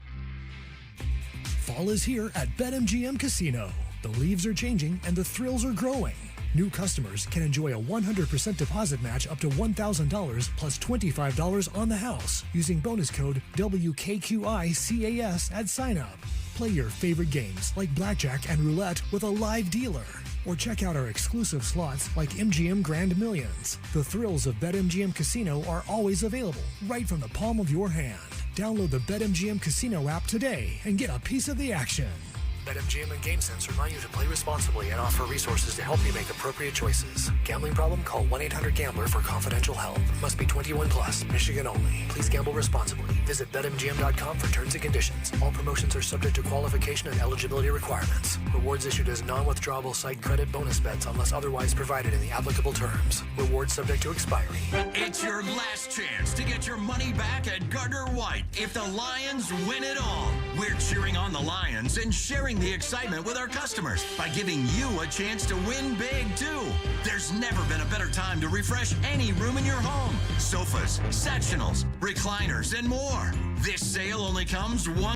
Fall is here at BetMGM Casino. The leaves are changing and the thrills are growing. New customers can enjoy a 100% deposit match up to $1,000 plus $25 on the house using bonus code WKQICAS at sign-up. Play your favorite games like blackjack and roulette with a live dealer. Or check out our exclusive slots like MGM Grand Millions. The thrills of BetMGM Casino are always available right from the palm of your hand. Download the BetMGM Casino app today and get a piece of the action. BetMGM and GameSense remind you to play responsibly and offer resources to help you make appropriate choices. Gambling problem? Call 1-800-GAMBLER for confidential help. Must be 21 plus. Michigan only. Please gamble responsibly. Visit BetMGM.com for terms and conditions. All promotions are subject to qualification and eligibility requirements. Rewards issued as non-withdrawable site credit bonus bets unless otherwise provided in the applicable terms. Rewards subject to expiry. It's your last chance to get your money back at Gardner White if the Lions win it all. We're cheering on the Lions and sharing sharing the excitement with our customers by giving you a chance to win big, too. There's never been a better time to refresh any room in your home. Sofas, sectionals, recliners, and more. This sale only comes one